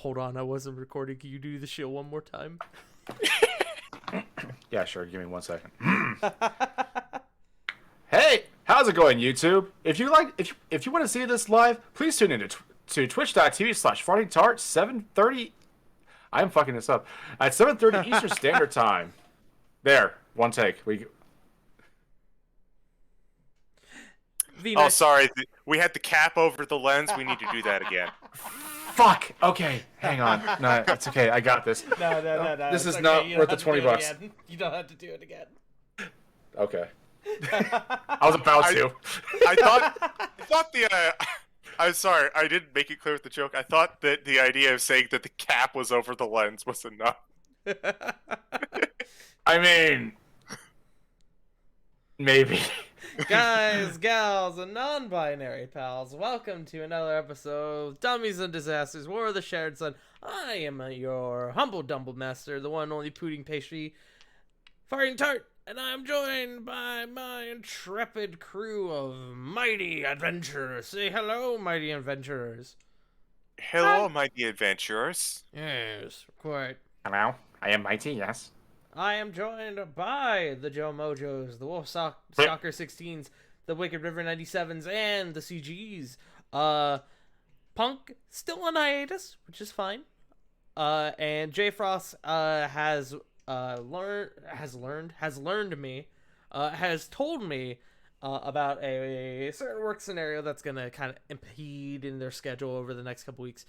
Hold on, I wasn't recording. Can you do the show one more time? Yeah, sure. Give me 1 second. Hey, how's it going, YouTube? If you want to see this live, please tune in to twitch.tv/fartingtart 7:30. I'm fucking this up at 7:30 Eastern Standard Time. There, one take. Oh, sorry. We had the cap over the lens. We need to do that again. Fuck. Okay, hang on. No, it's okay. I got this. No. This is okay. not You worth don't the have to do $20. it again. You don't have to do it again. Okay. I was about to. I thought I'm sorry, I didn't make it clear with the joke. I thought that the idea of saying that the cap was over the lens was enough. I mean, maybe. Guys, gals, and non-binary pals, welcome to another episode of Dummies and Disasters, War of the Shared Sun. I am your humble dumble master, the one and only pudding pastry, Farting Tart, and I'm joined by my intrepid crew of mighty adventurers. Say hello, mighty adventurers. Hello, mighty adventurers. Yes, quite. Hello, I am mighty. Yes. I am joined by the Joe Mojos, the Wolf Stalker 16s, the Wicked River 97s, and the CGs. Punk still on hiatus, which is fine. And J Frost has told me about a certain work scenario that's gonna kind of impede in their schedule over the next couple weeks.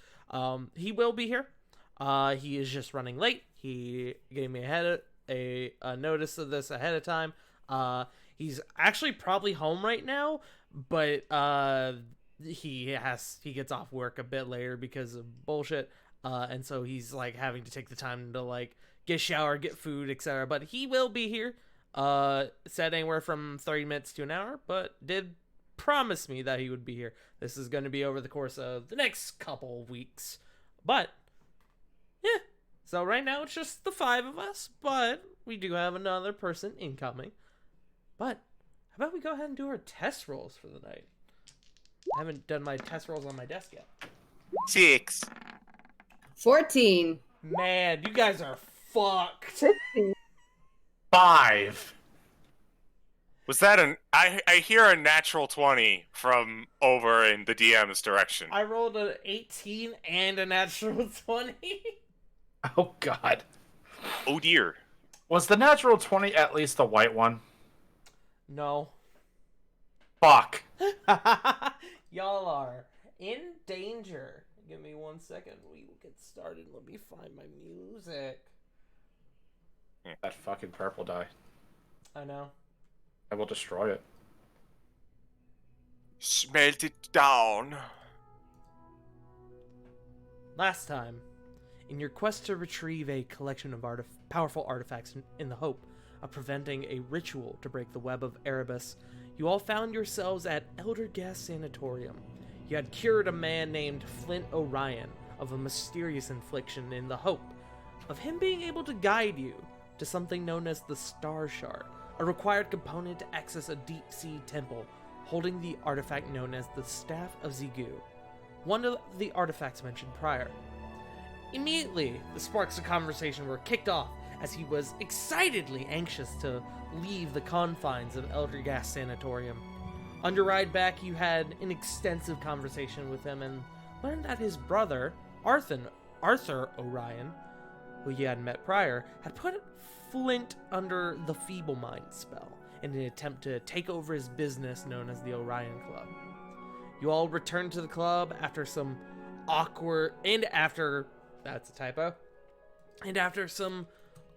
He will be here. He is just running late. He gave me a notice of this ahead of time. He's actually probably home right now, but he gets off work a bit later because of bullshit. And so he's like having to take the time to like get a shower, get food, etc. But he will be here. Said anywhere from 30 minutes to an hour, but did promise me that he would be here. This is going to be over the course of the next couple weeks. But yeah. So right now it's just the 5 of us, but we do have another person incoming. But how about we go ahead and do our test rolls for the night? I haven't done my test rolls on my desk yet. 6. 14. Man, you guys are fucked. 5. Was that I hear a natural 20 from over in the DM's direction. I rolled an 18 and a natural 20. Oh God. Oh dear. Was the natural 20 at least the white one? No. Fuck. Y'all are in danger. Give me 1 second. We will get started. Let me find my music. That fucking purple die. I know. I will destroy it. Smelt it down. Last time, in your quest to retrieve a collection of powerful artifacts in the hope of preventing a ritual to break the web of Erebus, you all found yourselves at Elder Gas Sanatorium. You had cured a man named Flint Orion of a mysterious infliction in the hope of him being able to guide you to something known as the Star Shard, a required component to access a deep-sea temple holding the artifact known as the Staff of Zigu, one of the artifacts mentioned prior. Immediately, the sparks of conversation were kicked off as he was excitedly anxious to leave the confines of Elder Gas Sanatorium. On your ride back, you had an extensive conversation with him and learned that his brother, Arthur Orion, who you had met prior, had put Flint under the Feeble Mind spell in an attempt to take over his business known as the Orion Club. You all returned to the club after some that's a typo. And after some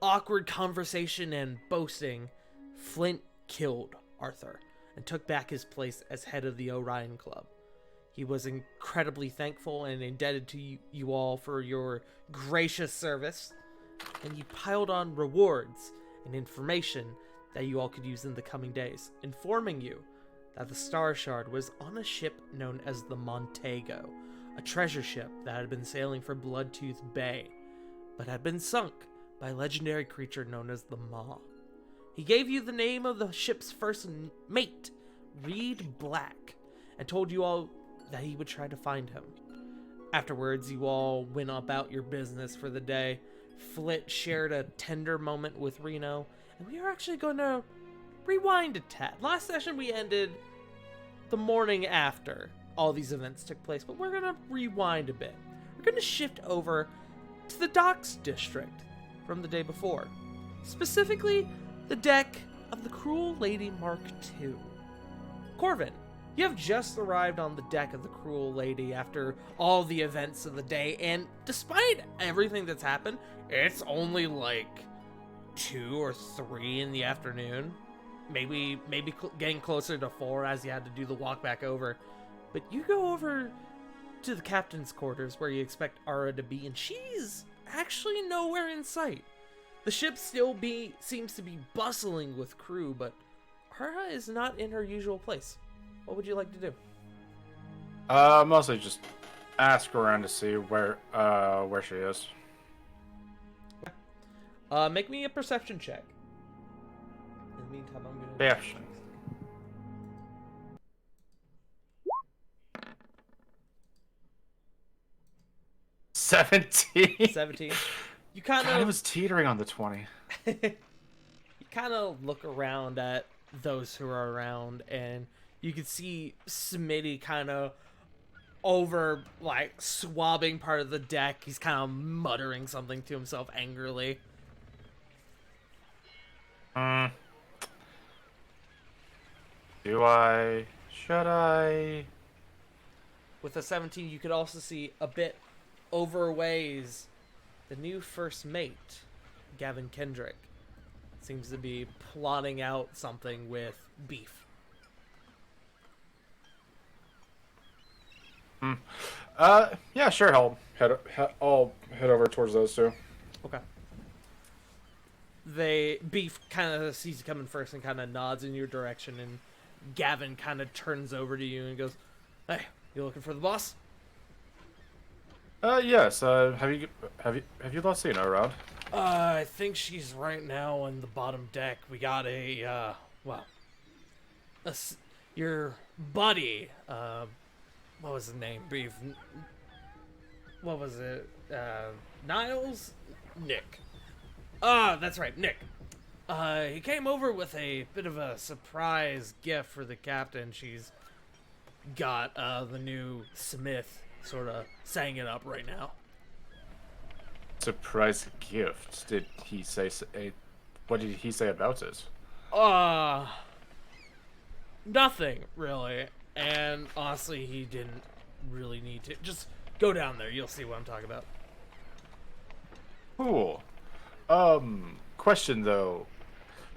awkward conversation and boasting, Flint killed Arthur and took back his place as head of the Orion Club. He was incredibly thankful and indebted to you all for your gracious service, and he piled on rewards and information that you all could use in the coming days, informing you that the Star Shard was on a ship known as the Montego, a treasure ship that had been sailing for Bloodtooth Bay, but had been sunk by a legendary creature known as the Maw. He gave you the name of the ship's first mate, Reed Black, and told you all that he would try to find him. Afterwards, you all went about your business for the day. Flit shared a tender moment with Reno, and we are actually going to rewind a tad. Last session we ended the morning after all these events took place, but we're going to rewind a bit. We're going to shift over to the docks district from the day before. Specifically, the deck of the Cruel Lady Mark II. Corvin, you have just arrived on the deck of the Cruel Lady after all the events of the day, and despite everything that's happened, it's only like 2 or 3 in the afternoon. Maybe getting closer to 4 as you had to do the walk back over. But you go over to the captain's quarters where you expect Ara to be, and she's actually nowhere in sight. The ship still seems to be bustling with crew, but Ara is not in her usual place. What would you like to do? Mostly just ask around to see where she is. Make me a perception check. In the meantime, I'm gonna... Perception. $17. 17. You kind God, I of... was teetering on the 20. You kind of look around at those who are around, and you can see Smitty kind of over, like, swabbing part of the deck. He's kind of muttering something to himself angrily. Do I? Should I? With a 17, you could also see a bit overways the new first mate, Gavin Kendrick. Seems to be plotting out something with Beef. Yeah, sure. I'll head over towards those two. Okay. Beef kind of sees you coming first and kind of nods in your direction, and Gavin kind of turns over to you and goes, "Hey, you looking for the boss?" Yes. Have you not seen her around? I think she's right now on the bottom deck. We got your buddy, what was his name? Beef. What was it? Niles? Nick. That's right, Nick. He came over with a bit of a surprise gift for the captain. She's got, the new Smith sort of setting it up right now. Surprise gift. Did he say? What did he say about it? Nothing really. And honestly, he didn't really need to. Just go down there. You'll see what I'm talking about. Cool. Question though.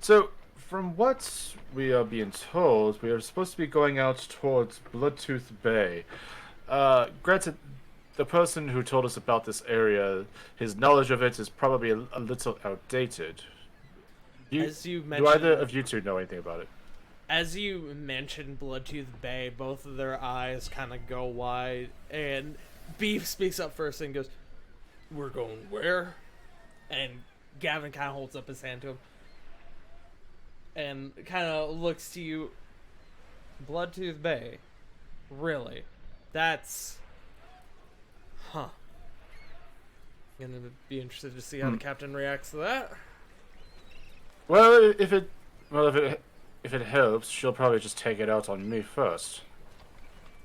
So, from what we are being told, we are supposed to be going out towards Bloodtooth Bay. Granted, the person who told us about this area, his knowledge of it is probably a little outdated. As you do mentioned, either of you two know anything about it? as you mentioned Bloodtooth Bay, both of their eyes kind of go wide, and Beef speaks up first and goes, "We're going where?" And Gavin kind of holds up his hand to him and kind of looks to you. Bloodtooth Bay? Really? That's... Huh. Gonna be interested to see how the captain reacts to that. Well, if it helps, she'll probably just take it out on me first.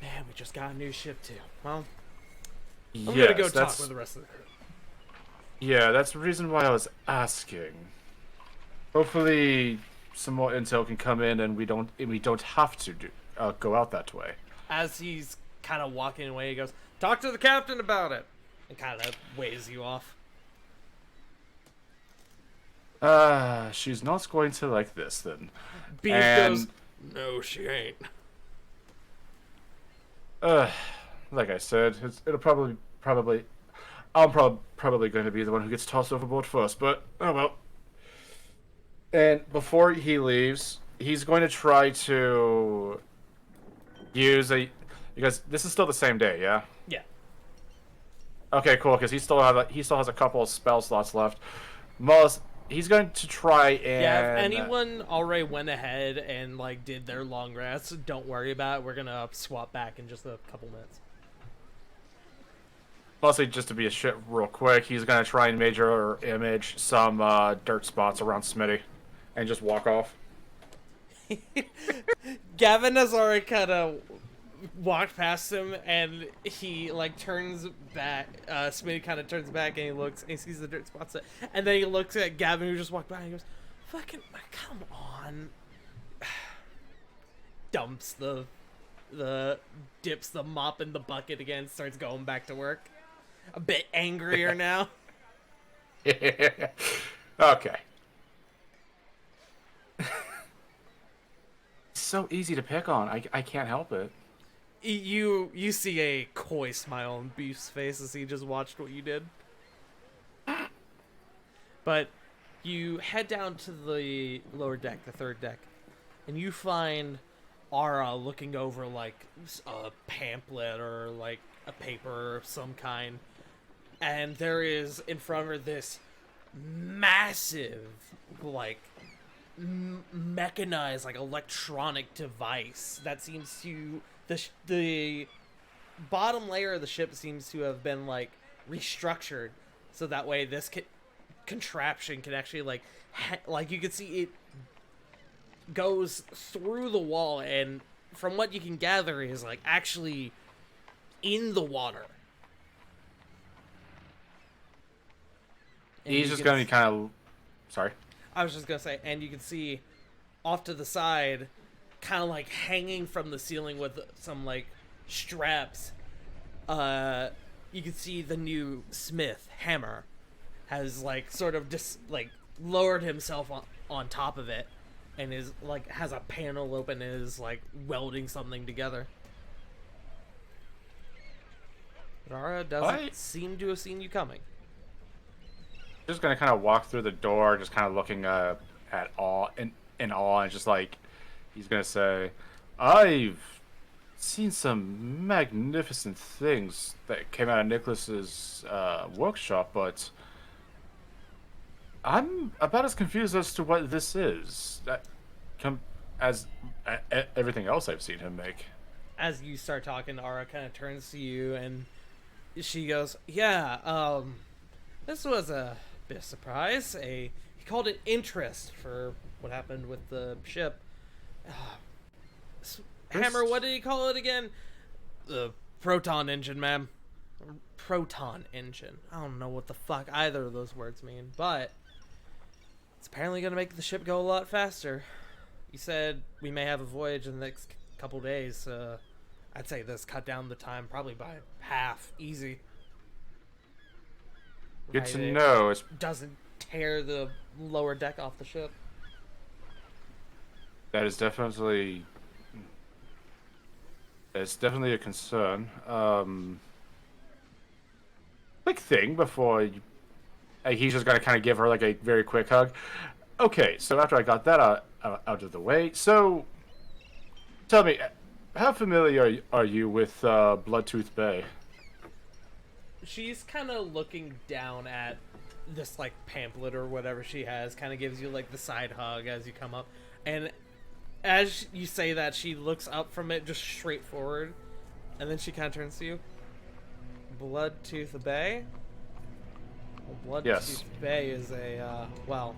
Man, we just got a new ship too. Well, I'm Yes, gonna go talk with the rest of the crew. Yeah, that's the reason why I was asking. Hopefully, some more intel can come in, and we don't have to go out that way. As he's kind of walking away, he goes, "Talk to the captain about it," and kind of waves you off. She's not going to like this then. Beef goes, "No, she ain't." Like I said, it'll probably I'm probably going to be the one who gets tossed overboard first, but oh well. And before he leaves, he's going to try to use because this is still the same day, yeah? Yeah. Okay, cool, because he still has a couple of spell slots left. He's going to try and... Yeah, if anyone already went ahead and, like, did their long rest, don't worry about it. We're gonna swap back in just a couple minutes. mostly just to be a shit real quick, he's gonna try and major image some dirt spots around Smitty, and just walk off. Gavin has already kind of walked past him, and he like turns back. Smitty kind of turns back, and he looks, and he sees the dirt spots, and then he looks at Gavin, who just walked by, and he goes, "Fucking, come on!" Dumps dips the mop in the bucket again, starts going back to work. A bit angrier now. Okay. So easy to pick on. I can't help it. You see a coy smile on Beef's face as he just watched what you did. But you head down to the lower deck, the third deck, and you find Ara looking over like a pamphlet or like a paper of some kind, and there is in front of her this massive, like mechanized, like electronic device that seems to the bottom layer of the ship seems to have been like restructured so that way this contraption can actually like you can see it goes through the wall, and from what you can gather is like actually in the water. And He's just gonna be kind of... Sorry. I was just gonna say, and you can see off to the side, kind of like hanging from the ceiling with some like straps. You can see the new smith Hammer has like sort of just like lowered himself on top of it, and is like has a panel open and is like welding something together. Dara doesn't seem to have seen you coming. Just gonna kind of walk through the door, just kind of looking at awe in awe, and just like he's gonna say, "I've seen some magnificent things that came out of Nicholas's workshop, but I'm about as confused as to what this is as everything else I've seen him make." As you start talking, Ara kind of turns to you and she goes, "Yeah, this was a bit of surprise. He called it interest for what happened with the ship. Hammer, what did he call it again? The proton engine, ma'am. Proton engine. I don't know what the fuck either of those words mean, but it's apparently going to make the ship go a lot faster. You said we may have a voyage in the next couple days. I'd say this cut down the time probably by half, easy. Good to know. It doesn't tear the lower deck off the ship. That is definitely... It's definitely a concern. Quick thing before you... he's just going to kind of give her like a very quick hug. Okay, so after I got that out of the way, so tell me, how familiar are you with Bloodtooth Bay? She's kind of looking down at this like pamphlet or whatever she has, kind of gives you like the side hug as you come up, and as you say that, she looks up from it just straight forward, and then she kind of turns to you. Bloodtooth Bay? Well, Bloodtooth Yes. Bay is a, well...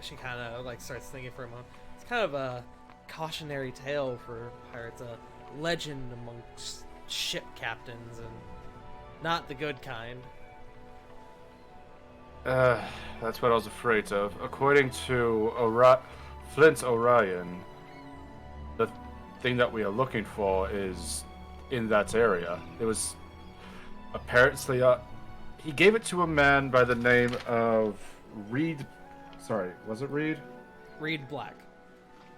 She kind of like starts thinking for a moment. It's kind of a cautionary tale for pirates, a legend amongst ship captains, and not the good kind. That's what I was afraid of. According to Flint Orion, the thing that we are looking for is in that area. It was apparently he gave it to a man by the name of Reed. Sorry, was it Reed? Reed Black.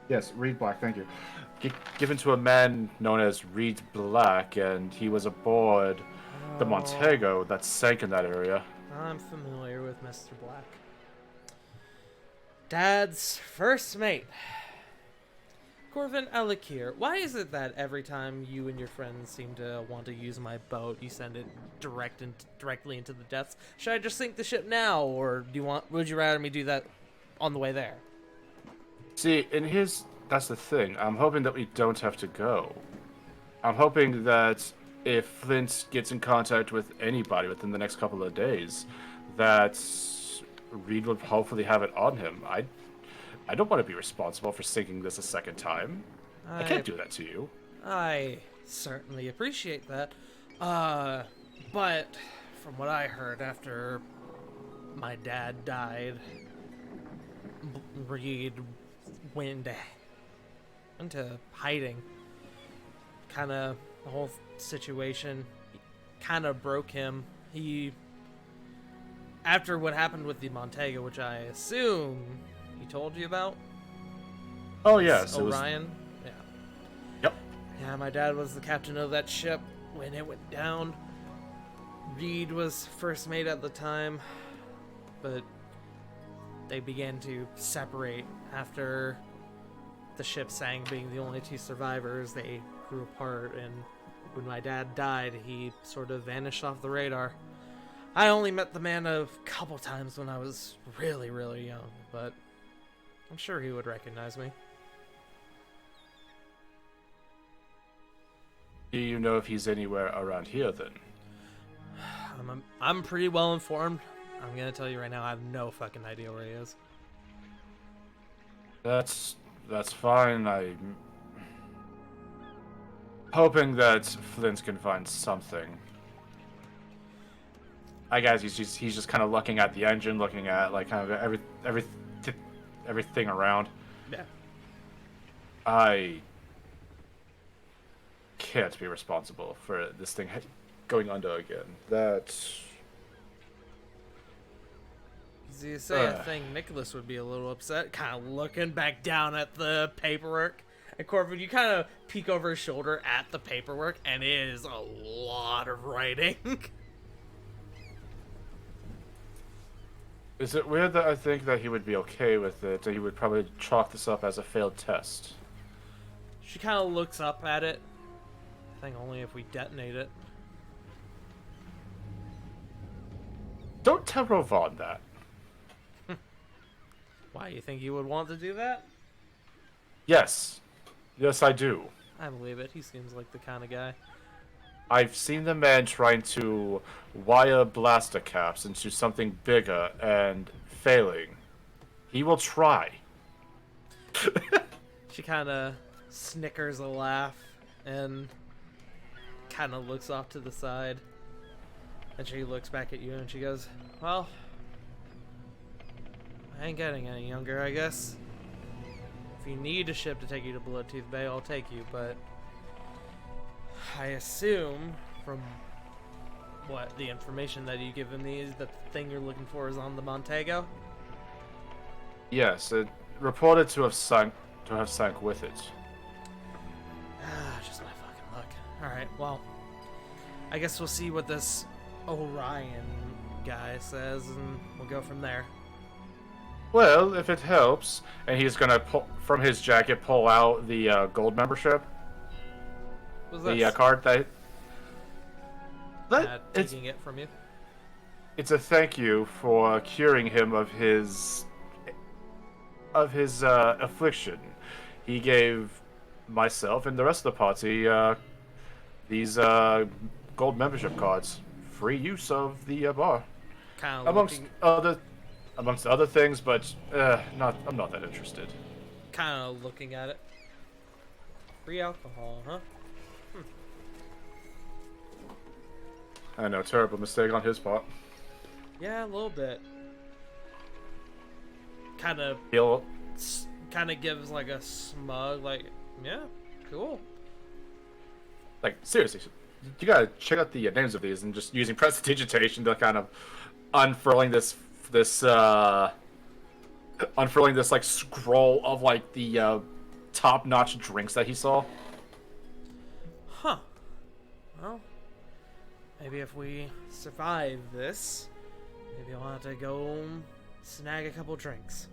Yes, Reed Black. Thank you. Given to a man known as Reed Black, and he was aboard the Montego that sank in that area. I'm familiar with Mr. Black. Dad's first mate. Corvin Alikir, why is it that every time you and your friends seem to want to use my boat, you send it directly into the depths? Should I just sink the ship now, or would you rather me do that on the way there? See, that's the thing. I'm hoping that we don't have to go. I'm hoping that if Flint gets in contact with anybody within the next couple of days, that Reed will hopefully have it on him. I don't want to be responsible for sinking this a second time. I can't do that to you. I certainly appreciate that. But from what I heard after my dad died, Reed went into hiding. Kind of, the whole situation kind of broke him. After what happened with the Montego, which I assume he told you about. Oh, yes. Orion? Yeah. Yep. Yeah, my dad was the captain of that ship when it went down. Reed was first mate at the time, but they began to separate after the ship sank, being the only two survivors. They grew apart, and when my dad died, he sort of vanished off the radar. I only met the man a couple times when I was really, really young, but I'm sure he would recognize me. Do you know if he's anywhere around here, then? I'm pretty well informed. I'm gonna tell you right now, I have no fucking idea where he is. That's fine. I'm hoping that Flint can find something. I guess he's just kind of looking at the engine, looking at like kind of everything around. Yeah. I can't be responsible for this thing going under again. That's... You say I think Nicholas would be a little upset, kind of looking back down at the paperwork. And Corbin, you kind of peek over his shoulder at the paperwork, and it is a lot of writing. Is it weird that I think that he would be okay with it, that he would probably chalk this up as a failed test? She kind of looks up at it. I think only if we detonate it. Don't tell Rovon that. Why, you think you would want to do that? Yes. Yes, I do. I believe it. He seems like the kind of guy. I've seen the man trying to wire blaster caps into something bigger and failing. He will try. She kind of snickers a laugh and kind of looks off to the side. And she looks back at you and she goes, well, I ain't getting any younger, I guess. If you need a ship to take you to Bloodtooth Bay, I'll take you, but I assume from what the information that you given me is that the thing you're looking for is on the Montego? Yes, it reported to have sunk with it. Just my fucking luck. Alright, well, I guess we'll see what this Orion guy says, and we'll go from there. Well, if it helps, and he's gonna pull from his jacket, pull out the gold membership, the card that. Taking it from you. It's a thank you for curing him of his affliction. He gave myself and the rest of the party these gold membership cards, free use of the bar, Kind of amongst other things, but I'm not that interested. Kind of looking at it. Free alcohol, huh? I know, terrible mistake on his part. Yeah, a little bit. Kind of gives like a smug, like, yeah, cool. Like, seriously, you gotta check out the names of these and just using prestidigitation to kind of unfurling this like scroll of like the top-notch drinks that he saw. Huh. Well, maybe if we survive this, maybe I'll have to go snag a couple drinks.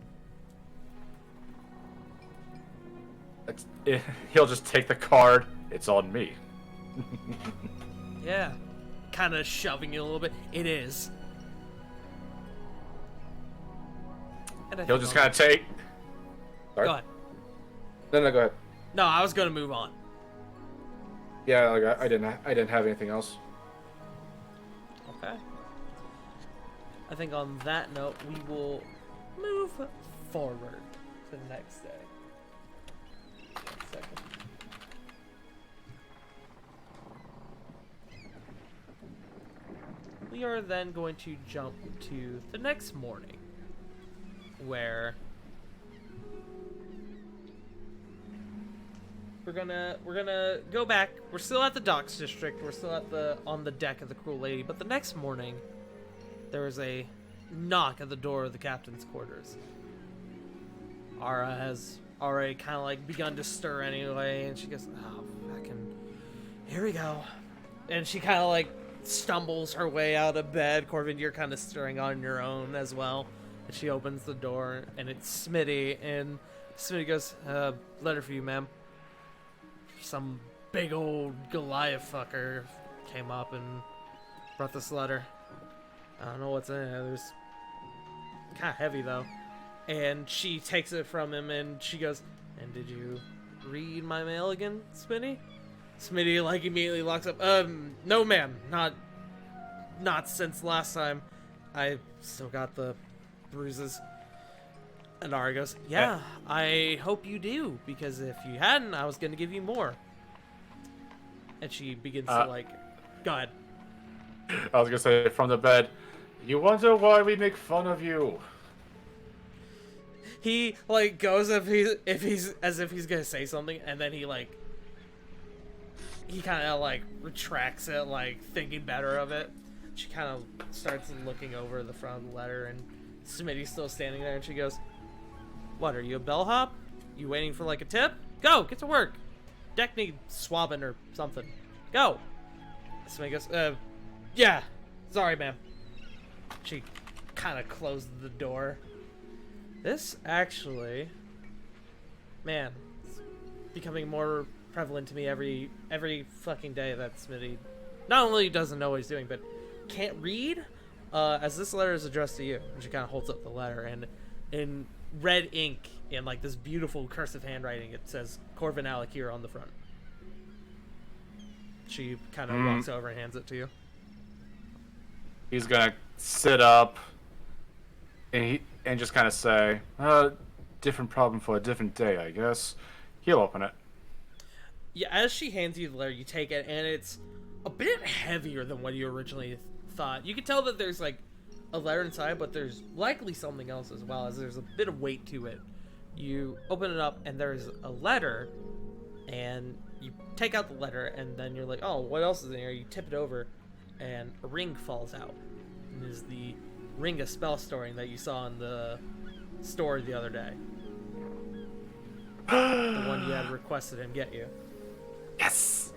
He'll just take the card. It's on me. Yeah. Kind of shoving you a little bit. It is. And He'll just kind of take... Sorry? Go ahead. No, go ahead. No, I was going to move on. Yeah, like I didn't have anything else. Okay. I think on that note, we will move forward to the next day. 1 second. We are then going to jump to the next morning, where we're gonna go back. We're still at the docks district. We're still on the deck of the Cruel Lady. But the next morning, there was a knock at the door of the captain's quarters. Ara has already kind of like begun to stir anyway, and she goes, "Oh, fucking, here we go." And she kind of like stumbles her way out of bed. Corvin, you're kind of stirring on your own as well. And she opens the door, and it's Smitty, and Smitty goes, "Letter for you, ma'am." Some big old Goliath fucker came up and brought this letter. I don't know what's in it. There's kind of heavy though. And she takes it from him and she goes, "And did you read my mail again, Smitty?" Smitty like immediately locks up. No, ma'am, not since last time. I still got the bruises." And Ari goes, "Yeah, I hope you do, because if you hadn't, I was going to give you more." And she begins to, like, go ahead. I was gonna say from the bed, "You wonder why we make fun of you." He, like, goes as if he's going to say something, and then he kind of, like, retracts it, like, thinking better of it. She kind of starts looking over the front of the letter, and Smitty's still standing there, and she goes, "What, are you a bellhop? You waiting for, like, a tip? Go, get to work. Deck needs swabbing or something. Go." Smitty goes, "Yeah, sorry, ma'am." She kind of closed the door. This actually, man, it's becoming more prevalent to me every fucking day that Smitty not only doesn't know what he's doing, but can't read. As this letter is addressed to you, and she kind of holds up the letter, and in red ink, in like this beautiful cursive handwriting, it says Corvin Alec here on the front. She kind of walks over and hands it to you. He's gonna sit up and just kind of say, "Different problem for a different day, I guess." He'll open it. Yeah, as she hands you the letter, you take it, and it's a bit heavier than what you originally thought. You can tell that there's like a letter inside, but there's likely something else as well, as there's a bit of weight to it. You open it up, and there's a letter, and you take out the letter, and then you're like, "Oh, what else is in here?" You tip it over, and a ring falls out. And it is the ring of spell storing that you saw in the store the other day. The one you had requested him get you. Yes.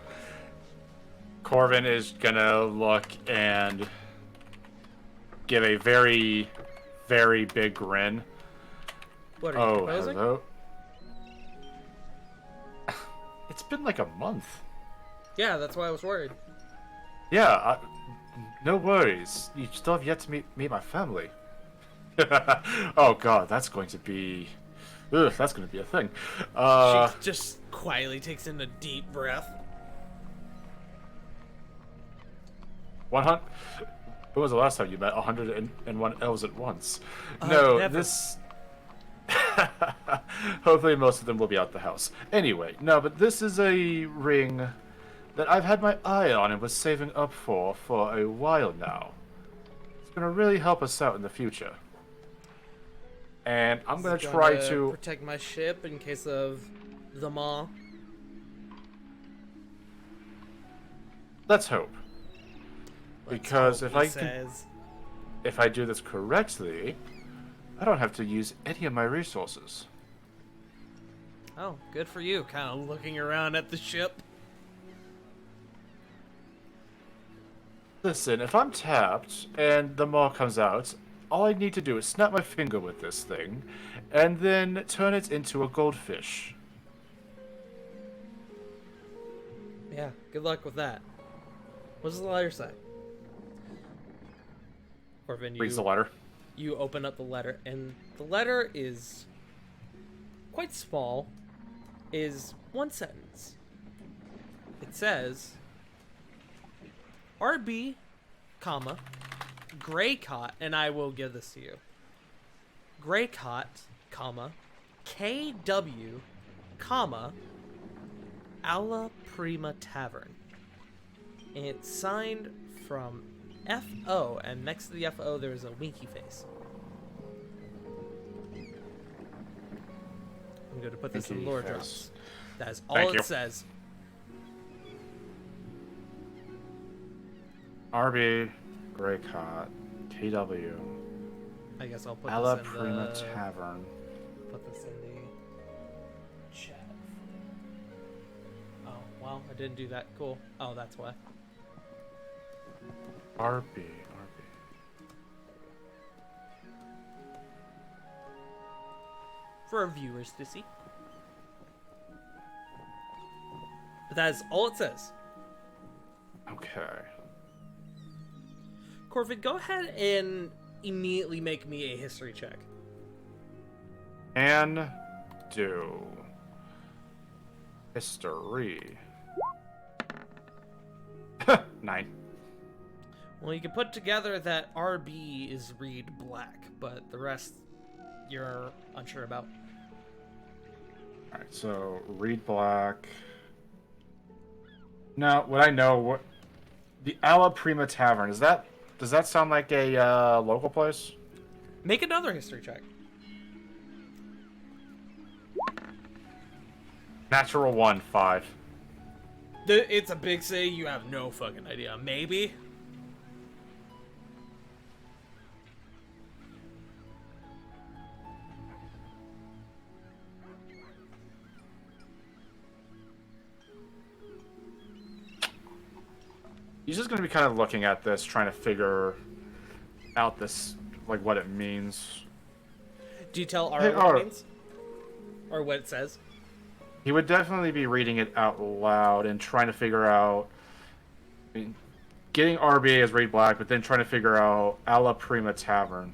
Corvin is gonna look and give a very, very big grin. What are you proposing? Hello. It's been like a month. Yeah, that's why I was worried. Yeah, no worries. You still have yet to meet my family. Oh god, that's going to be... Ugh, that's going to be a thing. She just quietly takes in a deep breath. 100... When was the last time you met 101 elves at once? Never. This... Hopefully most of them will be out the house. Anyway, no, but this is a ring that I've had my eye on and was saving up for a while now. It's going to really help us out in the future. And I'm going to try to protect my ship in case of the maw. Let's hope. Because if I do this correctly, I don't have to use any of my resources. Oh, good for you. Kind of looking around at the ship. Listen, if I'm tapped and the maw comes out, all I need to do is snap my finger with this thing, and then turn it into a goldfish. Yeah, good luck with that. What does the letter say? Corvin, Reads the letter. You open up the letter, and the letter is quite small, is one sentence. The it says RB, comma, Greycott, and I will give this to you. Greycott, comma, KW, comma, Alla Prima Tavern. And it's signed from FO, and next to the FO there's a winky face. I'm going to put this in Winky lore face. drops. That is all Thank it you. says. RB, Greycott, KW, I guess I'll put Alla this in Prima the... Tavern. Put this in the chat. Oh, well, I didn't do that. Cool. Oh, that's why. RB. For our viewers to see. But that is all it says. Okay. Corvid, go ahead and immediately make me a history check. And do history. 9. Well, you can put together that RB is Reed Black, but the rest you're unsure about. Alright, so Reed Black. Now, would I know what the Alla Prima Tavern is? Does that sound like a local place? Make another history check. Natural 1, 5. It's a big city. You have no fucking idea. Maybe. He's just gonna be kind of looking at this, trying to figure out this, like, what it means. Do you tell Ara Hey, what Ara. it means? Or what it says? He would definitely be reading it out loud and trying to figure out, I mean, getting RBA as Reed Black, but then trying to figure out Alla Prima Tavern,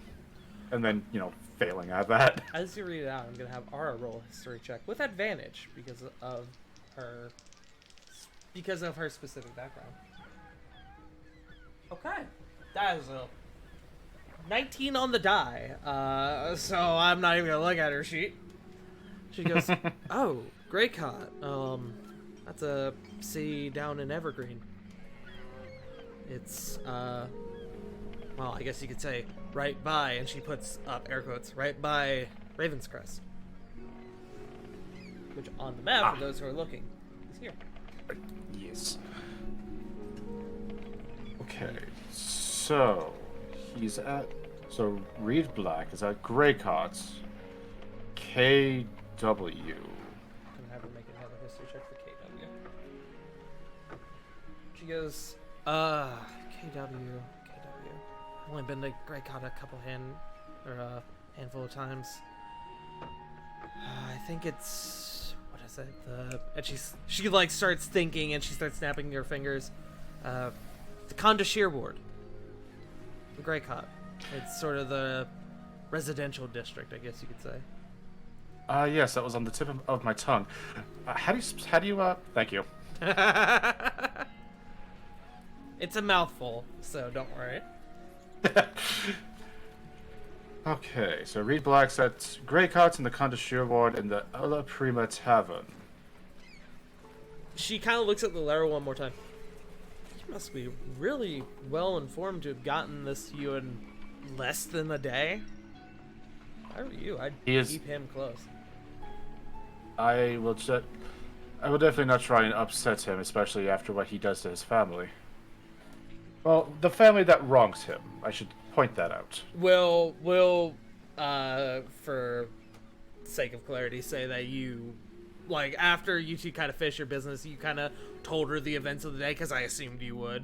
and then, you know, failing at that. As you read it out, I'm gonna have Ara roll a history check with advantage because of her specific background. Okay, that is a 19 on the die. So I'm not even gonna look at her sheet. She goes, "Oh, Greycott. That's a city down in Evergreen. It's well, I guess you could say right by," and she puts up air quotes, right by Ravenscrest, which on the map, for those who are looking, is here. Yes. Okay, so he's at. So Reed Black is at Greycott's. KW. I'm gonna have her make another history check for KW. She goes, KW. I've only been to Greycott a handful of times. I think it's, what is it? And she like starts thinking and she starts snapping her fingers. The Condashir Ward. Greycott. It's sort of the residential district, I guess you could say. Yes, that was on the tip of my tongue. How do you, thank you. It's a mouthful, so don't worry. Okay, so Reed Black's at Greycott's in the Condashir Ward in the Alla Prima Tavern. She kind of looks at the letter one more time. You must be really well informed to have gotten this to you in less than a day. If I were you, I'd keep him close. I will definitely not try and upset him, especially after what he does to his family. Well, the family that wrongs him. I should point that out. We'll for sake of clarity, say that you, like, after you two kind of finish your business, you kind of told her the events of the day, because I assumed you would.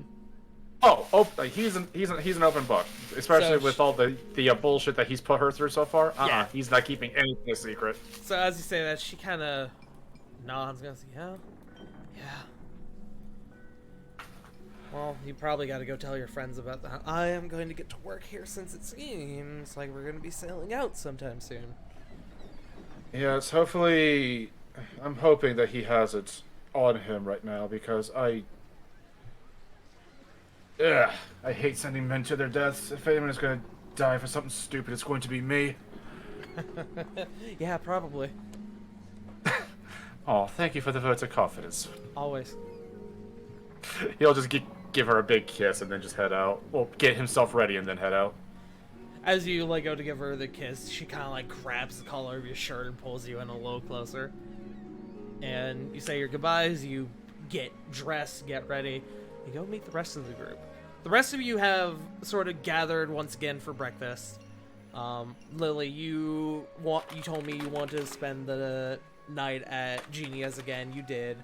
Oh, he's an open book, especially So with all the bullshit that he's put her through so far. Yeah. He's not keeping anything a secret. So as you say that, she kind of nods and goes, yeah. Well, you probably got to go tell your friends about that. I am going to get to work here since it seems like we're going to be sailing out sometime soon. Yes, hopefully, I'm hoping that he has it on him right now because I hate sending men to their deaths. If anyone is going to die for something stupid, it's going to be me. Yeah, probably. Oh, thank you for the vote of confidence. Always. He'll just give her a big kiss and then just head out. Well, get himself ready and then head out. As you like go to give her the kiss, she kind of like grabs the collar of your shirt and pulls you in a little closer. And you say your goodbyes, you get dressed, get ready, you go meet the rest of the group. The rest of you have sort of gathered once again for breakfast. Lily, you told me you wanted to spend the night at Genia's again. You did.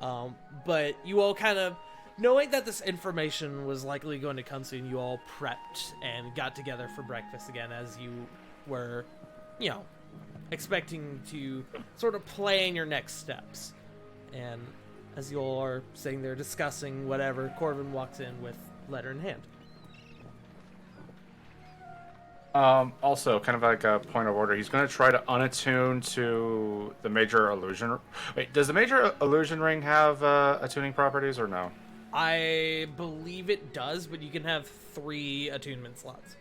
But you all kind of, knowing that this information was likely going to come soon, you all prepped and got together for breakfast again as you were, expecting to sort of plan your next steps. And as you all are sitting there discussing whatever, Corvin walks in with letter in hand. Also, kind of like a point of order, he's going to try to unattune to the Major Illusion. Wait, does the Major Illusion Ring have attuning properties or no? I believe it does, but you can have 3 attunement slots.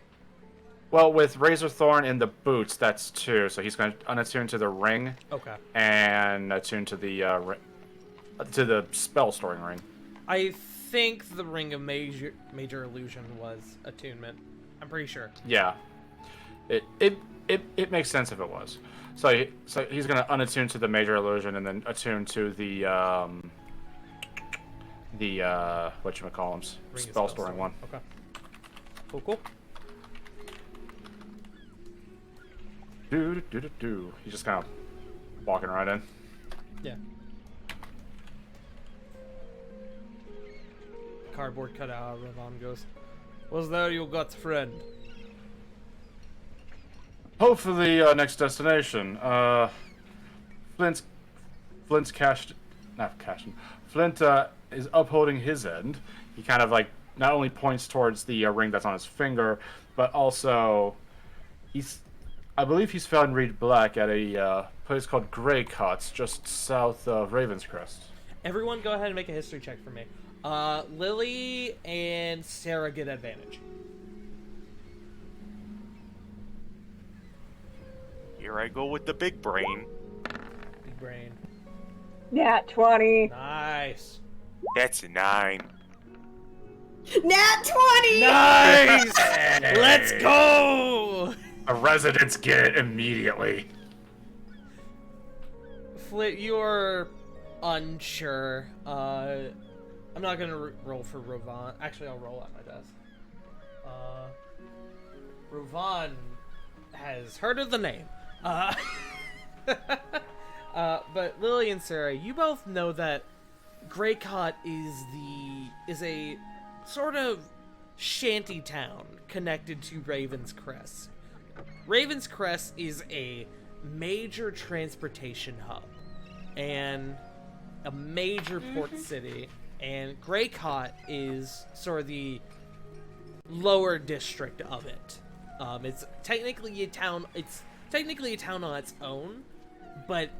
Well, with Razorthorn in the boots, that's 2, so he's going to unattune to the ring. Okay. And attune to the spell storing ring. I think the Ring of Major Illusion was attunement. I'm pretty sure. Yeah. It makes sense if it was. So he's going to unattune to the Major Illusion and then attune to the whatchamacallums, spell storing one. Okay. Cool. Do. He's just kind of walking right in. Yeah. Cardboard cutout. Ravon goes, "Was there you got, friend?" Hopefully, next destination. Flint is upholding his end. He kind of like not only points towards the ring that's on his finger, but also I believe he's found Reed Black at a place called Grey Cots, just south of Ravenscrest. Everyone, go ahead and make a history check for me. Lily and Sarah get advantage. Here I go with the big brain. Big brain. Nat 20. Nice. That's a 9. Nat 20! Nice! Let's go! A residents get it immediately. Flit, you're unsure. I'm not gonna roll for Rovan. Actually, I'll roll at my desk. Rovan has heard of the name. But Lily and Sarah, you both know that Greycott is a sort of shanty town connected to Raven's Crest. Raven's Crest is a major transportation hub and a major port city, and Greycott is sort of the lower district of it. It's technically a town. It's technically a town on its own, but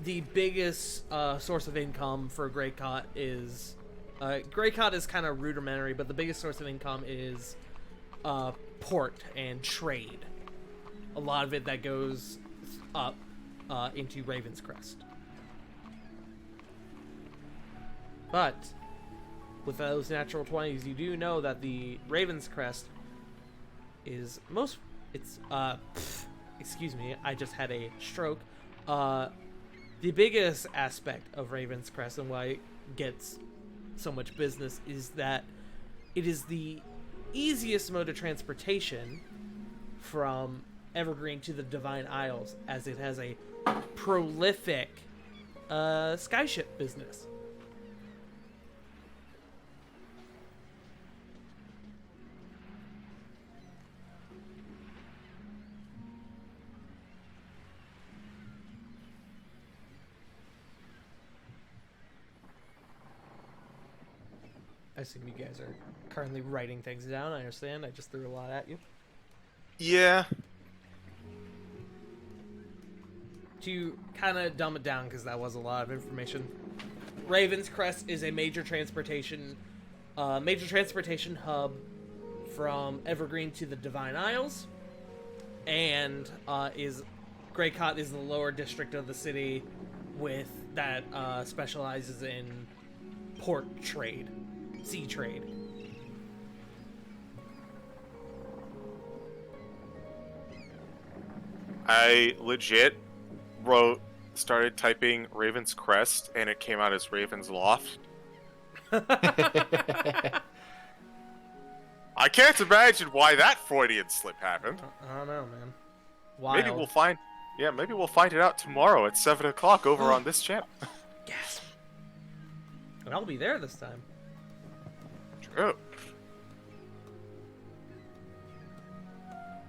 the biggest source of income for Greycott is Greycott is kind of rudimentary, but the biggest source of income is port and trade. A lot of it that goes up into Raven's Crest. But with those natural 20s, you do know that the Raven's Crest is excuse me, I just had a stroke. The biggest aspect of Raven's Crest and why it gets so much business is that it is the easiest mode of transportation from Evergreen to the Divine Isles, as it has a prolific skyship business. I assume you guys are currently writing things down. I understand. I just threw a lot at you. Yeah. to kind of dumb it down, because that was a lot of information, Raven's Crest is a major transportation hub from Evergreen to the Divine Isles, and Greycott is the lower district of the city that specializes in port trade, sea trade. I legit started typing Raven's Crest, and it came out as Raven's Loft. I can't imagine why that Freudian slip happened. I don't know, man. Wild. Maybe we'll find it out tomorrow at 7 o'clock over on this channel. Yes. And I'll be there this time. True.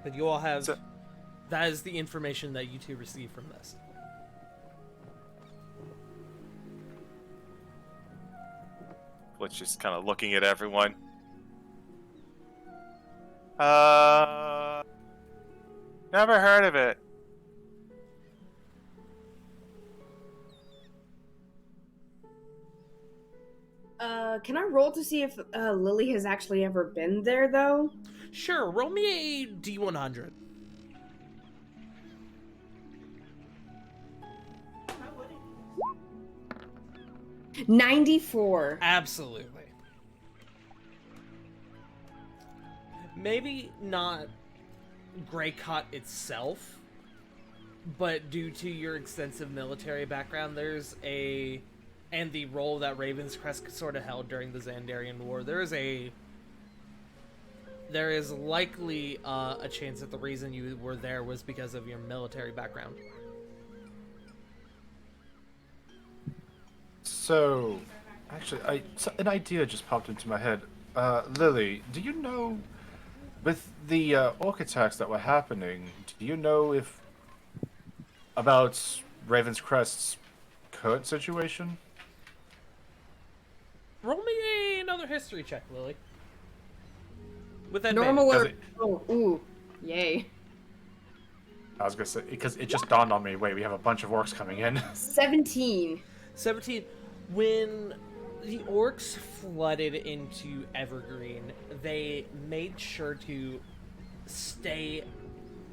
But you all have... that is the information that you two receive from this. Let's just kind of looking at everyone. Never heard of it. Can I roll to see if Lily has actually ever been there, though? Sure, roll me a D100. $94. Absolutely. Maybe not Greycott itself, but due to your extensive military background, and the role that Raven's Crest sort of held during the Xandarian War, there is likely a chance that the reason you were there was because of your military background. So, actually, an idea just popped into my head. Lily, do you know, with the orc attacks that were happening, do you know about Raven's Crest's current situation? Roll me another history check, Lily. With that Normal or... it- Oh, ooh. Yay. I was gonna say, because it just dawned on me, wait, we have a bunch of orcs coming in. 17. 17. When the orcs flooded into Evergreen, they made sure to stay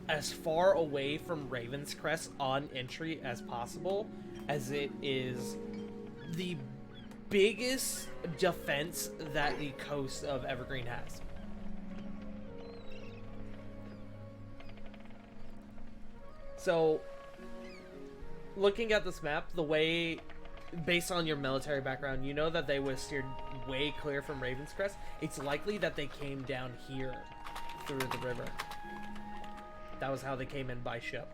as far away from Raven's Crest on entry as possible, as it is the biggest defense that the coast of Evergreen has. So, looking at this map, based on your military background, you know that they would have steered way clear from Raven's Crest. It's likely that they came down here through the river. That was how they came in by ship.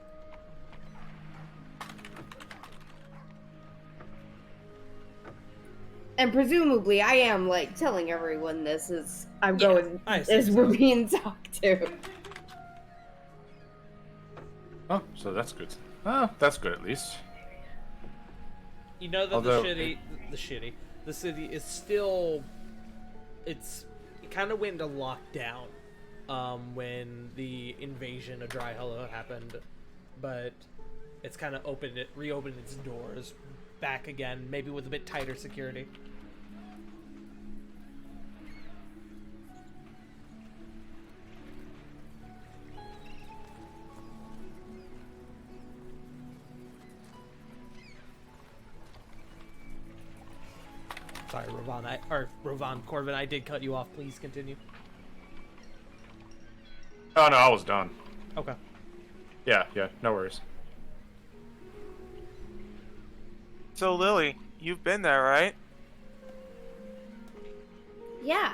And presumably, I am, like, telling everyone this as I'm Yeah, going, I assume as we're so. being talked to. Oh, so that's good. Oh, that's good at least. You know that Although the city is still, it kind of went into lockdown when the invasion of Dry Hollow happened, but it's kind of reopened its doors back again, maybe with a bit tighter security. Sorry, Rovan Corbin, I did cut you off. Please continue. Oh no, I was done. Okay. Yeah, no worries. So, Lily, you've been there, right? Yeah.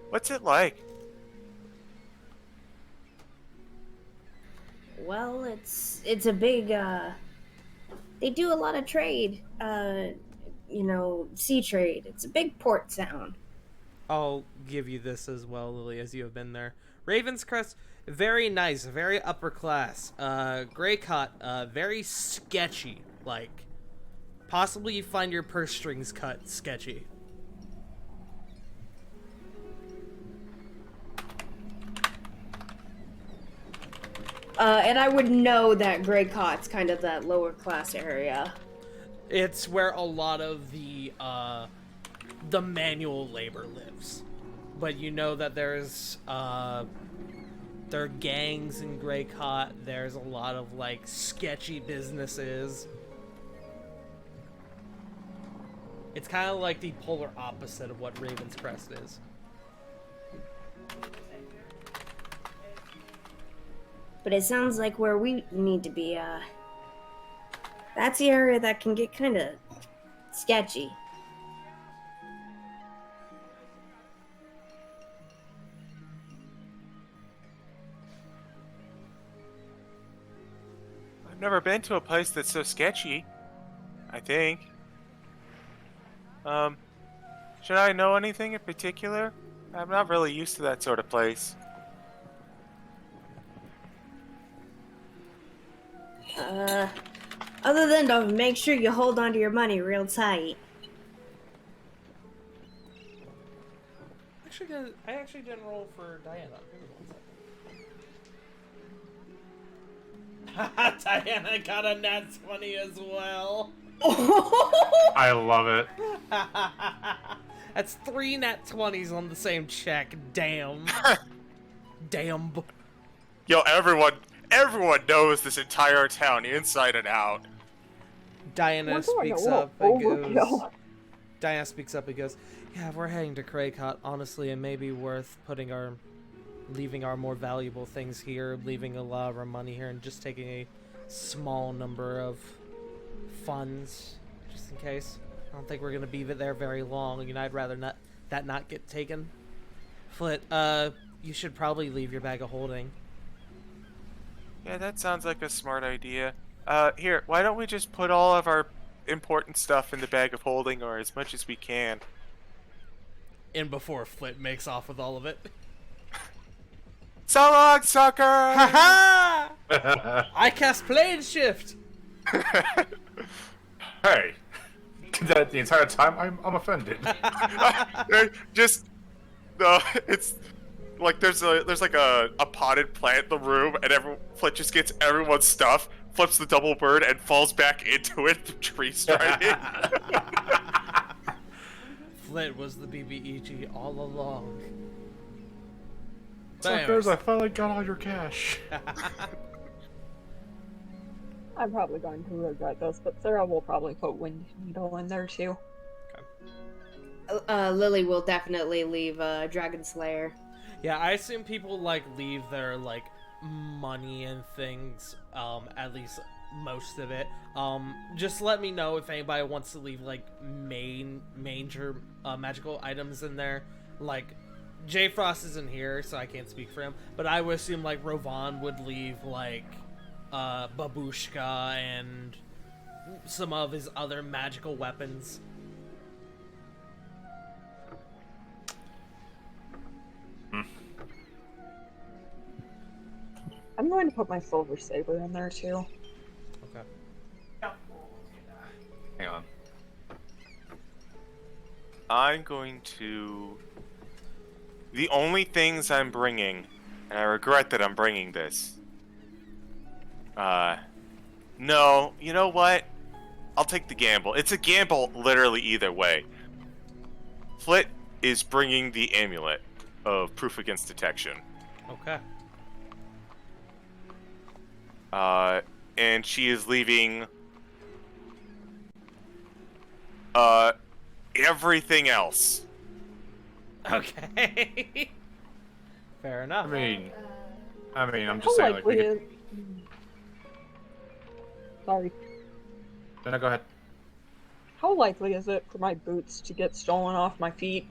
What's it like? Well, it's a big, they do a lot of trade, sea trade. It's a big port town. I'll give you this as well, Lily, as you have been there. Raven's Crest, very nice, very upper class. Greycott, very sketchy. Like, possibly you find your purse strings cut sketchy. And I would know that Grey Cot's kind of that lower class area. It's where a lot of the manual labor lives. But you know that there's there are gangs in Grey Cot. There's a lot of like sketchy businesses. It's kind of like the polar opposite of what Raven's Crest is. But it sounds like where we need to be, that's the area that can get kind of sketchy. I've never been to a place that's so sketchy. I think. Should I know anything in particular? I'm not really used to that sort of place. Other than to make sure you hold on to your money real tight. I actually didn't roll for Diana. Diana got a nat 20 as well. I love it. That's 3 nat 20s on the same check. Damn. Damn. Yo, everyone knows this entire town inside and out. Diana speaks up and goes. Diana speaks up and goes, "Yeah, if we're heading to Craycott, honestly, it may be worth leaving our more valuable things here, leaving a lot of our money here, and just taking a small number of funds, just in case. I don't think we're gonna be there very long, and I'd rather not get taken. Flit, you should probably leave your bag of holding." Yeah, that sounds like a smart idea. Here, why don't we just put all of our important stuff in the bag of holding, or as much as we can? And before Flit makes off with all of it. So long, sucker! Ha I cast Plane Shift! Hey, that the entire time I'm offended. Just, it's like there's like a potted plant in the room, and Flint just gets everyone's stuff, flips the double bird, and falls back into it. The tree striking. Flint was the BBEG all along. Suckers, I finally got all your cash. I'm probably going to regret this, but Sarah will probably put Wind Needle in there too. Lily will definitely leave Dragon Slayer. Yeah, I assume people like leave their like money and things, at least most of it. Just let me know if anybody wants to leave like major magical items in there. Like J Frost isn't here, so I can't speak for him, but I would assume like Rovan would leave like Babushka and some of his other magical weapons. I'm going to put my Silver Saber in there too. Okay. Hang on. I'm going to... The only things I'm bringing, and I regret that I'm bringing this. No, you know what? I'll take the gamble. It's a gamble literally either way. Flit is bringing the amulet of proof against detection. Okay. And she is leaving everything else. Okay. Fair enough. I mean, I'm just How saying, like, we likely could... Sorry. No, go ahead. How likely is it for my boots to get stolen off my feet?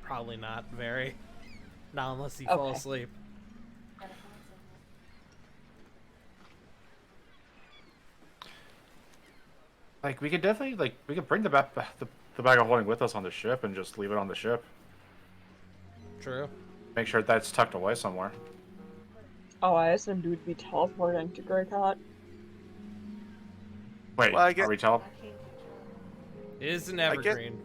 Probably not very. Not unless you fall Okay. asleep. Like, we could definitely, like, we could bring the bag of holding with us on the ship and just leave it on the ship. True. Make sure that's tucked away somewhere. Oh, I assumed we'd be teleporting to Greycott. Wait, Well, I get- are we tell? It is an I get- evergreen.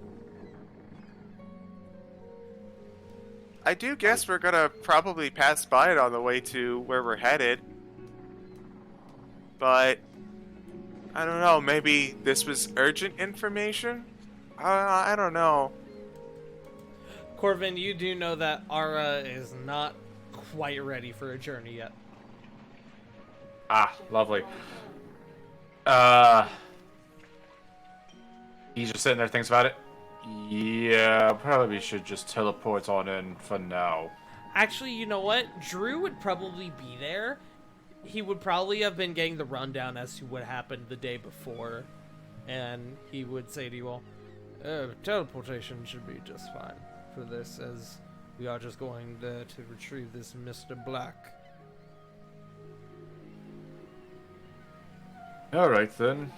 I do guess we're gonna probably pass by it on the way to where we're headed. But I don't know, maybe this was urgent information? I don't know. Corvin, you do know that Ara is not quite ready for a journey yet. Ah, lovely. He's just sitting there, thinks about it. Yeah, probably should just teleport on in for now. Actually, you know what? Drew would probably be there. He would probably have been getting the rundown as to what happened the day before. And he would say to you all, teleportation should be just fine for this, as we are just going there to retrieve this Mr. Black. Alright then.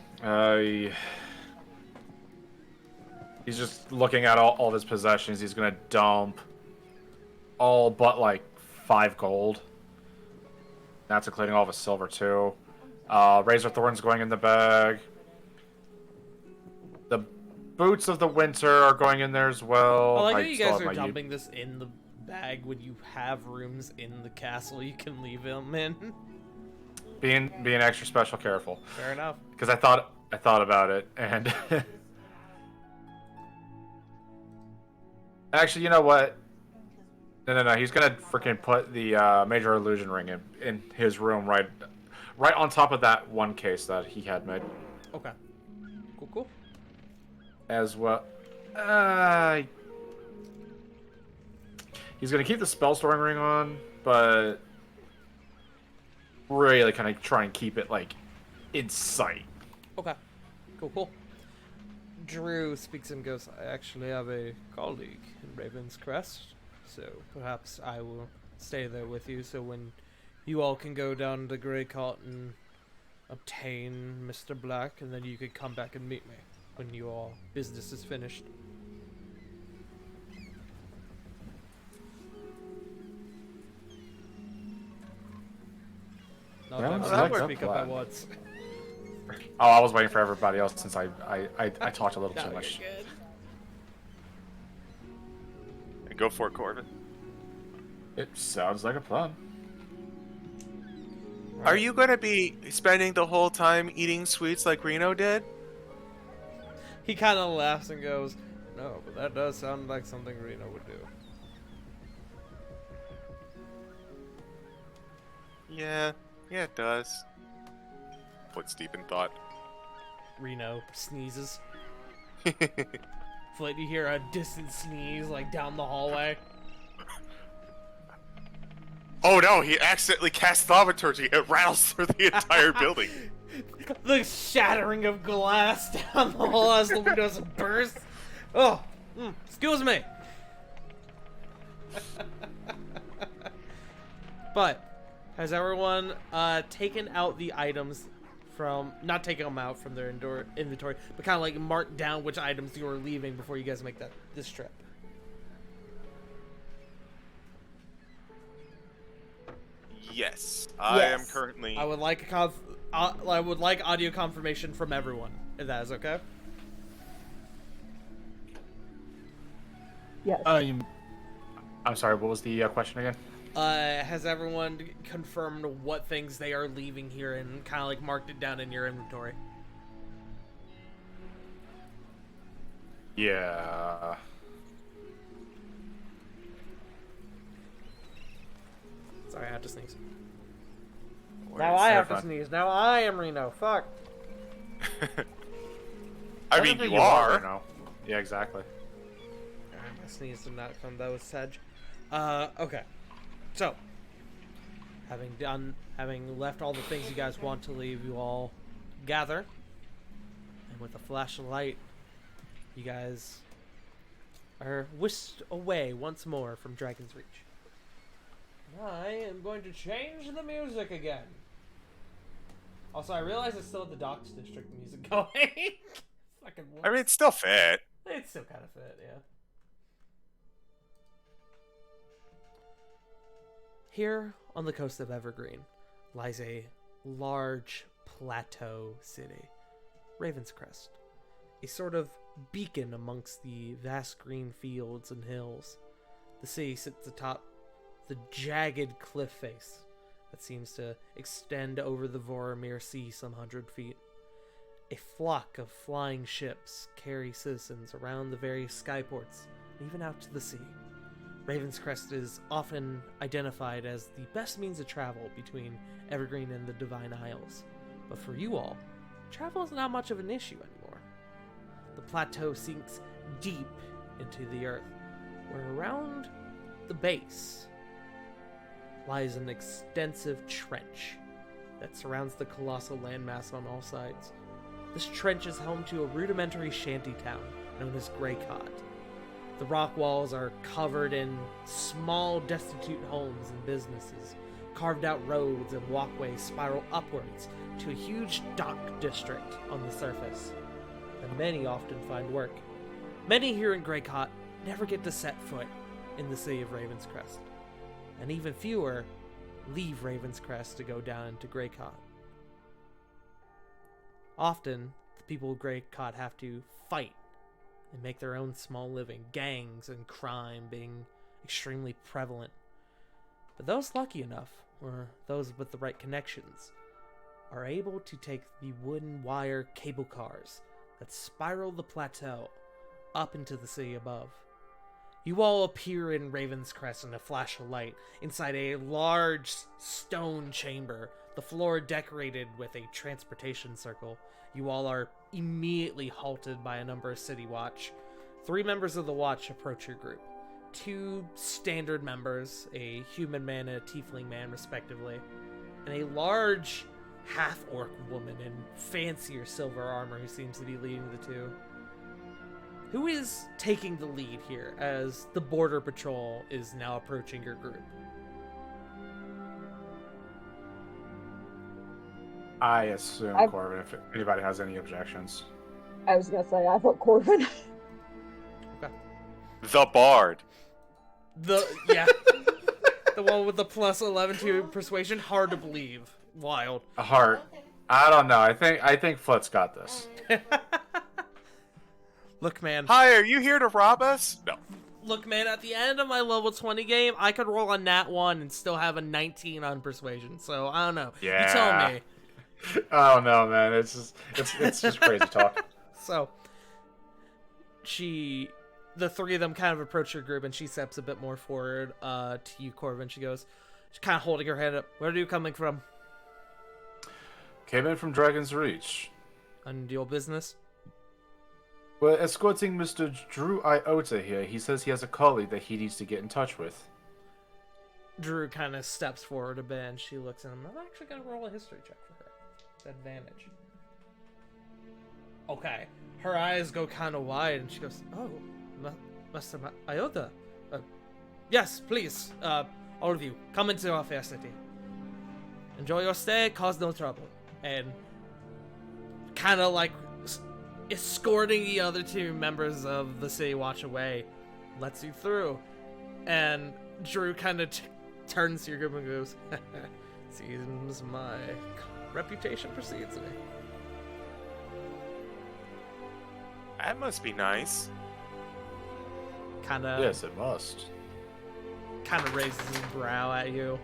He's just looking at all of his possessions. He's gonna dump all but like 5 gold. That's including all of his silver too. Razor Thorn's going in the bag. The boots of the winter are going in there as well. Well, I know you still guys have are my dumping this in the bag when you have rooms in the castle you can leave them in. being extra special careful. Fair enough. Because I thought about it, and actually, you know what? No. He's gonna freaking put the major illusion ring in his room, right on top of that one case that he had made. Okay. Cool. As well. He's gonna keep the spell storing ring on, but really kind of try and keep it like in sight. Okay. Cool. Drew speaks and goes, I actually have a colleague in Raven's Crest, so perhaps I will stay there with you, so when you all can go down to Grey Cotton, obtain Mr. Black, and then you could come back and meet me when your business is finished. Not Yeah, that that I worked speak up well. at once. Oh, I was waiting for everybody else since I talked a little No, too you're much. good. And go for it, Corbin. It sounds like a plan. Are you gonna be spending the whole time eating sweets like Reno did? He kind of laughs and goes, no, but that does sound like something Reno would do. Yeah, it does. What's deep in thought? Reno sneezes. Flit, you hear a distant sneeze, like, down the hallway. Oh no, he accidentally cast thaumaturgy. It rattles through the entire building. The shattering of glass down the hall as the windows burst. Oh, excuse me. But has everyone taken out the items from, not taking them out from their inventory, but kind of like marked down which items you are leaving before you guys make this trip? Yes, I am Yes. currently. I would like I would like audio confirmation from everyone, if that is okay. Yes. I'm sorry. What was the question again? Has everyone confirmed what things they are leaving here and kind of like marked it down in your inventory? Yeah. Sorry, I had to sneeze. Now I have to sneeze. Now I am Reno. Fuck. I don't mean, think you are. No. Yeah, exactly. My sneeze did not come. That was Sedge. Okay. So, having left all the things you guys want to leave, you all gather, and with a flash of light, you guys are whisked away once more from Dragon's Reach. I am going to change the music again. Also, I realize it's still the Docks District music going. Fucking I mean, it's still fit. it's still kind of fit, yeah. Here on the coast of Evergreen lies a large plateau city, Raven's Crest, a sort of beacon amongst the vast green fields and hills The city sits atop the jagged cliff face that seems to extend over the Voromir Sea some 100 feet. A flock of flying ships carry citizens around the various skyports and even out to the sea. Raven's Crest is often identified as the best means of travel between Evergreen and the Divine Isles. But for you all, travel is not much of an issue anymore. The plateau sinks deep into the earth, where around the base lies an extensive trench that surrounds the colossal landmass on all sides. This trench is home to a rudimentary shanty town known as Greycott. The rock walls are covered in small, destitute homes and businesses. Carved out roads and walkways spiral upwards to a huge dock district on the surface, and many often find work. Many here in Greycott never get to set foot in the city of Ravenscrest, and even fewer leave Ravenscrest to go down into Greycott. Often, the people of Greycott have to fight and make their own small living, gangs and crime being extremely prevalent. But those lucky enough, or those with the right connections, are able to take the wooden wire cable cars that spiral the plateau up into the city above. You all appear in Ravenscrest in a flash of light, inside a large stone chamber, the floor decorated with a transportation circle. You all are immediately halted by a number of City Watch. 3 members of the Watch approach your group. 2 standard members, a human man and a tiefling man respectively, and a large half-orc woman in fancier silver armor who seems to be leading the 2. Who is taking the lead here as the border patrol is now approaching your group? I assume Corbin, if anybody has any objections. I was gonna say, I vote Corbin. Okay. The Bard. The one with the plus 11 to persuasion. Hard to believe. Wild. A heart. I don't know. I think Foot's got this. Look, man. Hi, are you here to rob us? No. Look, man, at the end of my level 20 game, I could roll a nat 1 and still have a 19 on persuasion. So, I don't know. Yeah. You tell me. I don't know, man. It's just crazy talk. So, the 3 of them kind of approach your group, and she steps a bit more forward to you, Corbin. She's kind of holding her head up. Where are you coming from? Came in from Dragon's Reach. On your business? We're escorting Mr. Drew Iota here. He says he has a colleague that he needs to get in touch with. Drew kind of steps forward a bit, and she looks at him. I'm actually going to roll a history check for her. It's advantage. Okay. Her eyes go kind of wide, and she goes, "Oh, Mr. Iota. Yes, please. All of you, come into our fair city. Enjoy your stay, cause no trouble." And kind of like escorting the other 2 members of the City Watch away, lets you through. And Drew kind of turns to your group and goes, "Seems my reputation precedes me." That must be nice. Kind of. Yes, it must. Kind of raises his brow at you.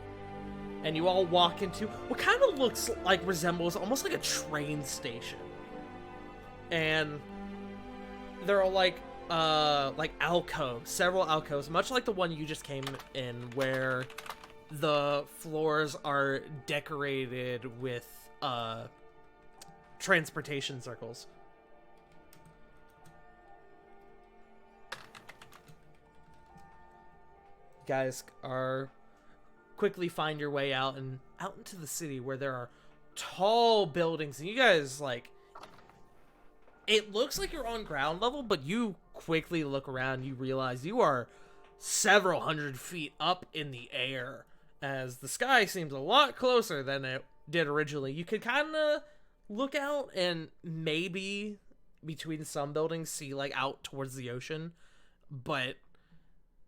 And you all walk into what kind of looks like, resembles almost like a train station. And there are like alcoves, several alcoves, much like the one you just came in, where the floors are decorated with transportation circles. You guys are quickly find your way out into the city, where there are tall buildings, and you guys, like, it looks like you're on ground level, but you quickly look around, you realize you are several hundred feet up in the air, as the sky seems a lot closer than it did originally. You could kind of look out and maybe between some buildings see like out towards the ocean, but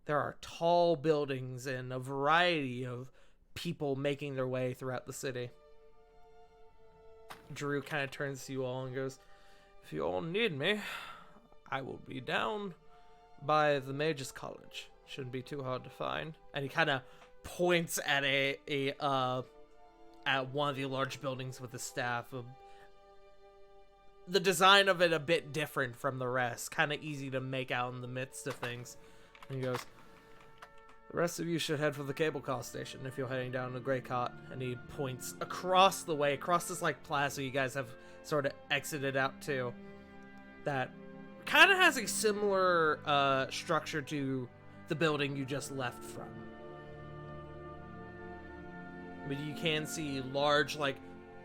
there are tall buildings and a variety of people making their way throughout the city. Drew kind of turns to you all and goes, "If you all need me, I will be down by the Mages College, Shouldn't be too hard to find. And he kind of points at at one of the large buildings with the staff. The design of it a bit different from the rest, kind of easy to make out in the midst of things. And he goes, "The rest of you should head for the cable car station if you're heading down to Grey Cot." And he points across the way, across this like plaza you guys have sort of exited out to, that kind of has a similar structure to the building you just left from. But you can see large, like,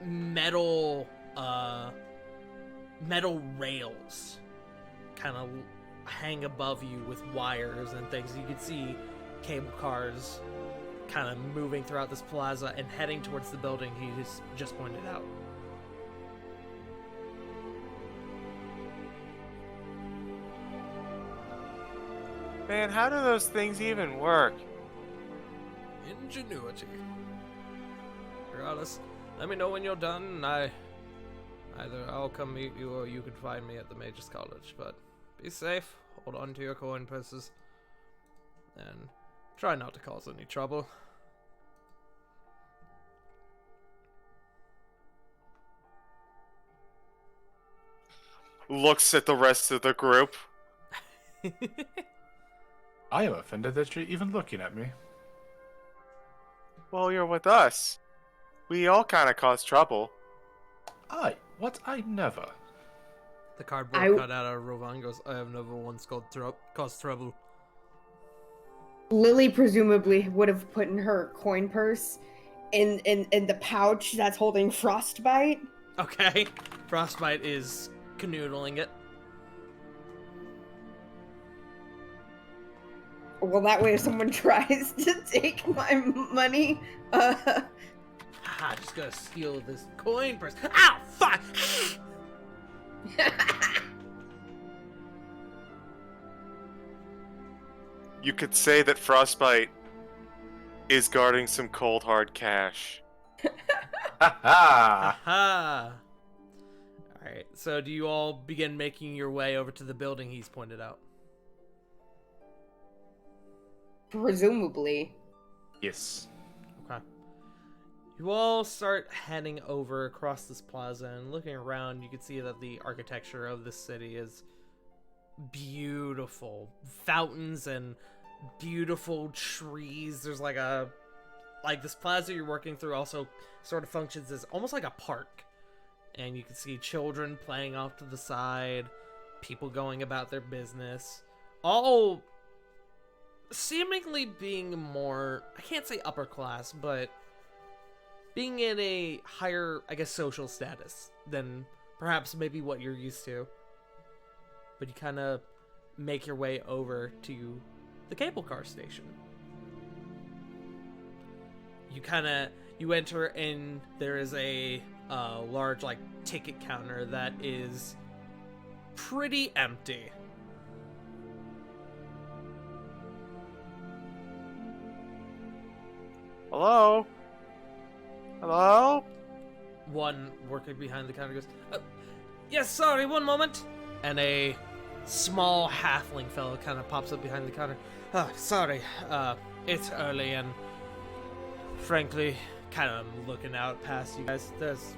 metal rails kind of hang above you with wires and things. You can see cable cars kind of moving throughout this plaza and heading towards the building he just pointed out. Man, how do those things even work? Ingenuity. Regardless, let me know when you're done, and either I'll come meet you or you can find me at the Mages College. But be safe, hold on to your coin purses, and try not to cause any trouble. Looks at the rest of the group. I am offended that you're even looking at me. Well, you're with us. We all kind of cause trouble. What? I never. The cardboard cut out of Rovan goes, "I have never once caused trouble." Lily presumably would have put in her coin purse in the pouch that's holding Frostbite. Okay. Frostbite is canoodling it. Well, that way if someone tries to take my money, Haha, just gonna steal this coin purse. Ow, fuck! You could say that Frostbite is guarding some cold hard cash. Ha ha! Aha! Alright, so do you all begin making your way over to the building he's pointed out? presumably. Yes. Okay. You all start heading over across this plaza, and looking around, you can see that the architecture of this city is beautiful. Fountains and beautiful trees. There's like this plaza you're working through also sort of functions as almost like a park. And you can see children playing off to the side, people going about their business, all seemingly being more, I can't say upper class, but being in a higher, I guess, social status than perhaps maybe what you're used to. But you kind of make your way over to the cable car station. You enter, and there is a large, like, ticket counter that is pretty empty. Hello? Hello? One worker behind the counter goes, yes, sorry, one moment. And a small halfling fellow kind of pops up behind the counter. Sorry, it's early, and frankly, kind of looking out past you guys. There's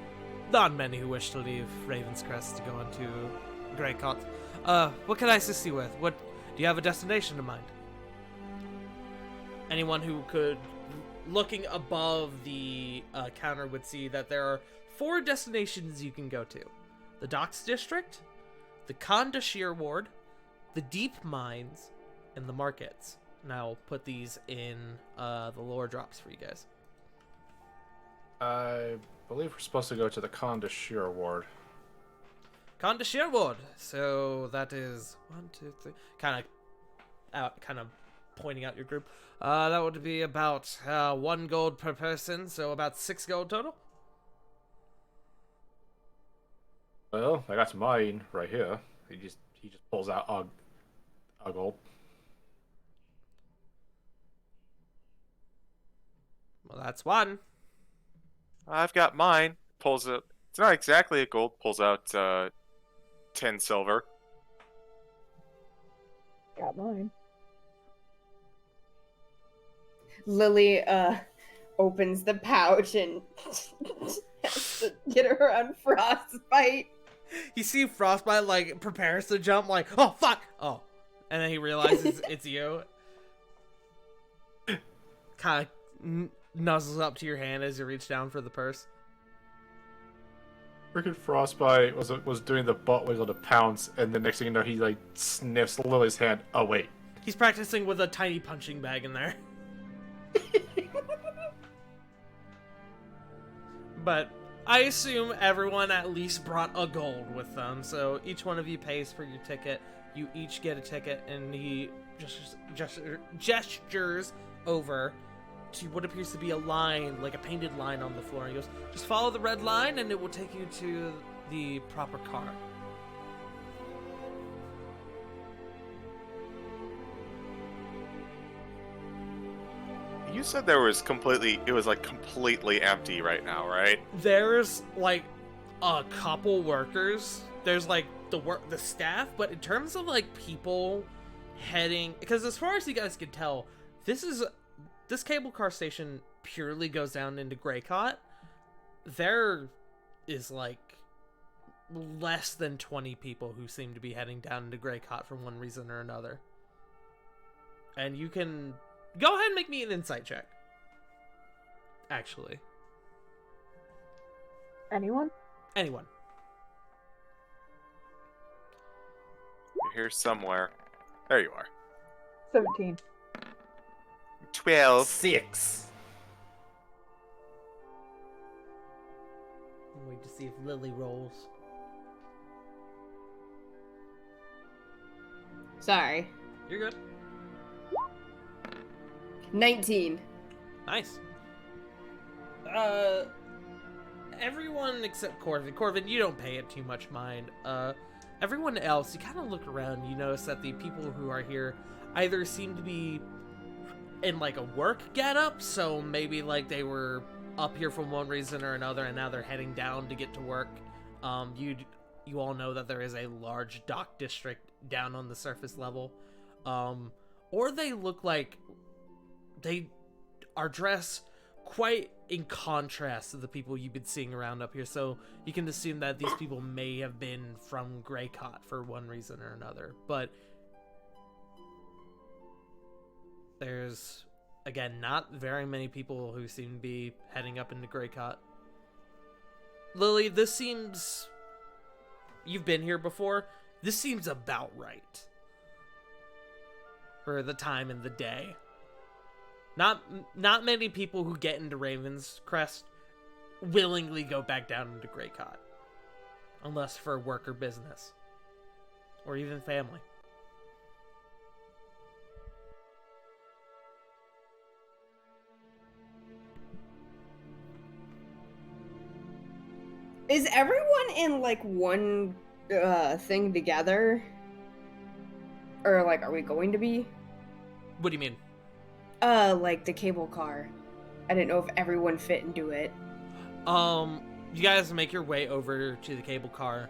not many who wish to leave Ravenscrest to go into Grey Cot. What can I assist you with? What do you have a destination in mind? Anyone who could, looking above the counter, would see that there are 4 destinations you can go to: the Docks District, the Kandashir Ward, the Deep Mines, and the Markets. And I'll put these in the lore drops for you guys. I believe we're supposed to go to the Kandashir Ward. Kandashir Ward. So that is 1, 2, 3. Kind of pointing out your group. That would be about 1 gold per person, so about 6 gold total. Well, I got mine right here. He just pulls out a gold. Well, that's 1. I've got mine. Pulls it. It's not exactly a gold. Pulls out 10 silver. Got mine. Lily opens the pouch and has to get her on frostbite. You see Frostbite, like, prepares to jump, like, oh, fuck! Oh. And then he realizes it's you. Kind of nuzzles up to your hand as you reach down for the purse. Freaking Frostbite was doing the butt wiggle to pounce, and the next thing you know, he like sniffs Lily's hand. Oh wait, He's practicing with a tiny punching bag in there. But I assume everyone at least brought a gold with them, so each one of you pays for your ticket. You each get a ticket, and he gestures over to what appears to be a line, like a painted line on the floor. He goes, just follow the red line, and it will take you to the proper car. You said it was completely empty right now, right? There's like a couple workers. There's like the staff, but in terms of like people heading, because as far as you guys can tell, this cable car station purely goes down into Greycott. There is like less than 20 people who seem to be heading down into Greycott for one reason or another. And you can go ahead and make me an insight check. Actually. Anyone? Anyone. You're here somewhere. There you are. 17. 12. 6. Wait to see if Lily rolls. Sorry. You're good. 19. Nice. Everyone except Corvin. Corvin, you don't pay it too much mind. Everyone else, you kind of look around, you notice that the people who are here either seem to be in like a work getup, so maybe like they were up here for one reason or another, and now they're heading down to get to work. You all know that there is a large dock district down on the surface level, or they look like they are dressed quite in contrast to the people you've been seeing around up here, so you can assume that these people may have been from Greycott for one reason or another. But there's, again, not very many people who seem to be heading up into Greycott. Lily, this seems... You've been here before. This seems about right for the time and the day. Not many people who get into Raven's Crest willingly go back down into Greycott. Unless for work or business. Or even family. Is everyone in like one thing together? Or like, are we going to be? What do you mean? Like the cable car. I didn't know if everyone fit into it. You guys make your way over to the cable car,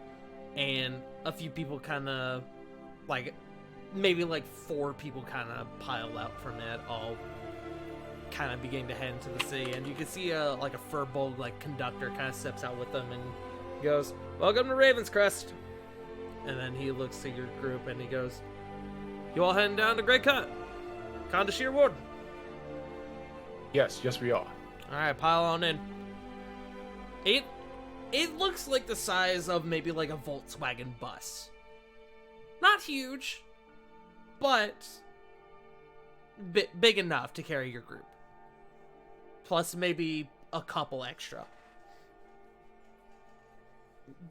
and a few people kind of, like, maybe like 4 people kind of pile out from it, all kind of beginning to head into the city, and you can see like a furbolg like conductor kind of steps out with them and goes, "Welcome to Raven's Crest." And then he looks to your group and he goes, "You all heading down to Greycott? Condashir Ward?" Yes, we are. Alright, pile on in. It looks like the size of maybe like a Volkswagen bus. Not huge, but big enough to carry your group. Plus maybe a couple extra.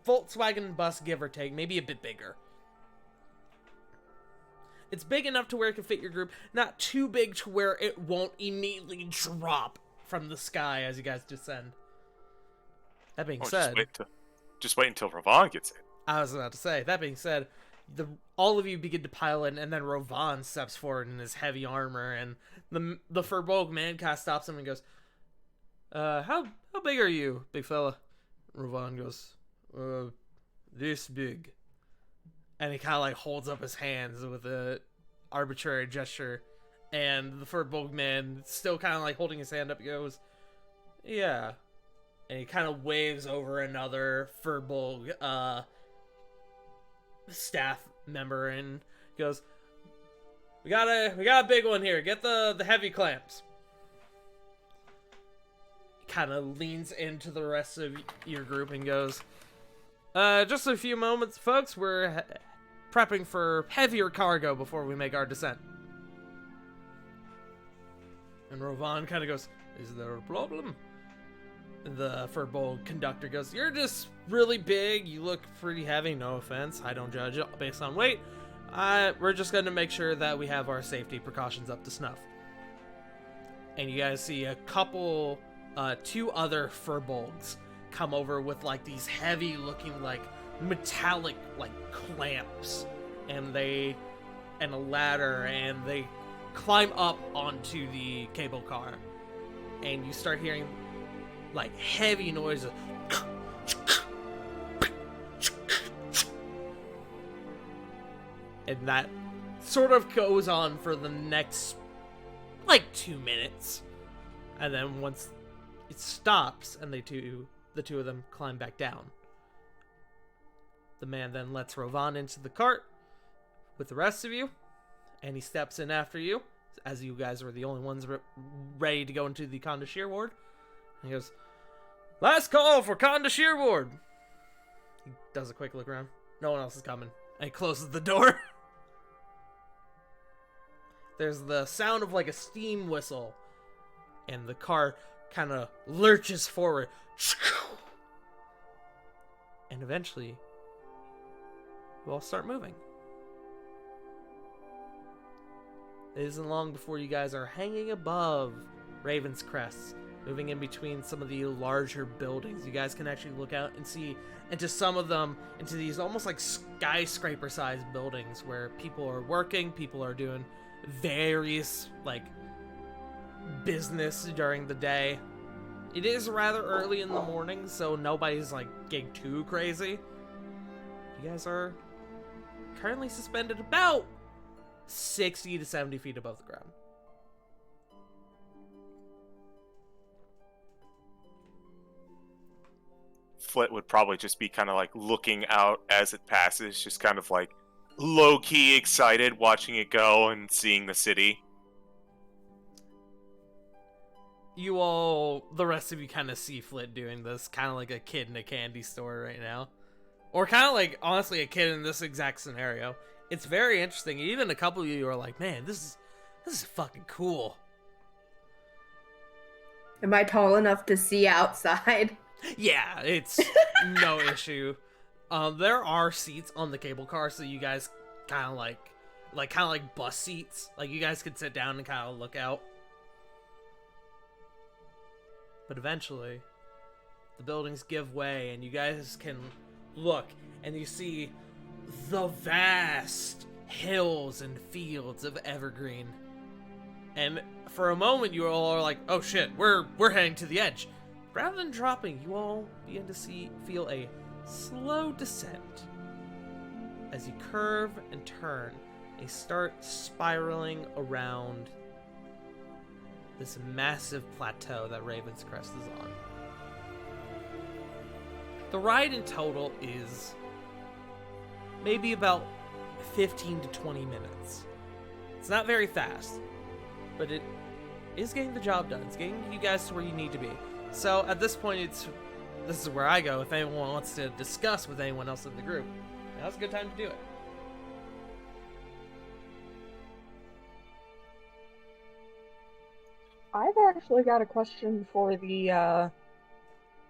Volkswagen bus, give or take, maybe a bit bigger. It's big enough to where it can fit your group, not too big to where it won't immediately drop from the sky as you guys descend. That being said... Just wait until Ravon gets in. I was about to say, that being said, all of you begin to pile in, and then Ravon steps forward in his heavy armor, and the Furbolg man kind of stops him and goes, how big are you, big fella? Ravon goes, this big. And he kind of like holds up his hands with a arbitrary gesture, And the Furbolg man, still kind of like holding his hand up, goes, yeah. And he kind of waves over another Furbolg staff member and goes, we got a big one here. Get the heavy clamps. He kind of leans into the rest of your group and goes, just a few moments, folks. We're prepping for heavier cargo before we make our descent. And Rovan kind of goes, is there a problem? The Furbolg conductor goes, you're just really big. You look pretty heavy. No offense. I don't judge it based on weight. We're just going to make sure that we have our safety precautions up to snuff. And you guys see a couple, two other Furbolgs come over with like these heavy looking like metallic like clamps. And a ladder, and they climb up onto the cable car, and you start hearing like heavy noises, and that sort of goes on for the next like 2 minutes, and then once it stops and the two of them climb back down, the man then lets Rovan into the cart with the rest of you. And he steps in after you, as you guys were the only ones ready to go into the Condashir ward. And he goes, last call for Condashir ward. He does a quick look around. No one else is coming. And he closes the door. There's the sound of like a steam whistle. And the car kind of lurches forward. And eventually, you all start moving. It isn't long before you guys are hanging above Raven's Crest, moving in between some of the larger buildings. You guys can actually look out and see into some of them, into these almost like skyscraper-sized buildings where people are working, people are doing various like business during the day. It is rather early in the morning, so nobody's like getting too crazy. You guys are currently suspended about 60 to 70 feet above the ground. Flit would probably just be kind of like looking out as it passes, just kind of like low-key excited watching it go and seeing the city. You all, the rest of you kind of see Flit doing this, kind of like a kid in a candy store right now. Or kind of like, honestly, a kid in this exact scenario. It's very interesting. Even a couple of you are like, man, this is fucking cool. Am I tall enough to see outside? Yeah, it's no issue. There are seats on the cable car, so you guys kind of like bus seats. Like you guys could sit down and kind of look out. But eventually, the buildings give way, and you guys can look, and you see the vast hills and fields of Evergreen. And for a moment, you all are like, "Oh shit, we're heading to the edge." Rather than dropping, you all begin to feel a slow descent as you curve and turn and start spiraling around this massive plateau that Raven's Crest is on. The ride in total is maybe about 15 to 20 minutes. It's not very fast, but it is getting the job done. It's getting you guys to where you need to be. So at this point, this is where I go. If anyone wants to discuss with anyone else in the group, now's a good time to do it. I've actually got a question for the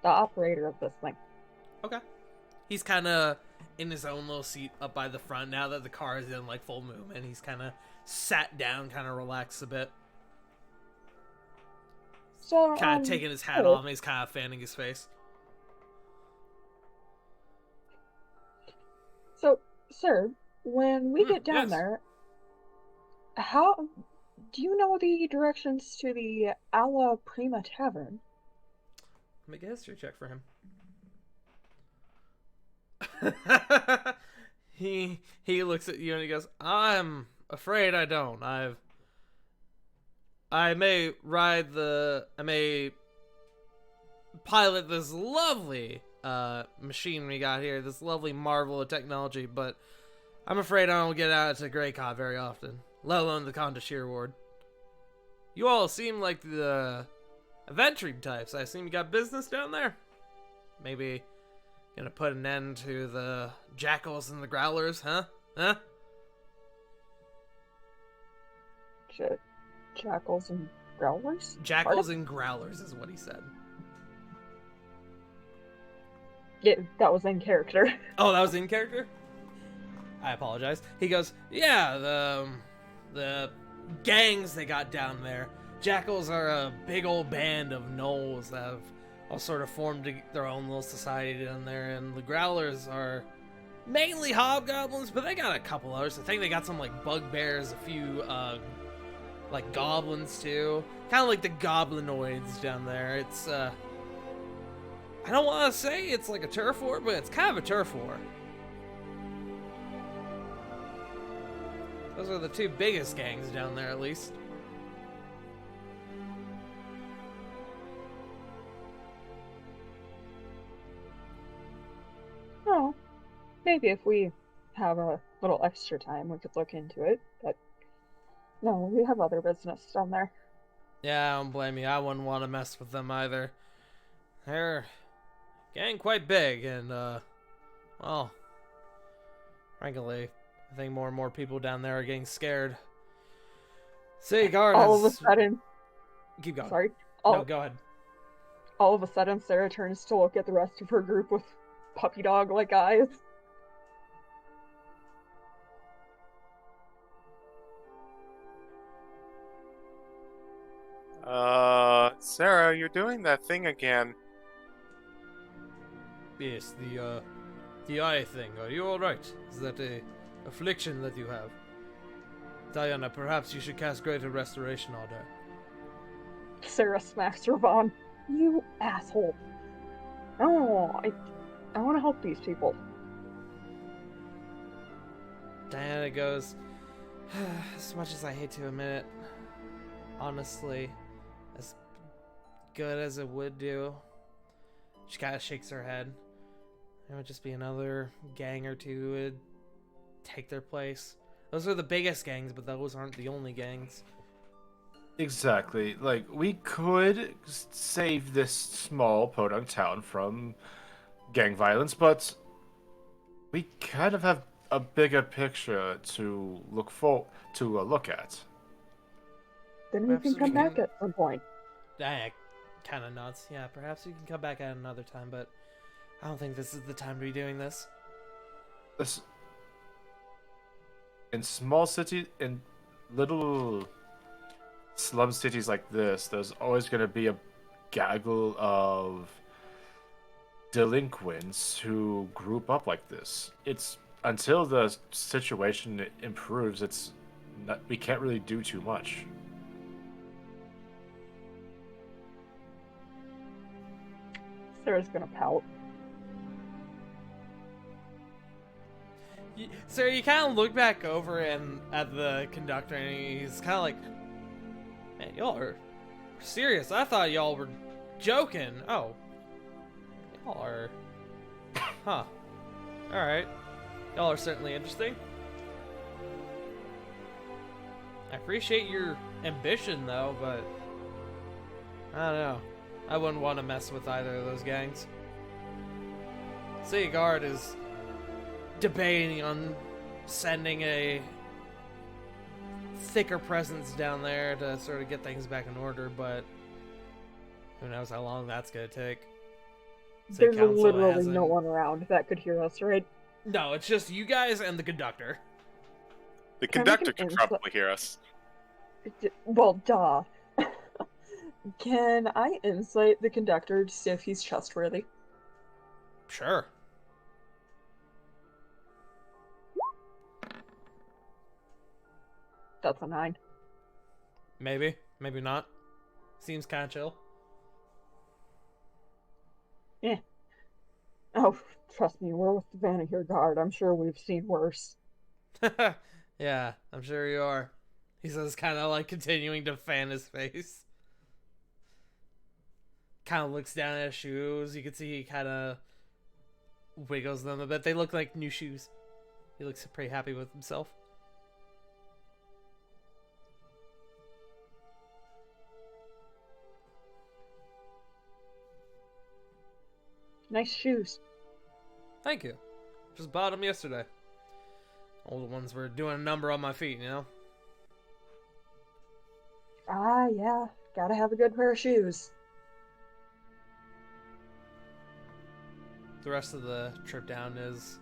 operator of this thing. Okay. He's kind of in his own little seat up by the front now that the car is in like full movement. He's kind of sat down, kind of relaxed a bit. So, Kind of taking his hat off and he's kind of fanning his face. So, sir, when we get down yes. there, how do you know the directions to the Alla Prima Tavern? Make a history check for him. He looks at you and he goes, "I'm afraid I don't. I may pilot this lovely machine we got here, this lovely marvel of technology, but I'm afraid I don't get out to Grey Cod very often, let alone the Condashir Ward. You all seem like the adventuring types. I assume you got business down there? Maybe gonna put an end to the jackals and the growlers, huh? Huh? Jackals and growlers? Jackals Pardon? and growlers is what he said. Yeah, that was in character. Oh, that was in character? I apologize. He goes, yeah, the gangs they got down there. Jackals are a big old band of gnolls that have all sort of formed their own little society down there, and the growlers are mainly hobgoblins, but they got a couple others. I think they got some like bugbears, a few like goblins too, kind of like the goblinoids down there. It's I don't want to say it's like a turf war, but it's kind of a turf war. Those are the two biggest gangs down there, at least. Oh, maybe if we have a little extra time, we could look into it. But no, we have other business down there. Yeah, I don't blame you. I wouldn't want to mess with them either. They're getting quite big, and, well, frankly, I think more and more people down there are getting scared. City Guard All of a has... sudden, Keep going. sorry. No, go ahead. All of a sudden, Sarah turns to look at the rest of her group with puppy dog-like eyes. Sarah, you're doing that thing again. Yes, the eye thing. Are you alright? Is that a affliction that you have? Diana, perhaps you should cast Greater Restoration on her. Sarah smacks Ravon. You asshole. Oh, I want to help these people. Diana goes, as much as I hate to admit it, honestly, as good as it would do, she kind of shakes her head. It would just be another gang or two who would take their place. Those are the biggest gangs, but those aren't the only gangs. Exactly. Like, we could save this small podunk town from gang violence, but we kind of have a bigger picture to look at. Then we Perhaps can we come can- back at some point. Kind of nuts. Yeah, perhaps we can come back at another time, but I don't think this is the time to be doing this. This in small cities, in little slum cities like this, there's always going to be a gaggle of delinquents who group up like this. It's until the situation improves, we can't really do too much. Sarah's gonna pout. So you kind of look back over and at the conductor, and he's kind of like, "Man, y'all are serious. I thought y'all were joking. Oh, y'all are, huh? All right, y'all are certainly interesting. I appreciate your ambition, though, but I don't know. I wouldn't want to mess with either of those gangs. City Guard is debating on sending a thicker presence down there to sort of get things back in order, but who knows how long that's going to take. City There's Council literally hasn't- no one around that could hear us, right? No, it's just you guys and the conductor. The Can I make conductor an can probably hear us. Well, duh. Can I insight the conductor to see if he's trustworthy? Sure. That's a 9. Maybe. Maybe not. Seems kind of chill. Oh, trust me, we're with the Vanagir Guard. I'm sure we've seen worse. Yeah, I'm sure you are. He says, kind of like continuing to fan his face. Kind of looks down at his shoes. You can see he kind of wiggles them a bit. They look like new shoes. He looks pretty happy with himself. Nice shoes. Thank you. Just bought them yesterday. Old ones were doing a number on my feet, you know? Ah, yeah. Gotta have a good pair of shoes. The rest of the trip down is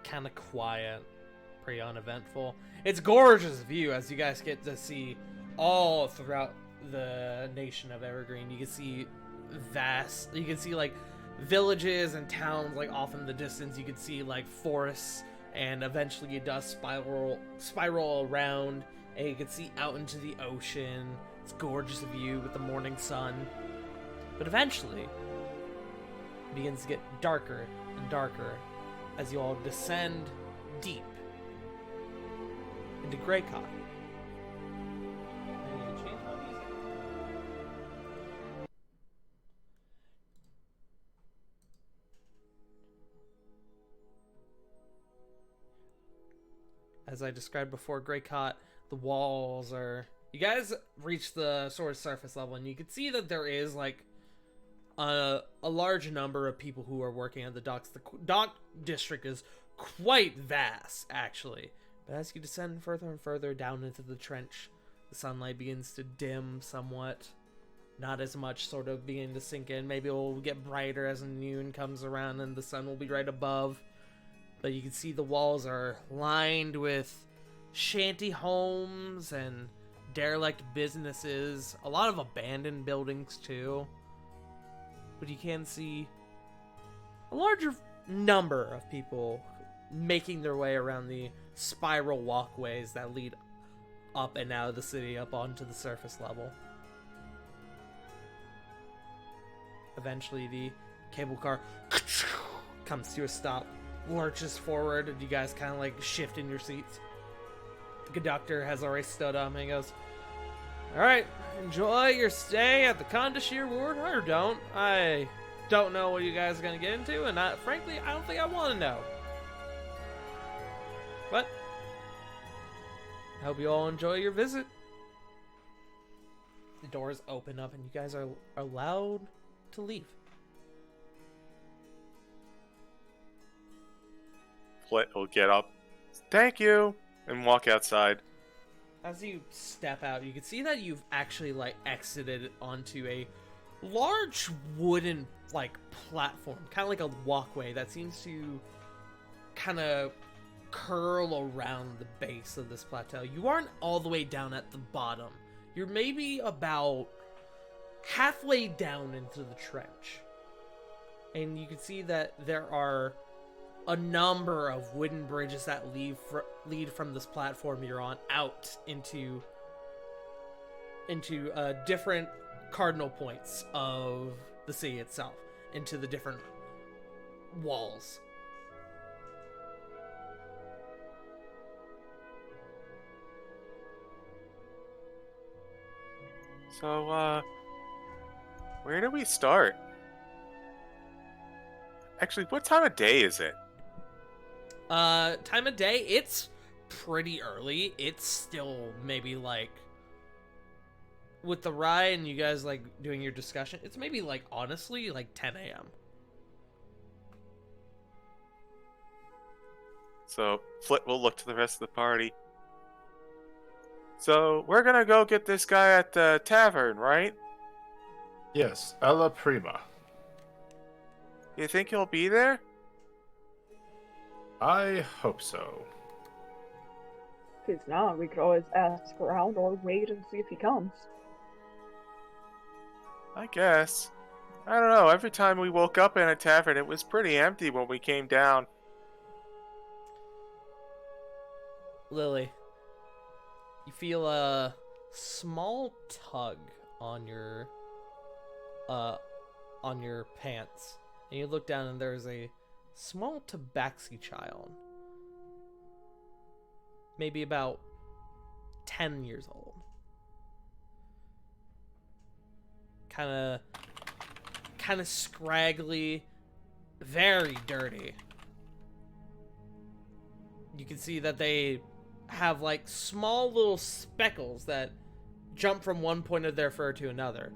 kind of quiet, pretty uneventful. It's gorgeous view as you guys get to see all throughout the nation of Evergreen. You can see like villages and towns like off in the distance. You can see like forests, and eventually it does spiral around, and you can see out into the ocean. It's a gorgeous view with the morning sun. But eventually it begins to get darker and darker as you all descend deep into Greycock. I'm gonna change my music. As I described before, Greycock, the walls are... You guys reach the sort of surface level, and you can see that there is, like, a large number of people who are working at the docks. The dock district is quite vast, actually. But as you descend further and further down into the trench, the sunlight begins to dim somewhat. Not as much, sort of beginning to sink in. Maybe it will get brighter as noon comes around and the sun will be right above. But you can see the walls are lined with shanty homes and derelict businesses. A lot of abandoned buildings, too. But you can see a larger number of people making their way around the spiral walkways that lead up and out of the city, up onto the surface level. Eventually, the cable car comes to a stop, lurches forward, and you guys kind of like shift in your seats. The conductor has already stood up and he goes, "Alright, enjoy your stay at the Condashir Ward, or don't. I don't know what you guys are going to get into, and frankly, I don't think I want to know. But I hope you all enjoy your visit." The doors open up and you guys are allowed to leave. Flit will get up, thank you, and walk outside. As you step out, you can see that you've actually like exited onto a large wooden like platform, kind of like a walkway that seems to kind of curl around the base of this plateau. You aren't all the way down at the bottom. You're maybe about halfway down into the trench. And you can see that there are a number of wooden bridges that lead from this platform you're on out into different cardinal points of the city itself, into the different walls. So, where do we start? Actually, what time of day is it? Time of day, it's pretty early. It's still maybe like, with the ride and you guys like doing your discussion, it's maybe like honestly like 10 a.m. So, Flit will look to the rest of the party. So, we're gonna go get this guy at the tavern, right? Yes, Ella Prima. You think he'll be there? I hope so. If he's not, we could always ask around or wait and see if he comes. I guess. I don't know, every time we woke up in a tavern, it was pretty empty when we came down. Lily, you feel a small tug on your pants, and you look down and there's a small tabaxi child, maybe about 10 years old. Kind of scraggly, very dirty. You can see that they have like small little speckles that jump from one point of their fur to another.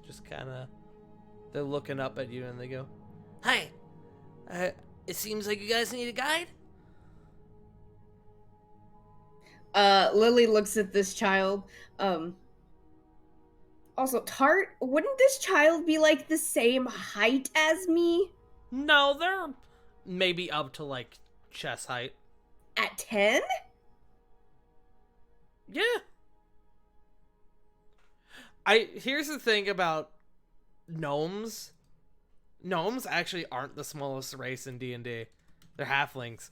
Just kind of, they're looking up at you and they go, "Hi, it seems like you guys need a guide?" Lily looks at this child. Also, Tart, wouldn't this child be like the same height as me? No, they're maybe up to like chest height. At 10? Yeah. Here's the thing about gnomes. Gnomes actually aren't the smallest race in D&D. They're halflings.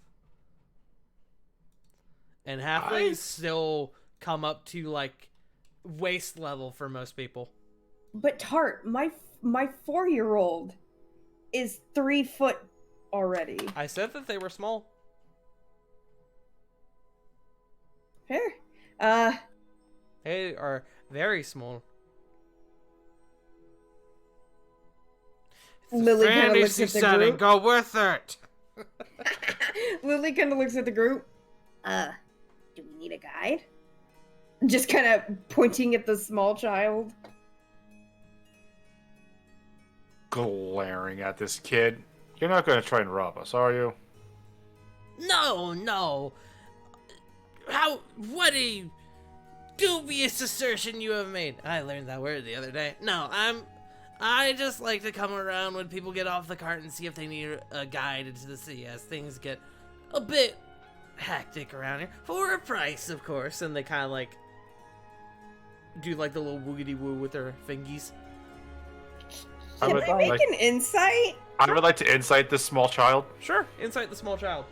And halflings still come up to like waist level for most people. But Tart, my 4-year-old is 3 foot already. I said that they were small. Fair. They are very small. Lily kind of looks at the group. Go with it. Lily kind of looks at the group. Do we need a guide? Just kind of pointing at the small child. Glaring at this kid. You're not going to try and rob us, are you? No. What a dubious assertion you have made. I learned that word the other day. No, I just like to come around when people get off the cart and see if they need a guide into the city as things get a bit hectic around here. For a price, of course. And they kind of like do like the little woogity woo with their fingies. Can I make an insight? I would like to insight this small child. Sure, insight the small child.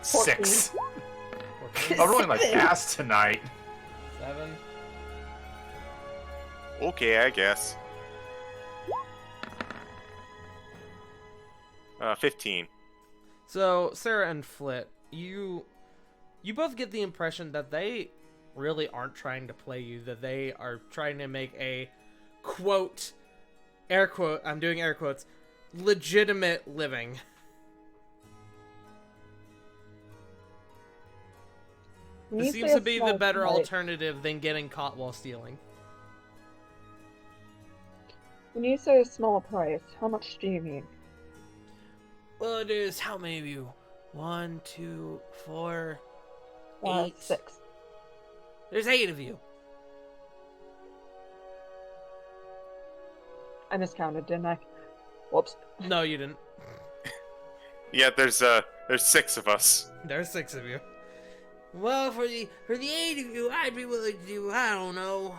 6. 14, I'm rolling like ass tonight. 7. Okay, I guess. 15. So, Sarah and Flit, you both get the impression that they really aren't trying to play you, that they are trying to make a quote, air quote, I'm doing air quotes, legitimate living. This seems to be the better alternative than getting caught while stealing. When you say a small price, how much do you mean? Well, it is, how many of you? 1, 2, 4, 8. 6. There's 8 of you. I miscounted, didn't I? Whoops. No, you didn't. Yeah, there's 6 of us. There's 6 of you. Well, for the 8 of you, I'd be willing to do, I don't know,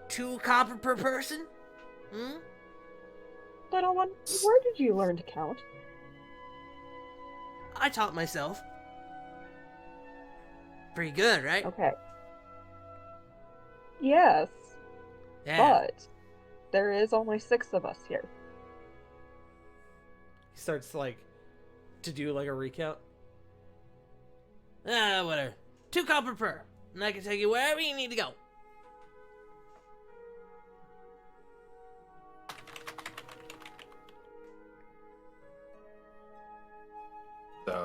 2 copper per person? Hmm? Little one, where did you learn to count? I taught myself. Pretty good, right? Okay. Yes, Yeah. but there is only 6 of us here. He starts, like, to do, like, a recount. Whatever. 2 copper per. And I can take you wherever you need to go.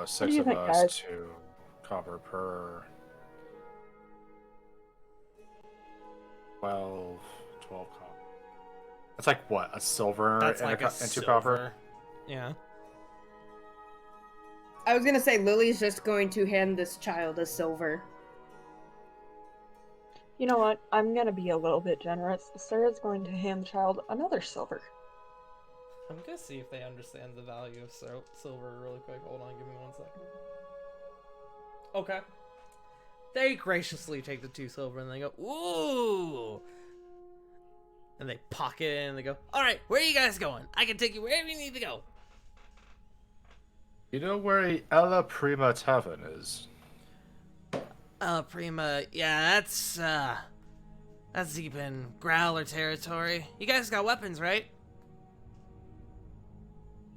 So do 6 you of think, us, guys? 2 copper per. 12 copper. That's like what? A silver That's and, like and 2 copper? silver. Yeah. I was gonna say Lily's just going to hand this child a silver. You know what? I'm gonna be a little bit generous. Sarah's going to hand the child another silver. I'm gonna see if they understand the value of silver really quick. Hold on, give me 1 second. Okay. They graciously take the 2 silver and they go, ooh! And they pocket it and they go, alright, where are you guys going? I can take you wherever you need to go. You know where a Ella Prima Tavern is? Prima, yeah, that's deep in Growler territory. You guys got weapons, right?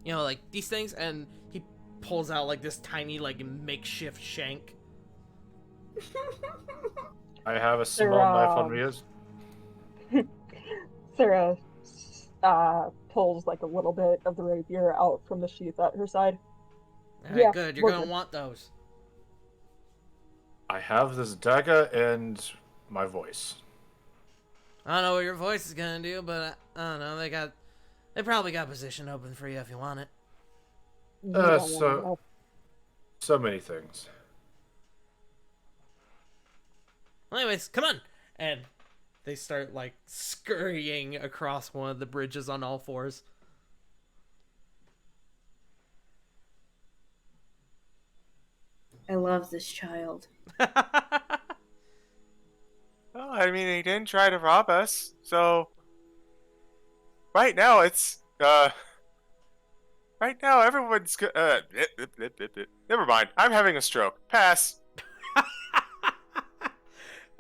you know, like these things, and he pulls out like this tiny like makeshift shank. I have a small Sarah, knife on me. Sarah pulls like a little bit of the rapier out from the sheath at her side. All right, Yeah, good. You're we're gonna good. want those. I have this dagger and my voice. I don't know what your voice is gonna do, but I don't know. They probably got position open for you if you want it. You don't wanna So know. so many things. Well, anyways, come on. And they start like scurrying across one of the bridges on all fours. I love this child. Well, I mean, he didn't try to rob us, so right now it's right now everyone's never mind. I'm having a stroke. Pass.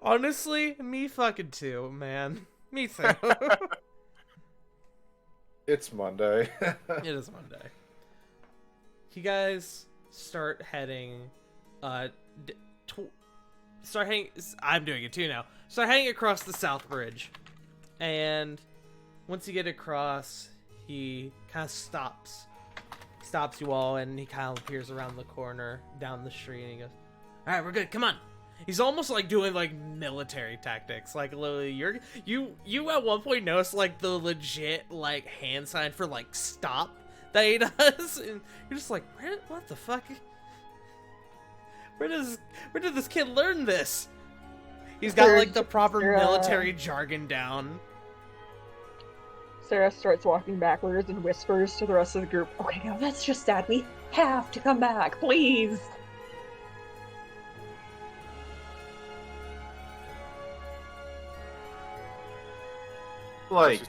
Honestly, me fucking too, man. Me too. It's Monday. It is Monday. You guys start heading, start heading. I'm doing it too now. Start heading across the South Bridge, and once you get across, he kind of stops you all, and he kind of appears around the corner down the street, and he goes, "All right, we're good. Come on." He's almost like doing like military tactics. Like literally, you at one point notice like the legit like hand sign for like stop that he does, and you're just like, what the fuck? Where did this kid learn this? He's got like the proper military jargon down. Sarah starts walking backwards and whispers to the rest of the group, "Okay, now that's just sad. We have to come back, please." Like,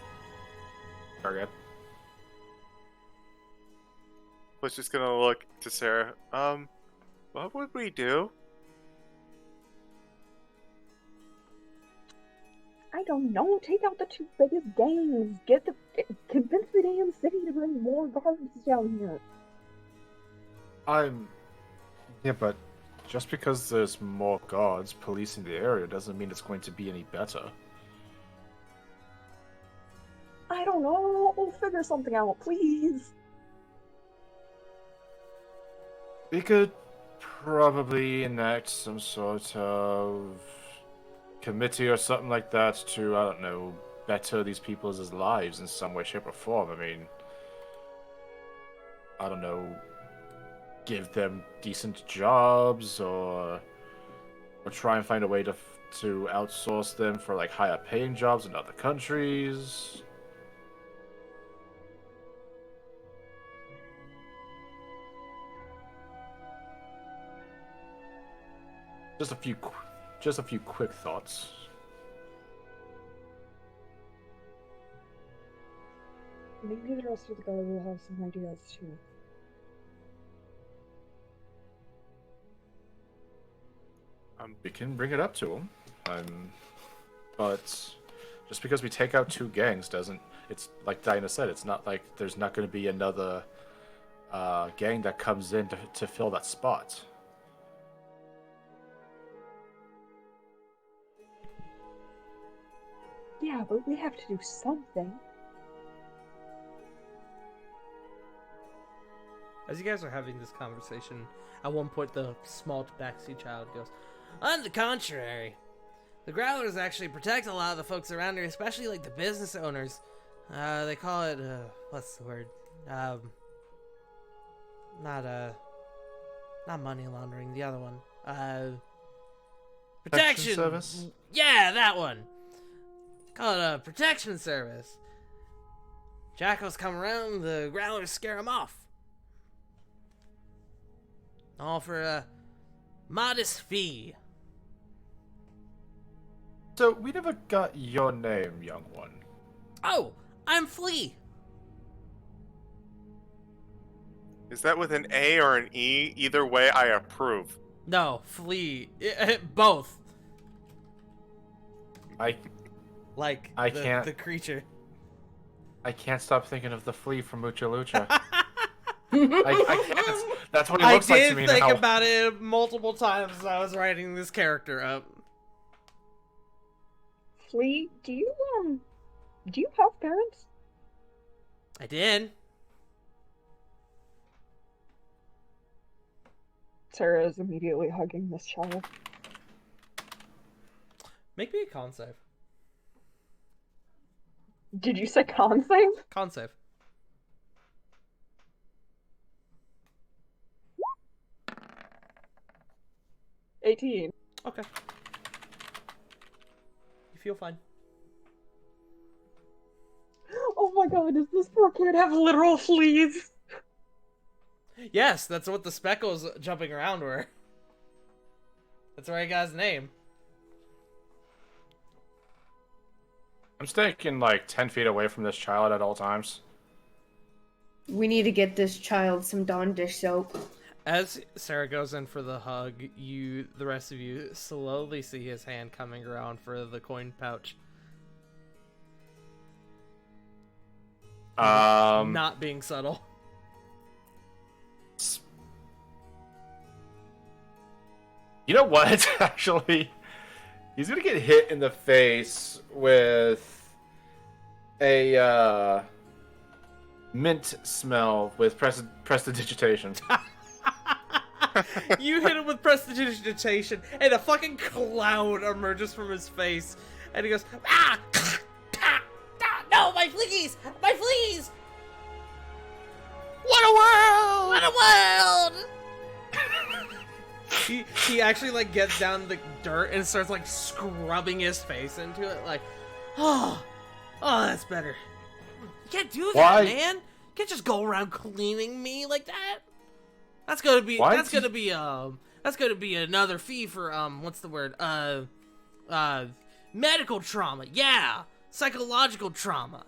okay. Was just gonna look to Sarah. What would we do? I don't know. Take out the two biggest gangs. Convince the damn city to bring more guards down here. Yeah, but just because there's more guards policing the area doesn't mean it's going to be any better. I don't know. We'll figure something out, please. We could probably enact some sort of committee or something like that to, I don't know, better these people's lives in some way, shape, or form. I mean, I don't know, give them decent jobs or try and find a way to outsource them for like higher paying jobs in other countries. Just a few quick thoughts. Maybe the rest of the guard will have some ideas too. We can bring it up to them. But just because we take out two gangs doesn't... It's like Dinah said, it's not like there's not going to be another gang that comes in to fill that spot. Yeah, but we have to do something. As you guys are having this conversation, at one point the small backseat child goes, "On the contrary, the Growlers actually protect a lot of the folks around here, especially like the business owners. They call it, what's the word? Not money laundering, the other one. Protection Service? Yeah, that one. Call it a protection service. Jackals come around, the Growlers scare them off. All for a modest fee." So, we never got your name, young one. "Oh, I'm Flea." Is that with an A or an E? Either way, I approve. No, Flea. Both. I Like can't. the creature. I can't stop thinking of the flea from Mucha Lucha. I can't. That's what he I looks like to did me think now. about it multiple times as I was writing this character up. Flea, do you have parents? I did. Sarah is immediately hugging this child. Make me a con save. Did you say con save? Con save. $18. Okay. You feel fine. Oh my god, does this poor kid have literal fleas? Yes, that's what the speckles jumping around were. That's where I got his name. I'm staying like 10 feet away from this child at all times. We need to get this child some Dawn dish soap. As Sarah goes in for the hug, the rest of you, slowly see his hand coming around for the coin pouch. Not being subtle. You know what? Actually, he's gonna get hit in the face with a mint smell with prestidigitation. You hit him with prestidigitation, and a fucking cloud emerges from his face, and he goes, "Ah! No, my fleas! My fleas! What a world! What a world!" He actually like gets down in the dirt and starts like scrubbing his face into it, like, oh, that's better. You can't do that, Why? man. You can't just go around cleaning me like that. That's gonna be another fee for what's the word? Medical trauma. Yeah, psychological trauma.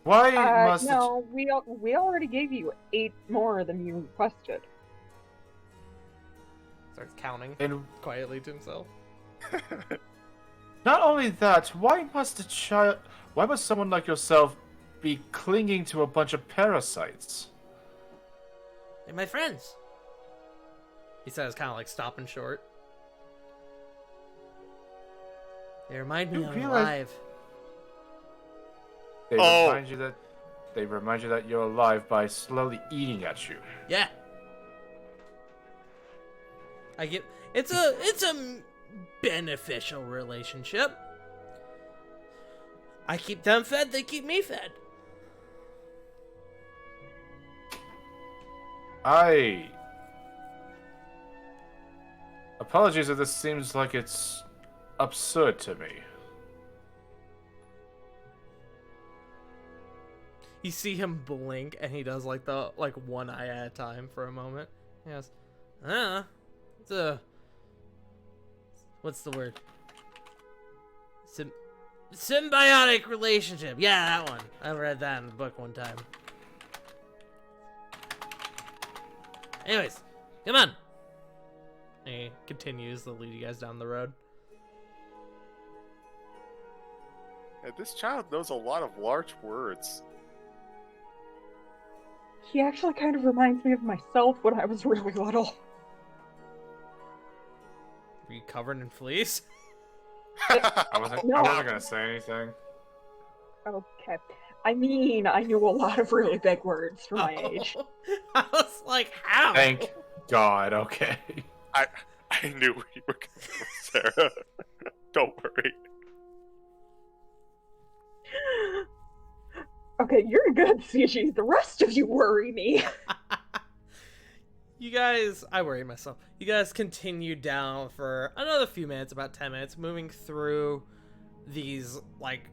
Why must No, we already gave you 8 more than you requested. Starts counting and quietly to himself. not only that, why must someone like yourself be clinging to a bunch of parasites? They're my friends. He says, kind of like stopping short. They remind me You I'm realize- alive. They Oh. remind you that you're alive by slowly eating at you. Yeah. I get it's a beneficial relationship. I keep them fed, they keep me fed. Apologies if this seems like it's absurd to me. You see him blink, and he does like the one eye at a time for a moment. He goes, it's a what's the word? Symbiotic relationship. Yeah, that one. I read that in the book one time. Anyways, come on. And he continues to lead you guys down the road. Yeah, this child knows a lot of large words. He actually kind of reminds me of myself when I was really little. Were you covered in fleas? I wasn't No. gonna say anything. Okay. I mean, I knew a lot of really big words for my age. I was like, how? Thank God. Okay. I knew where you were going, Sarah. Don't worry. Okay, you're a good species. The rest of you worry me. You guys, I worry myself. You guys continue down for another few minutes, about 10 minutes, moving through these, like,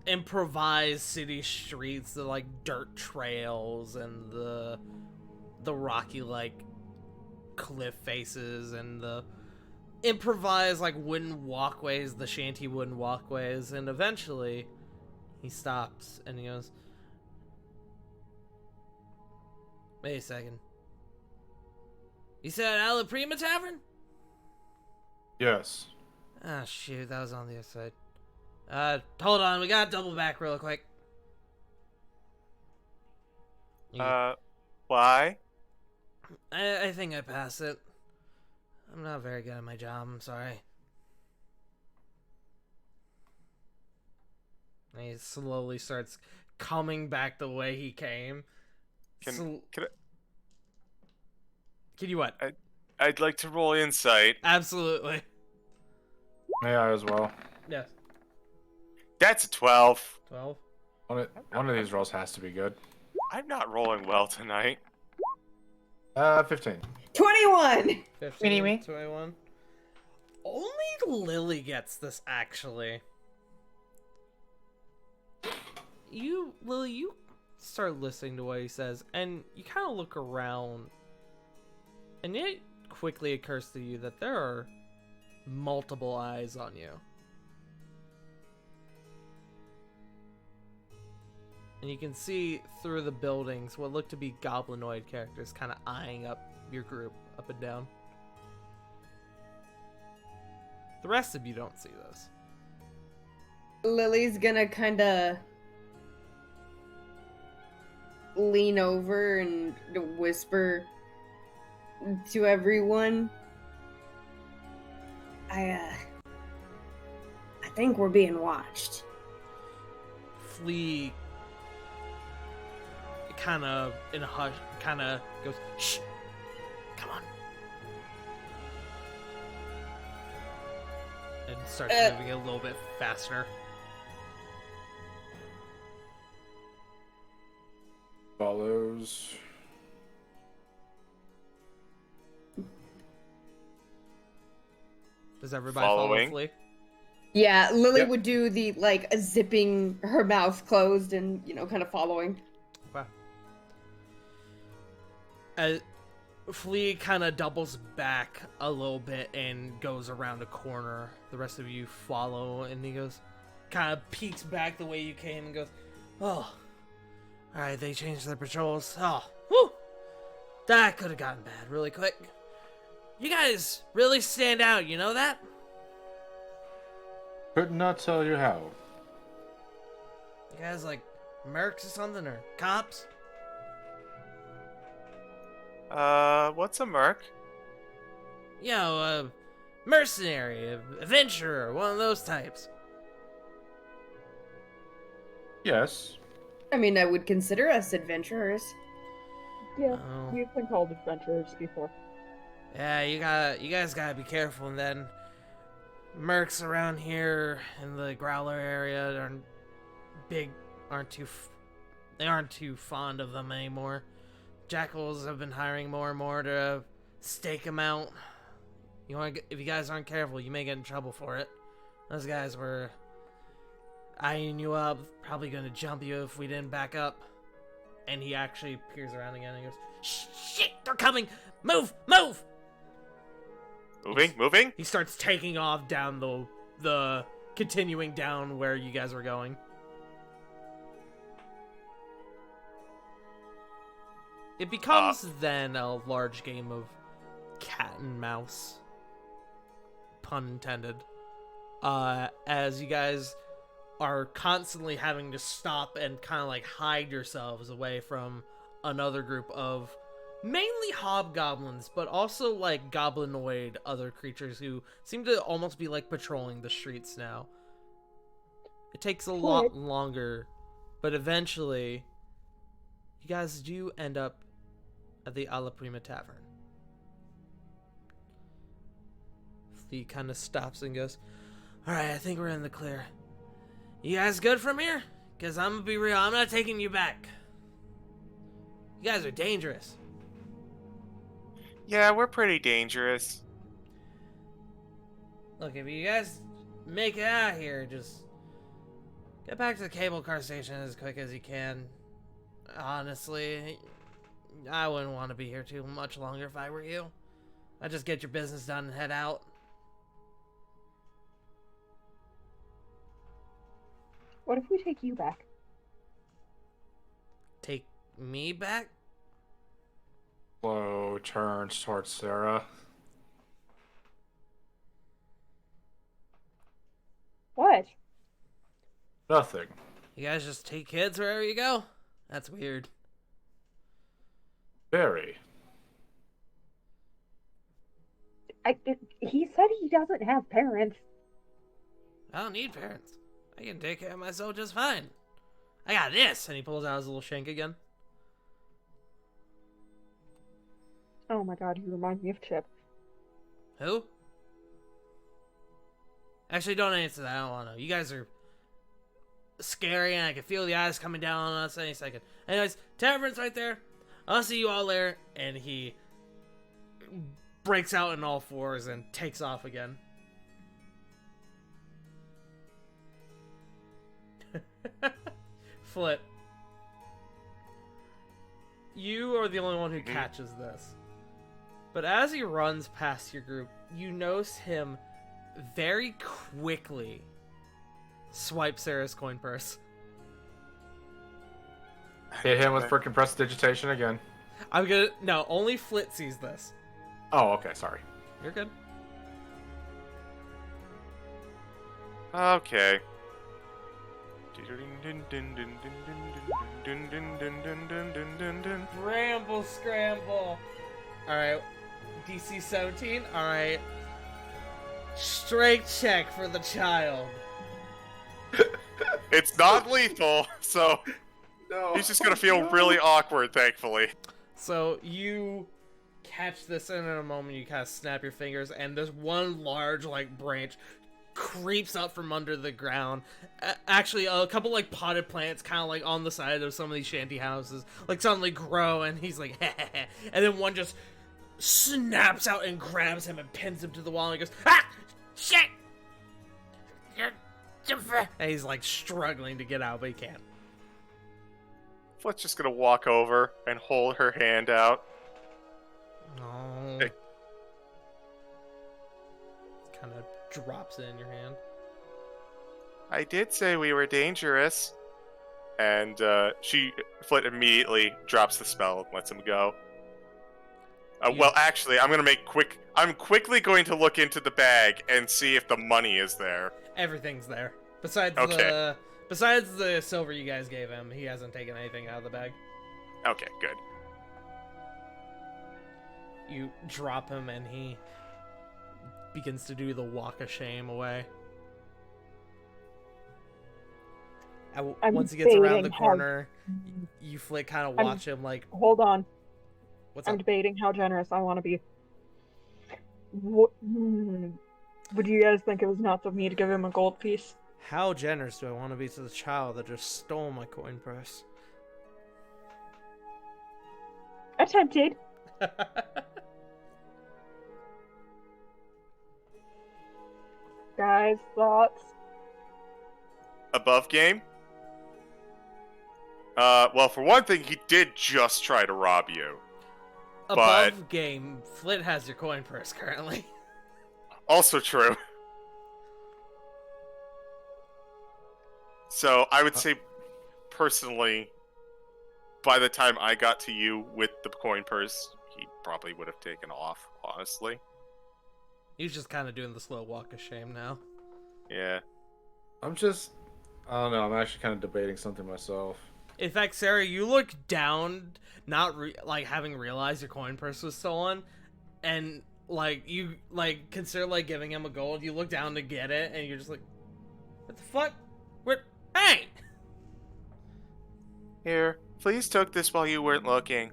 improvised city streets, the, like, dirt trails and the rocky, like, cliff faces and the improvised, like, wooden walkways, the shanty wooden walkways, and eventually he stops and he goes, wait a second. You said Ala Prima Tavern? Yes. Ah, shoot, that was on the other side. Hold on, we gotta double back real quick. You Why? I think I pass it. I'm not very good at my job, I'm sorry. And he slowly starts coming back the way he came. Can Can you what? I'd like to roll insight. Absolutely. May I as well? Yes. That's a 12. 12. One of these rolls has to be good. I'm not rolling well tonight. 15. 21. 15, 21. Only Lily gets this, actually. Lily, you start listening to what he says, and you kind of look around, and it quickly occurs to you that there are multiple eyes on you. And you can see through the buildings what look to be goblinoid characters kind of eyeing up your group up and down. The rest of you don't see this. Lily's gonna kind of lean over and whisper to everyone. I think we're being watched. Flea kind of in a hush kind of goes, shh, come on, and starts moving a little bit faster. Follows. Does everybody follow Following. Flea? Yeah, Lily Yep. would do the zipping her mouth closed and kind of following. Okay. As Flea kind of doubles back a little bit and goes around a corner. The rest of you follow, and he goes, kind of peeks back the way you came and goes, oh, alright, they changed their patrols. Oh, whew, that could have gotten bad really quick. You guys really stand out, you know that? Could not tell you how. You guys like mercs or something, or cops? What's a merc? You know, a mercenary, a adventurer, one of those types. Yes. I mean, I would consider us adventurers. Yeah, Oh. we've been called adventurers before. Yeah, you guys gotta be careful. And then mercs around here in the Growler area aren't too fond of them anymore. Jackals have been hiring more and more to stake them out. If you guys aren't careful, you may get in trouble for it. Those guys were eyeing you up, probably gonna jump you if we didn't back up. And he actually peers around again and goes, shit, they're coming! Move! Move! Moving? He starts taking off down the continuing down where you guys were going. It becomes then a large game of cat and mouse. Pun intended. As you guys are constantly having to stop and kind of like hide yourselves away from another group of mainly hobgoblins, but also like goblinoid other creatures who seem to almost be like patrolling the streets now. It takes a lot longer, but eventually you guys do end up at the Alla Prima Tavern. He kind of stops and goes, alright, I think we're in the clear. You guys good from here? Because I'm gonna be real, I'm not taking you back. You guys are dangerous. Yeah, we're pretty dangerous. Look, if you guys make it out of here, just get back to the cable car station as quick as you can. Honestly, I wouldn't want to be here too much longer if I were you. I'd just get your business done and head out. What if we take you back? Take me back? Flo turns towards Sarah. What? Nothing. You guys just take kids wherever you go? That's weird. Very. He said he doesn't have parents. I don't need parents. I can take care of myself just fine. I got this, and he pulls out his little shank again. Oh my god, you remind me of Chip. Who? Actually, don't answer that. I don't want to know. You guys are scary, and I can feel the eyes coming down on us any second. Anyways, tavern's right there. I'll see you all there. And he breaks out in all fours and takes off again. Flip. You are the only one who catches this. But as he runs past your group, you notice him very quickly swipe Sarah's coin purse. Hit him with frickin' prestidigitation again. No, only Flit sees this. Oh, okay, sorry. You're good. Okay. Bramble scramble. Alright. DC 17. Alright. Strength check for the child. It's not lethal, so No. he's just gonna feel really awkward, thankfully. So you catch this, and in a moment you kind of snap your fingers, and this one large branch creeps up from under the ground. Actually, a couple potted plants kind of on the side of some of these shanty houses suddenly grow, and he's like, and then one just snaps out and grabs him and pins him to the wall, and he goes, ah, shit! And he's struggling to get out, but he can't. Flet's just gonna walk over and hold her hand out. No. Hey. Kind of drops it in your hand. I did say we were dangerous. And Flit immediately drops the spell and lets him go. Well, actually, I'm quickly going to look into the bag and see if the money is there. Everything's there. Besides the silver you guys gave him, he hasn't taken anything out of the bag. Okay, good. You drop him and he begins to do the walk of shame away. Once he gets around the corner, you Flick kind of watch him Hold on. What's I'm up? debating how generous I want to be. Would you guys think it was nuts of me to give him a gold piece? How generous do I want to be to the child that just stole my coin purse? Attempted. Guys, thoughts? Above game? Well, for one thing, he did just try to rob you. Above game, Flit has your coin purse currently. Also true. So, I would say, personally, by the time I got to you with the coin purse, he probably would have taken off, honestly. He's just kind of doing the slow walk of shame now. Yeah. I don't know, I'm actually kind of debating something myself. In fact, Sarah, you look down, not having realized your coin purse was stolen, and you consider giving him a gold. You look down to get it, and you're just like, "What the fuck? What? Hey!" Here, please took this while you weren't looking.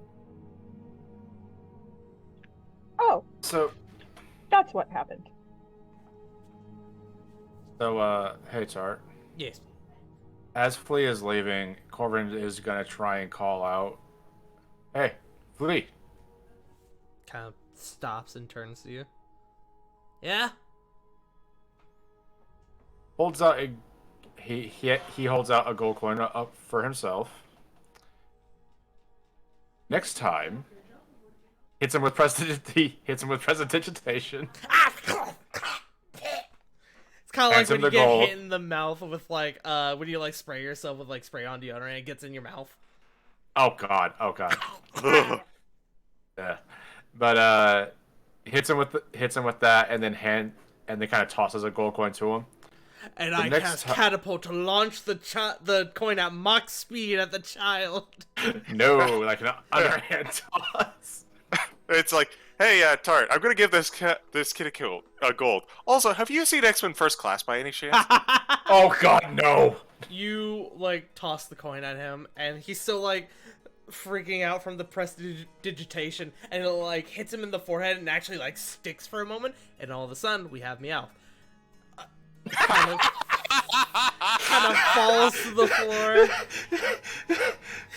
Oh, So, that's what happened. hey Tart. Yes. As Flea is leaving, Corbin is gonna try and call out, "Hey, Flea!" Kind of stops and turns to you. Yeah. Holds out he holds out a gold coin up for himself. Next time, hits him with prestidigitation. It's kind of like Hands him when you the get gold. hit in the mouth with when you spray yourself with spray on deodorant and it gets in your mouth. Oh god. Yeah. But hits him with that and then kind of tosses a gold coin to him. And The I next cast ti- catapult to launch the coin at Mach speed at the child. No, like an underhand toss. It's like, hey, Tart, I'm gonna give this kid a gold. Also, have you seen X-Men First Class by any chance? Oh God, no! You like toss the coin at him, and he's still like freaking out from the prestidigitation, and it like hits him in the forehead and actually like sticks for a moment, and all of a sudden we have Meowth. Kind of falls to the floor.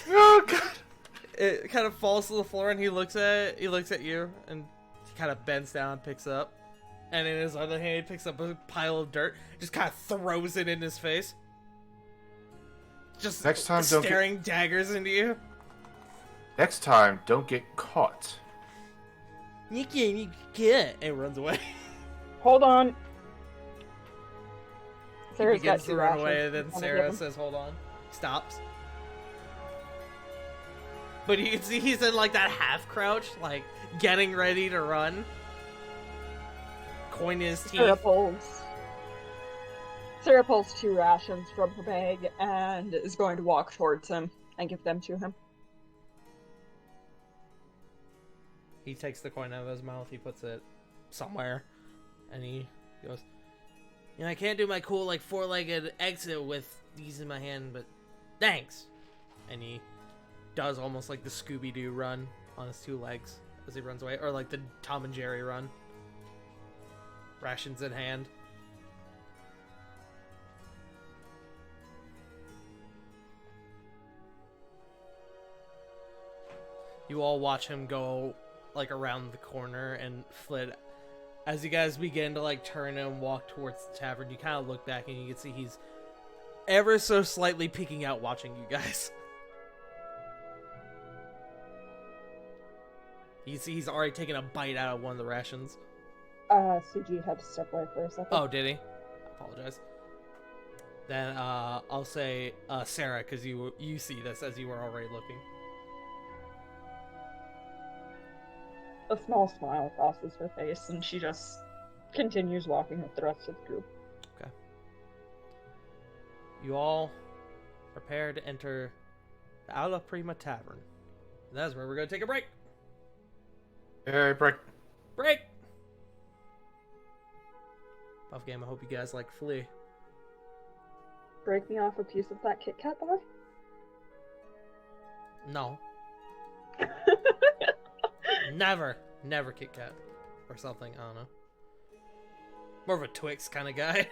Oh God! It kind of falls to the floor, and he looks at you, and he kind of bends down, picks up, and in his other hand, he picks up a pile of dirt, just kind of throws it in his face. Just Next time, staring daggers into you. Next time, don't get caught. You can't get, and runs away. Hold on. He Sarah's got begins two to run rations. away, then I'm gonna Sarah give him. says, "Hold on," stops. But you can see he's in like that half crouch, like getting ready to run. Coin in his Sarah teeth. pulls 2 rations from her bag and is going to walk towards him and give them to him. He takes the coin out of his mouth, he puts it somewhere, and he goes, "You know, I can't do my cool, like, 4-legged exit with these in my hand, but thanks." And he does almost like the Scooby-Doo run on his 2 legs as he runs away, or like the Tom and Jerry run. Rations in hand. You all watch him go like around the corner and flit. As you guys begin to like turn and walk towards the tavern, you kind of look back and you can see he's ever so slightly peeking out watching you guys. You see he's already taken a bite out of one of the rations. CG had to step away for a second. Oh, did he? I apologize. Then I'll say Sarah, because you see this as you were already looking. A small smile crosses her face, and she just continues walking with the rest of the group. Okay. You all prepare to enter the Alla Prima Tavern. And that's where we're going to take a break. Hey, break. Break! Buff game, I hope you guys like Flea. Break me off a piece of that Kit Kat bar? No. Never Kit Kat. Or something, I don't know. More of a Twix kind of guy.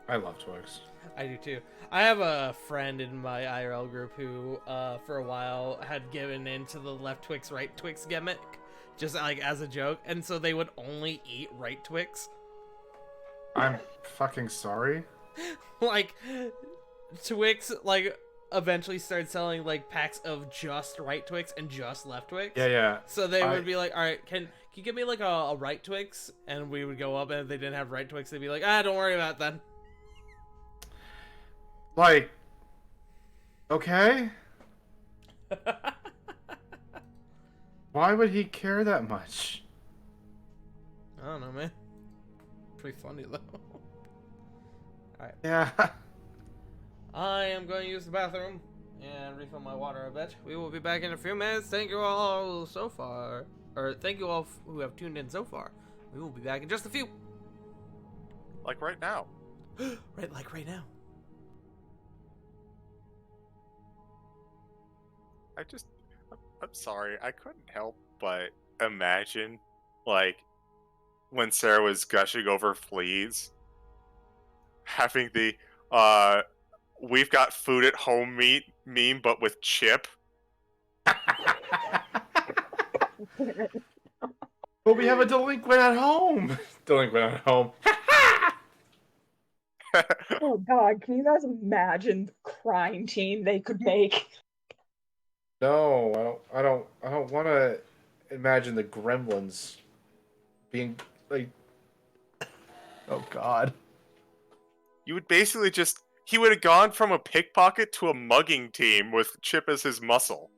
I love Twix. I do too. I have a friend in my IRL group who, for a while, had given into the left Twix, right Twix gimmick, just like as a joke, and so they would only eat right Twix. I'm fucking sorry. Like, Twix, like, eventually started selling like packs of just right Twix and just left Twix. Yeah. So they would be like, "All right, can you give me like a right Twix?" And we would go up, and if they didn't have right Twix, they'd be like, "Don't worry about it then." Like, okay. Why would he care that much? I don't know, man. Pretty funny though. Alright. Yeah. I am going to use the bathroom and refill my water a bit. We will be back in a few minutes. Thank you all so far. Or thank you all who have tuned in so far. We will be back in just a few. Like right now. Right now. I'm sorry, I couldn't help but imagine, like, when Sarah was gushing over fleas, having the, we've got food at home meme, but with Chip. But we have a delinquent at home. Delinquent at home. Oh god, can you guys imagine the crime team they could make? No, I don't want to imagine the gremlins being like. Oh God. You would basically he would have gone from a pickpocket to a mugging team with Chip as his muscle.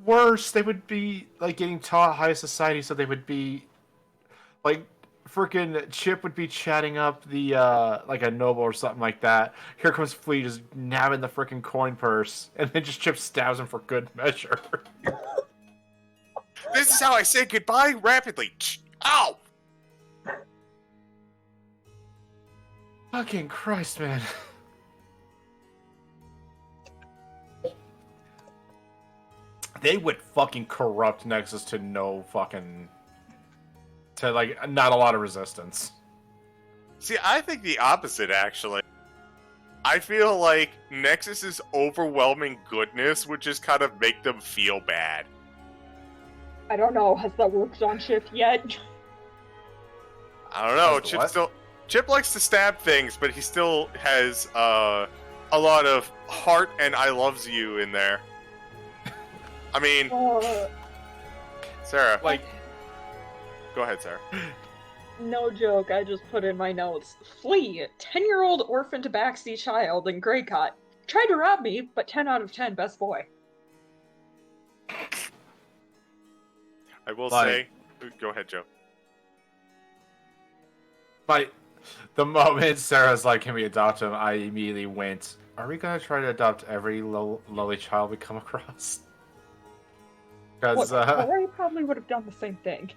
Worse, they would be like getting taught high society, so they would be like freaking Chip would be chatting up the like a noble or something like that. Here comes Flea just nabbing the freaking coin purse, and then just Chip stabs him for good measure. This is how I say goodbye rapidly. Ow! Fucking Christ, man. They would fucking corrupt Nexus to no fucking... to, like, not a lot of resistance. See, I think the opposite, actually. I feel like Nexus's overwhelming goodness would just kind of make them feel bad. I don't know. Has that worked on Chip yet? I don't know. Has the what? Chip likes to stab things, but he still has a lot of heart and I loves you in there. I mean, Sarah, Like, go ahead, Sarah. No joke, I just put in my notes. Flea, 10-year-old orphan tabaxi child in Greycott. Tried to rob me, but 10 out of 10, best boy. I will Like- say, go ahead, Joe. but the moment Sarah's like, can we adopt him, I immediately went, are we gonna try to adopt every lowly child we come across? Because, Corey probably would have done the same thing.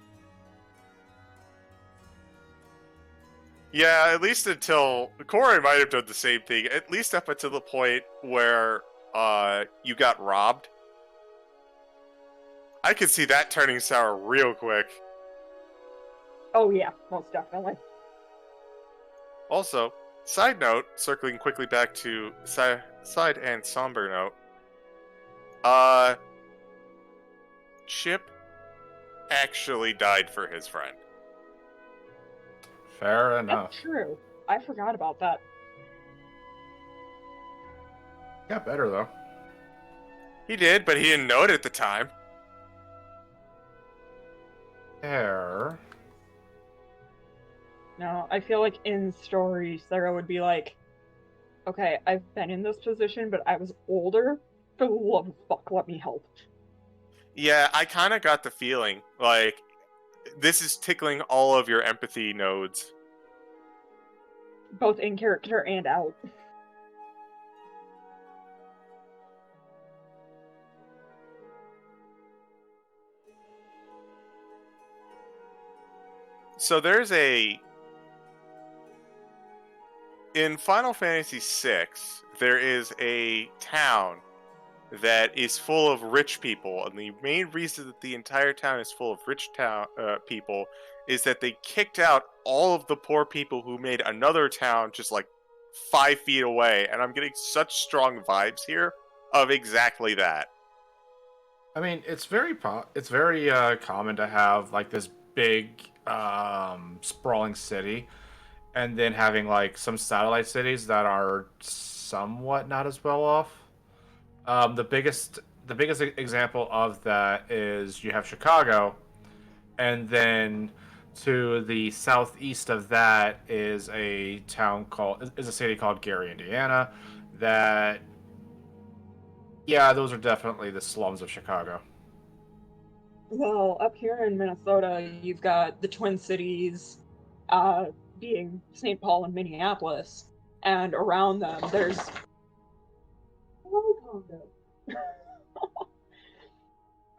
Yeah, at least until Corey might have done the same thing. At least up until the point where you got robbed. I could see that turning sour real quick. Oh yeah, most definitely. Also, side note, circling quickly back to side and somber note. Chip actually died for his friend. fair enough. That's true. I forgot about that. Got better, though. He did, but he didn't know it at the time. Fair. No, I feel like in story, Sarah would be like, okay, I've been in this position, but I was older. For the love of fuck, let me help. Yeah, I kind of got the feeling like this is tickling all of your empathy nodes. Both in character and out. So there's in Final Fantasy VI, there is a town that is full of rich people, and the main reason that the entire town is full of rich people is that they kicked out all of the poor people who made another town just like 5 feet away, and I'm getting such strong vibes here of exactly that. I mean, it's very common to have like this big sprawling city, and then having like some satellite cities that are somewhat not as well off. The biggest example of that is you have Chicago, and then to the southeast of that is a city called Gary, Indiana. That, yeah, those are definitely the slums of Chicago. Well, up here in Minnesota, you've got the Twin Cities, being St. Paul and Minneapolis, and around them there's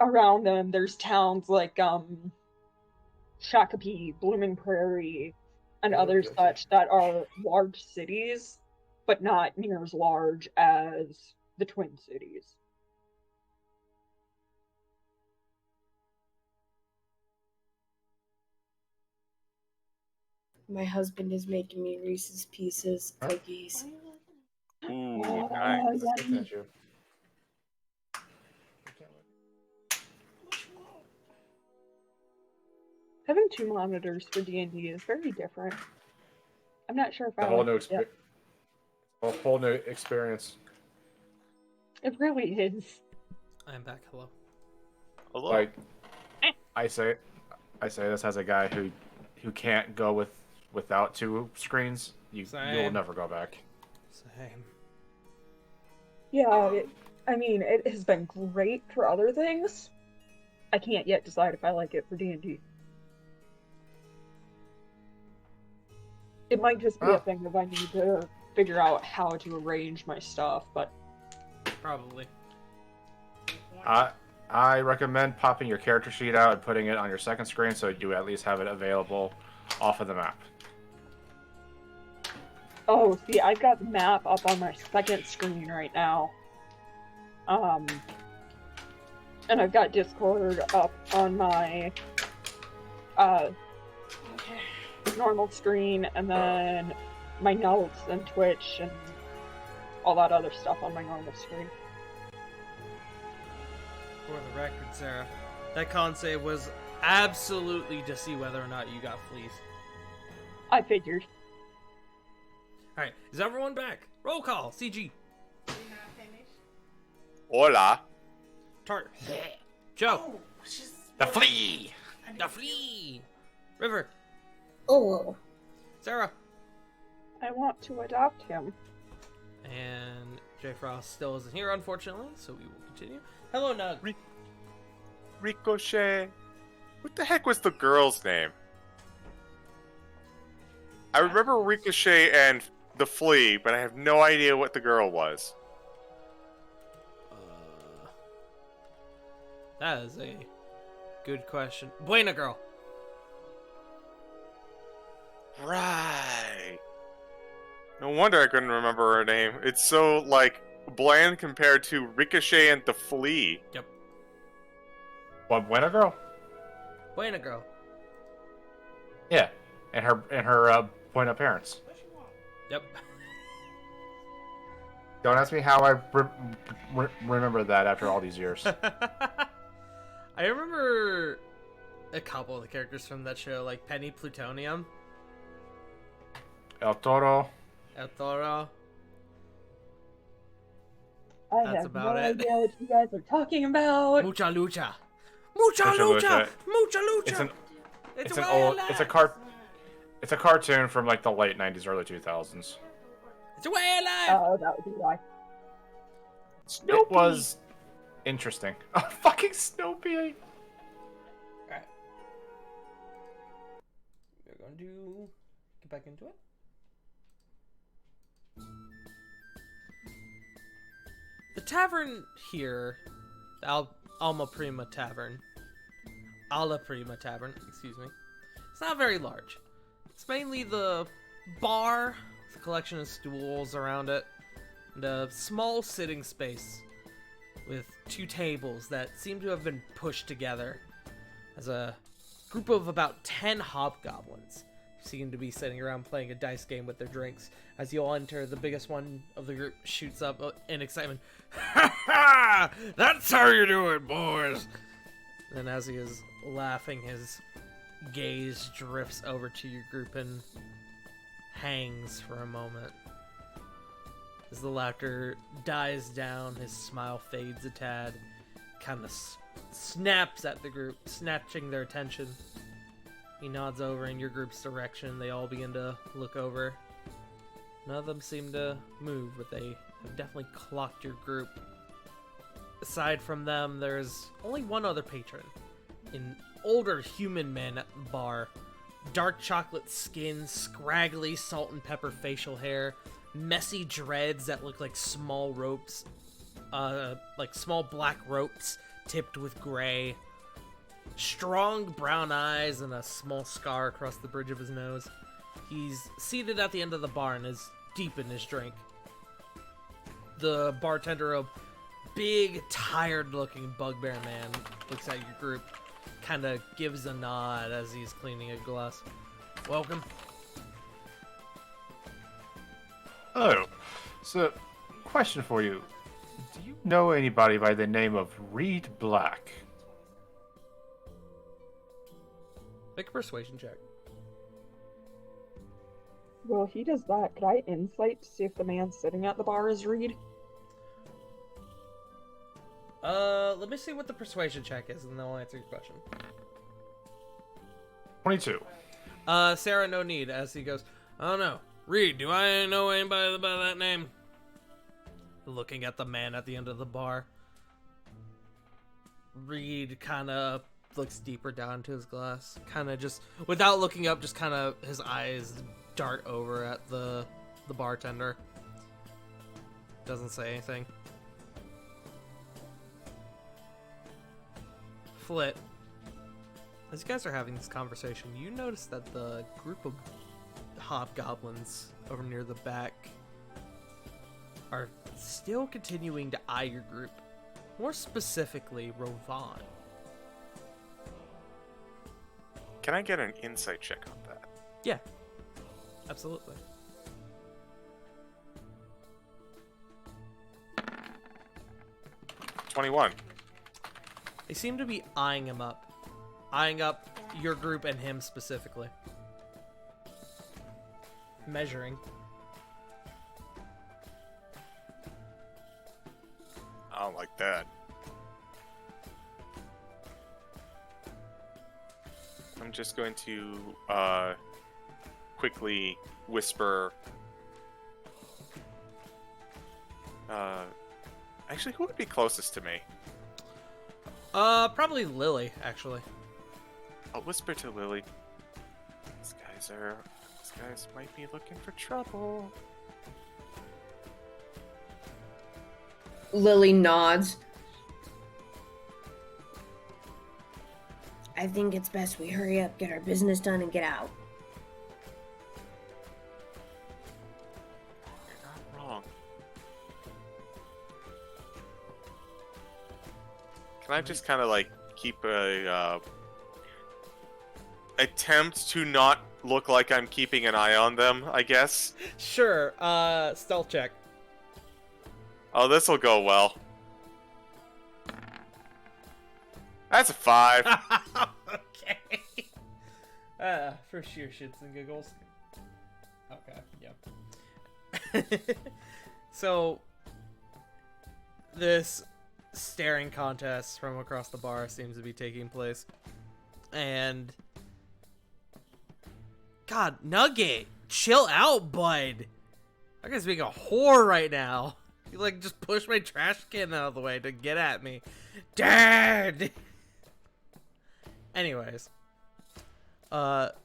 around them there's towns like Shakopee, Blooming Prairie, and others such that are large cities, but not near as large as the Twin Cities. My husband is making me Reese's Pieces cookies. Ooh, Oh, nice. yummy. Having 2 monitors for D&D is very different. I'm not sure if I A whole like new it yet. experience. It really is. I'm back. Hello. Hello. Like, I say this as a guy who can't go without 2 screens. You'll Same. never go back. Same. Yeah, it has been great for other things. I can't yet decide if I like it for D&D. It might just be Oh. a thing if I need to figure out how to arrange my stuff, but Probably. I recommend popping your character sheet out and putting it on your second screen so you at least have it available off of the map. oh, see, I've got the map up on my second screen right now. And I've got Discord up on my normal screen, and then my notes and Twitch and all that other stuff on my normal screen. For the record, Sarah, that con save was absolutely to see whether or not you got fleas. I figured. Alright, is everyone back? Roll call, CG. Hola. Tart. Joe. The flea! The flea. River. Oh, Sarah. I want to adopt him. And J Frost still isn't here, unfortunately, so we will continue. Hello, Nug. Ricochet. What the heck was the girl's name? I remember Ricochet and the Flea, but I have no idea what the girl was. That is a good question. Buena girl. Right. No wonder I couldn't remember her name. It's so, like, bland compared to Ricochet and the Flea. Yep. What, Buena girl? Buena girl. Yeah, and her Buena parents. Yep. Don't ask me how I remember that after all these years. I remember a couple of the characters from that show, like Penny Plutonium, El Toro. El Toro. I That's have about no it. idea what you guys are talking about. Mucha lucha. Mucha Mucha lucha. lucha. Mucha lucha. It's an old. It's a cartoon from like the late '90s, early 2000s. It's a way alive. Oh, that would be why. It was interesting. Oh, fucking Snoopy! Alright. We're going to get back into it. The tavern here, the Alma Prima Tavern, Alla Prima Tavern, excuse me, it's not very large. It's mainly the bar with a collection of stools around it, and a small sitting space with two tables that seem to have been pushed together as a group of about 10 hobgoblins seem to be sitting around playing a dice game with their drinks. As you all enter, the biggest one of the group shoots up in excitement. Ha ha! That's how you do it, boys! Then as he is laughing, his gaze drifts over to your group and hangs for a moment. As the laughter dies down, his smile fades a tad, kind of snaps at the group, snatching their attention. He nods over in your group's direction. They all begin to look over. None of them seem to move, but they have definitely clocked your group. Aside from them, there's only one other patron. An older human man at the bar. Dark chocolate skin, scraggly salt and pepper facial hair, messy dreads that look like small ropes, like small black ropes tipped with gray. Strong brown eyes and a small scar across the bridge of his nose. He's seated at the end of the bar and is deep in his drink. The bartender, a big, tired-looking bugbear man, looks at your group, kind of gives a nod as he's cleaning a glass. Welcome. Oh, so, question for you. Do you know anybody by the name of Reed Black? Make a persuasion check. Well, if he does that, could I insight to see if the man sitting at the bar is Reed? Let me see what the persuasion check is, and then I'll answer your question. 22. Sarah, no need, as he goes, I don't know. Reed, do I know anybody by that name? Looking at the man at the end of the bar. Reed kind of looks deeper down into his glass. Kind of just, without looking up, just kind of, his eyes dart over at the bartender. Doesn't say anything. Flit, as you guys are having this conversation, you notice that the group of hobgoblins over near the back are still continuing to eye your group. More specifically, Rovan. Can I get an insight check on that? Yeah, absolutely. $21. They seem to be eyeing your group and him specifically. Measuring. I don't like that. I'm just going to quickly whisper. Actually, who would be closest to me? Probably Lily, actually. I'll whisper to Lily. These guys might be looking for trouble. Lily nods. I think it's best we hurry up, get our business done, and get out. You're not wrong. Can I just kind of like keep a attempt to not look like I'm keeping an eye on them, I guess? Sure, stealth check. Oh, this'll go well. That's a 5. Okay. For sheer shits and giggles. Okay, yep. So, this staring contest from across the bar seems to be taking place. And... God, Nugget! Chill out, bud! That guy's being a whore right now. He, like, just pushed my trash can out of the way to get at me. Dad! Anyways.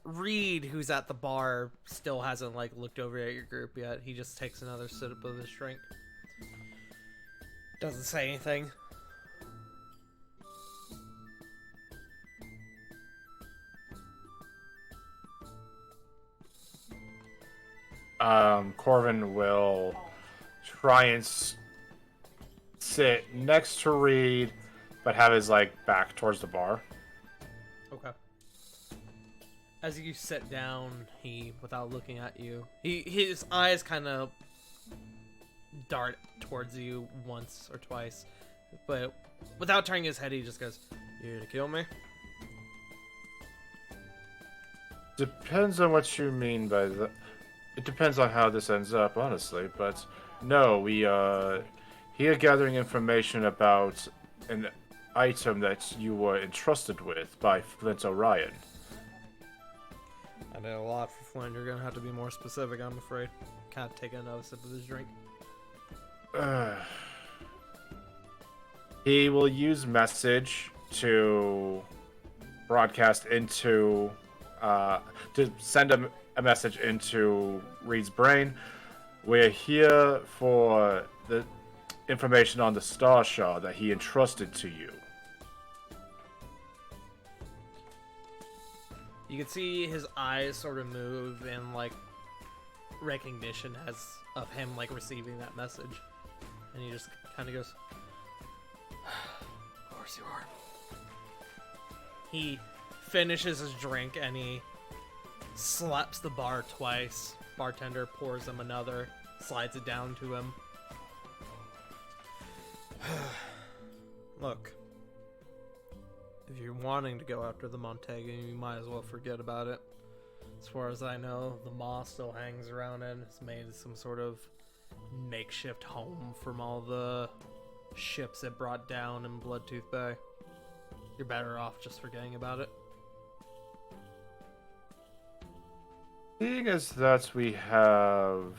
Reed, who's at the bar, still hasn't, like, looked over at your group yet. He just takes another sip of his drink. Doesn't say anything. Corvin will try and sit next to Reed, but have his like back towards the bar. Okay. As you sit down, he, without looking at you, his eyes kind of dart towards you once or twice, but without turning his head, he just goes, "You here to kill me?" Depends on what you mean by that. It depends on how this ends up, honestly. But no, we here gathering information about an item that you were entrusted with by Flint Orion. I did a lot for Flynn. You're gonna have to be more specific, I'm afraid. Kind of taking another sip of his drink. He will use message to broadcast into to send a message into Reed's brain. We're here for the information on the Star Shard that he entrusted to you. You can see his eyes sort of move in like recognition as of him like receiving that message, and he just kind of goes, "Of course you are." He finishes his drink and he slaps the bar twice. Bartender pours him another, slides it down to him. Look, if you're wanting to go after the Montague, you might as well forget about it. As far as I know, the Maw still hangs around it. It's made some sort of makeshift home from all the ships it brought down in Bloodtooth Bay. You're better off just forgetting about it. Seeing as that we have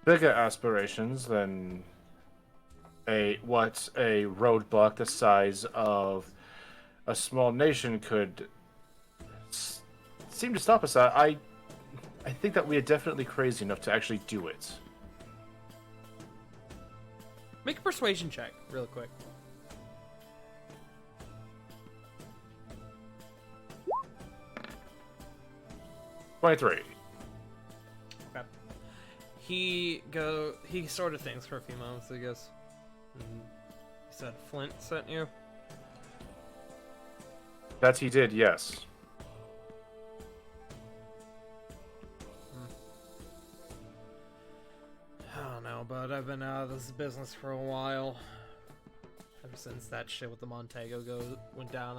bigger aspirations than a roadblock the size of a small nation could seem to stop us at, I think that we are definitely crazy enough to actually do it. Make a persuasion check, real quick. '23. Okay. He sort of thinks for a few moments, I guess. He said Flint sent you? That he did, yes. I don't know, but I've been out of this business for a while. Ever since that shit with the Montego went down,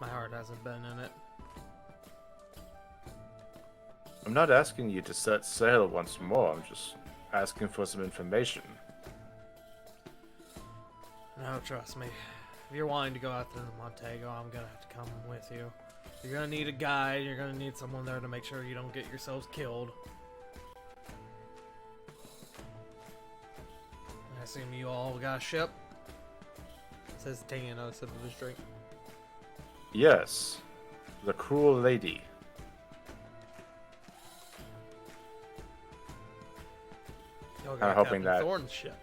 my heart hasn't been in it. I'm not asking you to set sail once more, I'm just asking for some information. No, trust me. If you're wanting to go out to the Montego, I'm gonna have to come with you. You're gonna need a guide, you're gonna need someone there to make sure you don't get yourselves killed. I assume you all got a ship? Says taking another sip of his drink. Yes. The cruel lady. Y'all got hoping Captain that- Thorne's ship.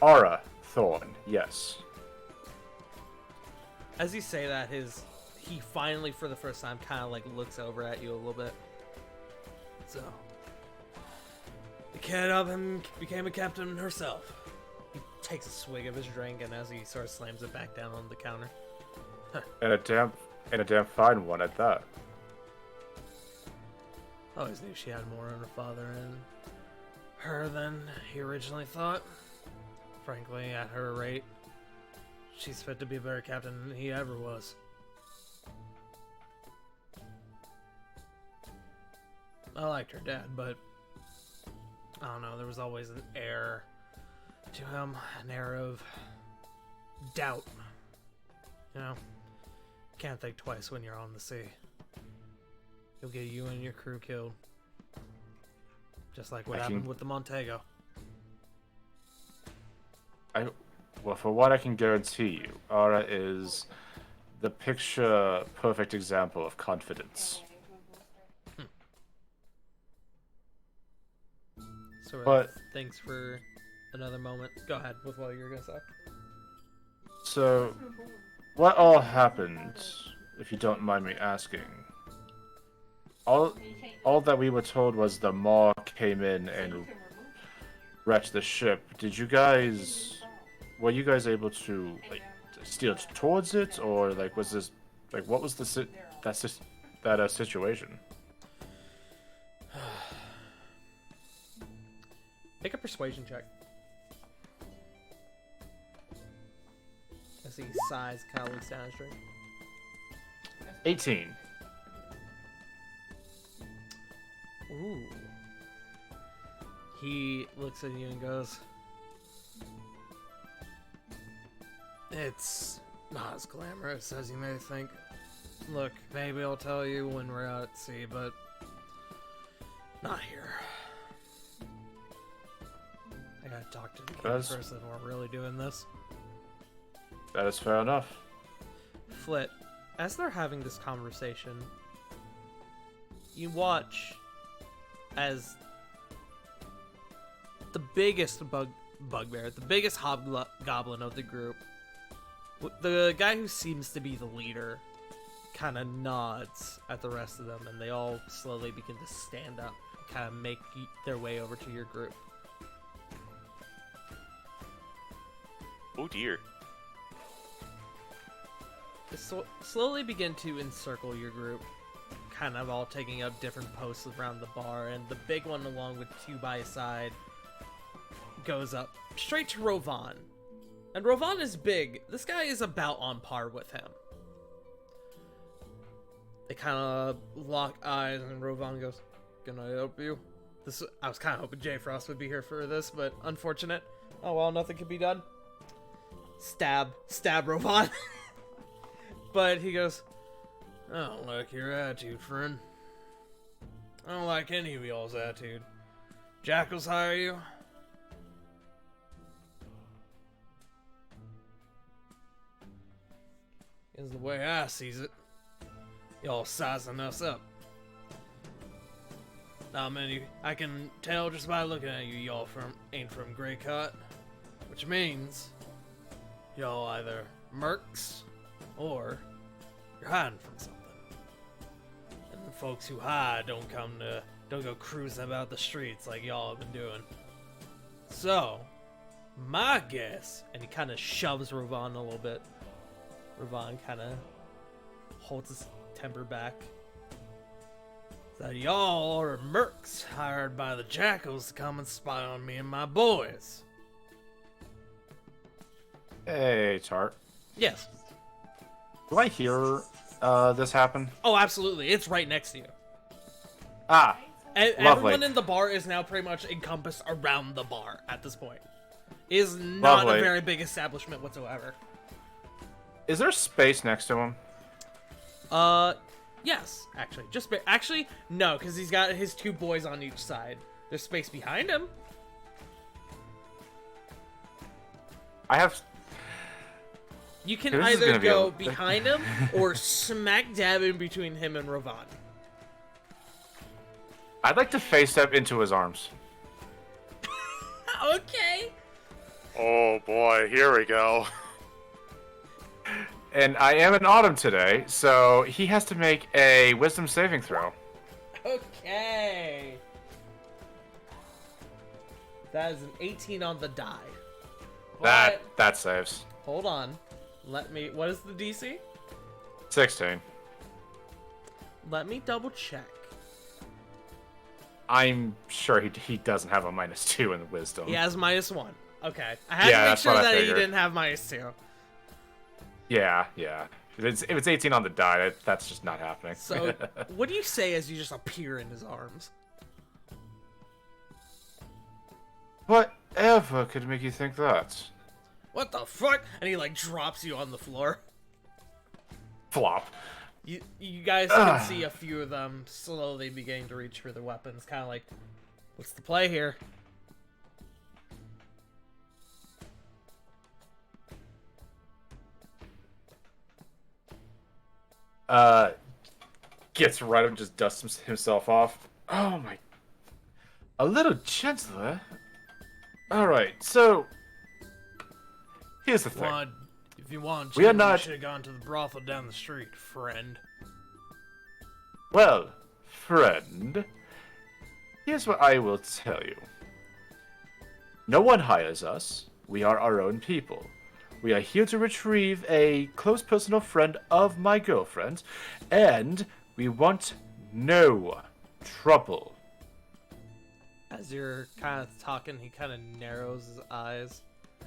Aura Thorn, yes. As you say that, he finally, for the first time, kind of like looks over at you a little bit. So, the kid up and became a captain herself. He takes a swig of his drink, and as he sort of slams it back down on the counter. And a damn fine one at that. I always knew she had more in her father in her than he originally thought. Frankly, at her rate, she's fit to be a better captain than he ever was. I liked her dad, but I don't know, there was always an air to him, an air of doubt. You know, can't think twice when you're on the sea. He'll get you and your crew killed. Just like what happened with the Montego. Well, for what I can guarantee you, Aura is the picture-perfect example of confidence. Sort But- of thanks for another moment. Go ahead with what you were gonna say. So, what all happened, if you don't mind me asking? All that we were told was the Maw came in and wrecked the ship. Were you guys able to like steer towards it, or like was this like what was that situation? Make a persuasion check. As he sighs, kind of looks down his drink. 18. Ooh. He looks at you and goes, "It's not as glamorous as you may think. Look, maybe I'll tell you when we're out at sea, but not here. I gotta talk to the king first if we're really doing this." That is fair enough. Flit, as they're having this conversation, you watch as the biggest bugbear, the biggest hobgoblin of the group, the guy who seems to be the leader, kind of nods at the rest of them, and they all slowly begin to stand up, kind of make their way over to your group. Oh dear. They slowly begin to encircle your group, kind of all taking up different posts around the bar, and the big one, along with two by his side, goes up straight to Rovan. And Rovan is big. This guy is about on par with him. They kind of lock eyes, and Rovan goes, "Can I help you?" I was kind of hoping Jay Frost would be here for this, but unfortunate. Oh well, nothing can be done. Stab Rovan. But he goes, "I don't like your attitude, friend. I don't like any of y'all's attitude. Jackals hire you?" Is the way I sees it. Y'all sizing us up. Not many. I can tell just by looking at you, y'all ain't from Greycut, which means y'all either mercs or you're hiding from something. And the folks who hide don't go cruising about the streets like y'all have been doing. So, my guess, and he kind of shoves Ravon a little bit. Ravon kind of holds his temper back. That y'all are mercs hired by the jackals to come and spy on me and my boys. Hey, Tart. Yes. Do I hear this happen? Oh, absolutely. It's right next to you. Ah, lovely. Everyone in the bar is now pretty much encompassed around the bar at this point. It is not Lovely. a very big establishment whatsoever. Is there space next to him? Yes, actually. Actually, no, because he's got his two boys on each side. There's space behind him. I have... You can This is either gonna be go a- behind him or smack dab in between him and Ravon. I'd like to face step into his arms. Okay. Oh boy, here we go. And I am in autumn today, so he has to make a wisdom saving throw. Okay. That is an 18 on the die. But, That saves. hold on. What is the DC? 16. Let me double check. I'm sure he doesn't have a -2 in the wisdom. He has -1. Okay. I had Yeah, to make that's sure what I that he figured. didn't have -2. Yeah. If it's 18 on the die, that's just not happening. So, what do you say as you just appear in his arms? Whatever could make you think that? What the fuck? And he, like, drops you on the floor. Flop. You guys can see a few of them slowly beginning to reach for their weapons. Kind of like, what's the play here? Gets right up and just dusts himself off. Oh my. A little gentler. Alright, so. Here's the thing. If you want, We are you not- should have gone to the brothel down the street, friend. Well, friend. Here's what I will tell you. No one hires us. We are our own people. We are here to retrieve a close personal friend of my girlfriend, and we want no trouble. As you're kind of talking, he kind of narrows his eyes.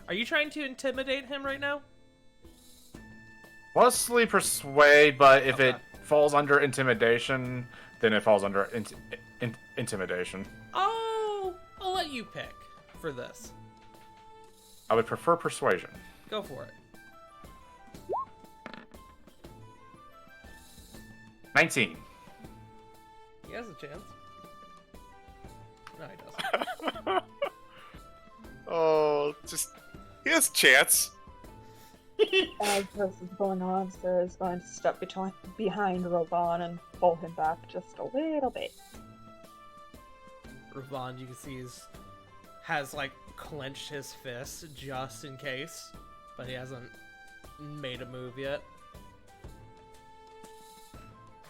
Are you trying to intimidate him right now? Mostly persuade, but if Okay. it falls under intimidation, then it falls under intimidation. Oh, I'll let you pick for this. I would prefer persuasion. Go for it. 19. He has a chance. No, he doesn't. Oh, just he has a chance. As this is going on, Sarah is going to step behind Rovan and pull him back just a little bit. Ravon, you can see has like clenched his fist just in case, but he hasn't made a move yet.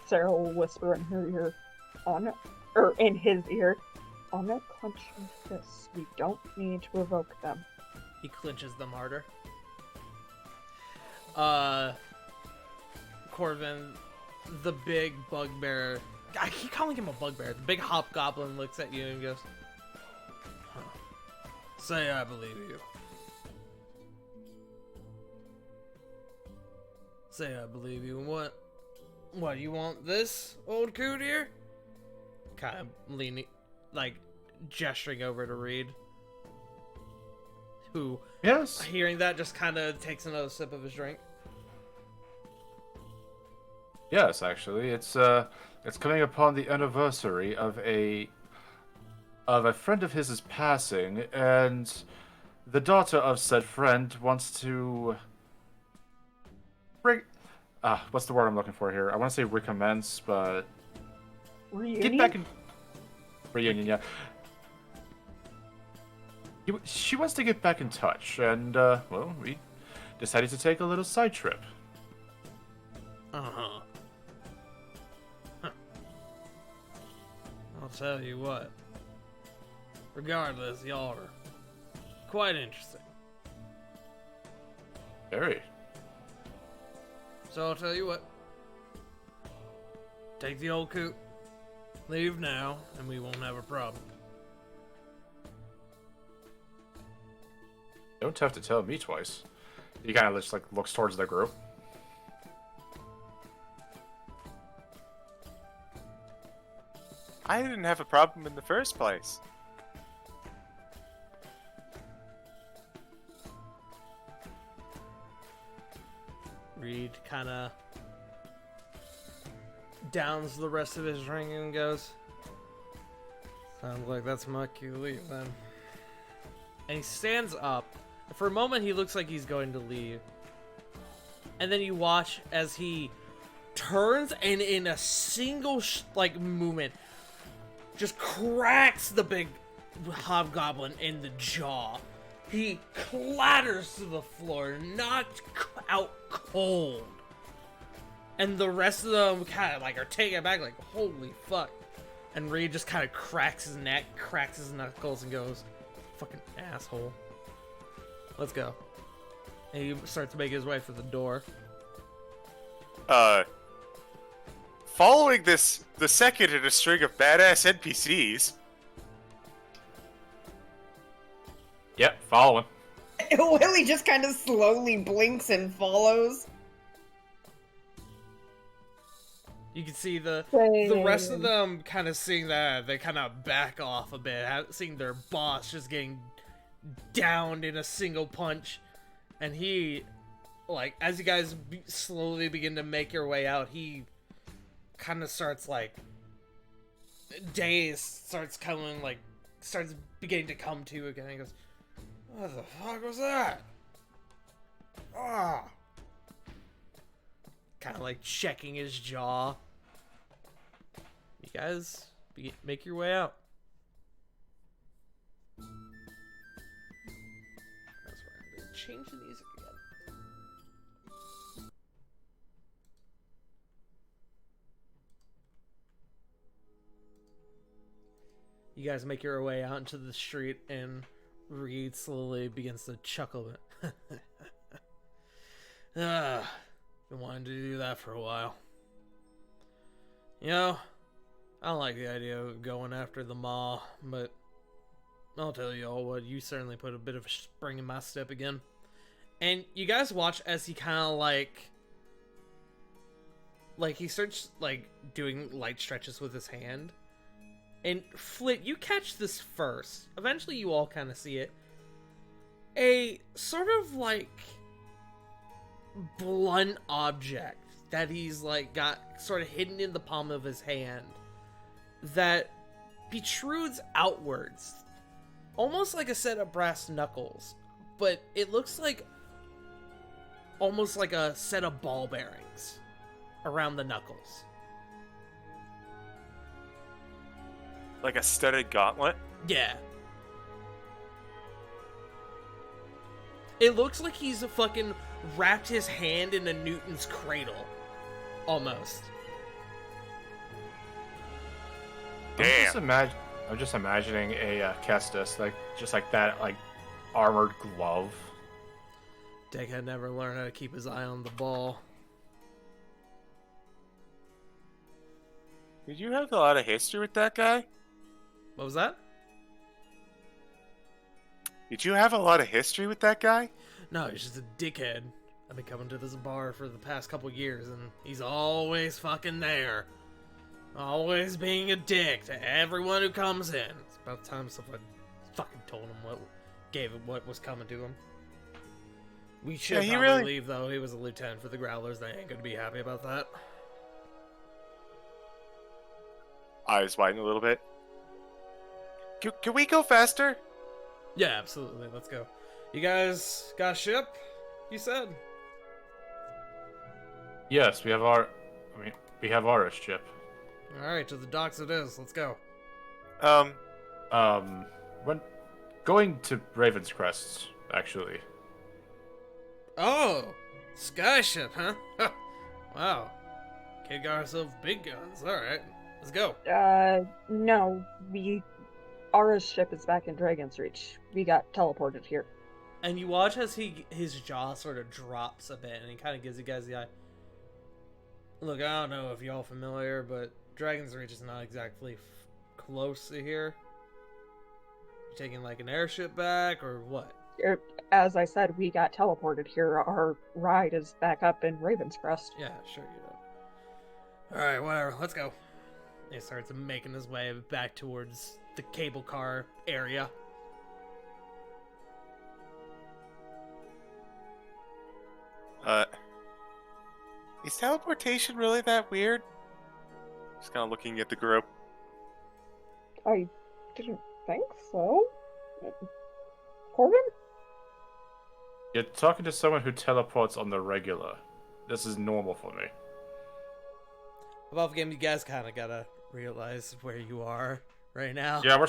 Sarah will whisper in her ear, in his ear, on a clenching fist. We don't need to provoke them. He clinches them harder. Corvin, the big bugbear. I keep calling him a bugbear. The big hobgoblin looks at you and goes, huh. Say I believe you. Say I believe you. What? What, you want this, old coot here? Kind of leaning, like, gesturing over to Reed. Who, Yes. hearing that, just kind of takes another sip of his drink. Yes, actually, it's coming upon the anniversary of a friend of his passing, and the daughter of said friend wants to bring. What's the word I'm looking for here? I want to say recommence, but Reunion? get back in. reunion, yeah. She wants to get back in touch, and, well, we decided to take a little side trip. Uh-huh. Huh. I'll tell you what. Regardless, y'all are quite interesting. Very. So I'll tell you what. Take the old coot. Leave now, and we won't have a problem. Don't have to tell me twice. He kind of just like looks towards the group. I didn't have a problem in the first place. Reed kind of downs the rest of his drink and goes, sounds like that's my cue to leave then. And he stands up. For a moment, he looks like he's going to leave. And then you watch as he turns and in a single movement just cracks the big hobgoblin in the jaw. He clatters to the floor, knocked out cold. And the rest of them kind of are taken aback, like, holy fuck. And Reed just kind of cracks his neck, cracks his knuckles, and goes, fucking asshole. Let's go. And he starts to make his way for the door. Following this, the second in a string of badass NPCs. Yep, following. Willie just kind of slowly blinks and follows. You can see the rest of them kind of seeing that, they kind of back off a bit, seeing their boss just getting downed in a single punch. And he, as you guys slowly begin to make your way out, he kind of starts, dazed, starts beginning to come to again. He goes, what the fuck was that? Ah! Kind of checking his jaw. You guys make your way out. That's where I'm going to change the music again. You guys make your way out into the street, and Reed slowly begins to chuckle a bit. Been wanting to do that for a while. You know, I don't like the idea of going after the maw, but I'll tell you all what, you certainly put a bit of a spring in my step again. And you guys watch as he kind of he starts doing light stretches with his hand. And Flit, you catch this first. Eventually you all kind of see it. A sort of blunt object that he's got sort of hidden in the palm of his hand that protrudes outwards, almost like a set of brass knuckles, but it looks almost like a set of ball bearings around the knuckles. Like a studded gauntlet? Yeah. It looks like he's fucking wrapped his hand in a Newton's cradle. Almost. Damn. I'm just imagining a Kestis, just like that, armored glove. Dick had never learned how to keep his eye on the ball. Did you have a lot of history with that guy? What was that? Did you have a lot of history with that guy? No, he's just a dickhead. I've been coming to this bar for the past couple years, and he's always fucking there. Always being a dick to everyone who comes in. It's about time someone fucking told him what was coming to him. We should probably leave, though. He was a lieutenant for the Growlers. They ain't gonna be happy about that. Eyes widen a little bit. Can we go faster? Yeah, absolutely. Let's go. You guys got a ship? You said. Yes, we have our ship. All right, to the docks it is. Let's go. When going to Raven's Crest, actually. Oh, skyship, huh? Wow. Kid got ourselves big guns. Alright, let's go. No, our ship is back in Dragon's Reach. We got teleported here. And you watch as his jaw sort of drops a bit, and he kind of gives you guys the eye. Look, I don't know if y'all familiar, but Dragon's Reach is not exactly close to here. You taking like an airship back, or what? As I said, we got teleported here. Our ride is back up in Raven's Crest. Yeah, sure you do. Alright, whatever, let's go. He starts making his way back towards the cable car area. Is teleportation really that weird? Just kind of looking at the group. I didn't think so. Corbin? You're talking to someone who teleports on the regular. This is normal for me. Above game, you guys kind of gotta realize where you are right now. Yeah,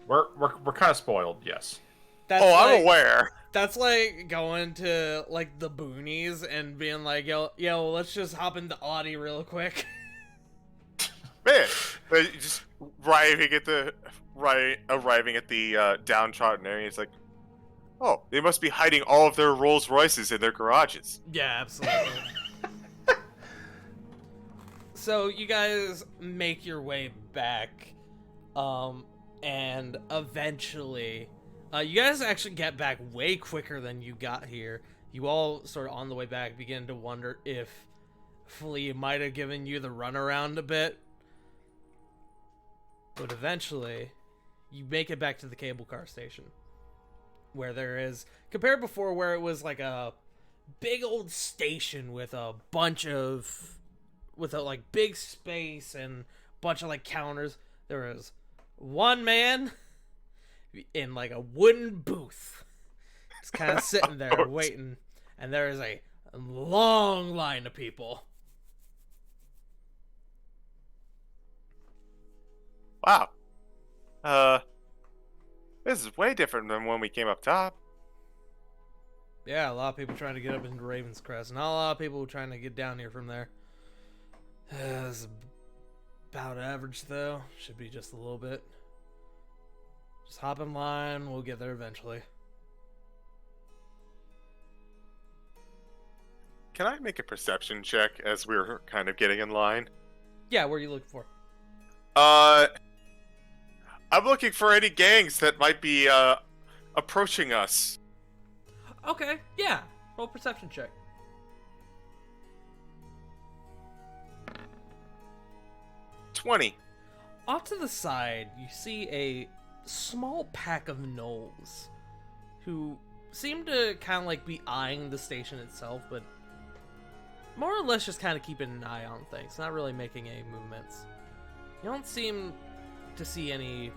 we're kind of spoiled. Yes. That's I'm aware. That's like going to like the boonies and being like, yo, let's just hop into Audi real quick. Man, just arriving at the downtrodden area, it's like, oh, they must be hiding all of their Rolls Royces in their garages. Yeah, absolutely. So you guys make your way back, and eventually, you guys actually get back way quicker than you got here. You all sort of on the way back begin to wonder if Flea might have given you the runaround a bit. But eventually, you make it back to the cable car station. Where there is, compared before where it was like a big old station with a bunch of, with a like big space and bunch of like counters, there is one man in like a wooden booth. Just kind of sitting there waiting. And there is a long line of people. Wow. This is way different than when we came up top. Yeah, a lot of people trying to get up into Raven's Crest. Not a lot of people trying to get down here from there. This is about average, though. Should be just a little bit. Just hop in line. We'll get there eventually. Can I make a perception check as we're kind of getting in line? Yeah, what are you looking for? I'm looking for any gangs that might be approaching us. Okay, yeah. Roll perception check. $20. Off to the side, you see a small pack of gnolls who seem to kind of like be eyeing the station itself, but more or less just kind of keeping an eye on things, not really making any movements. You don't seem to see any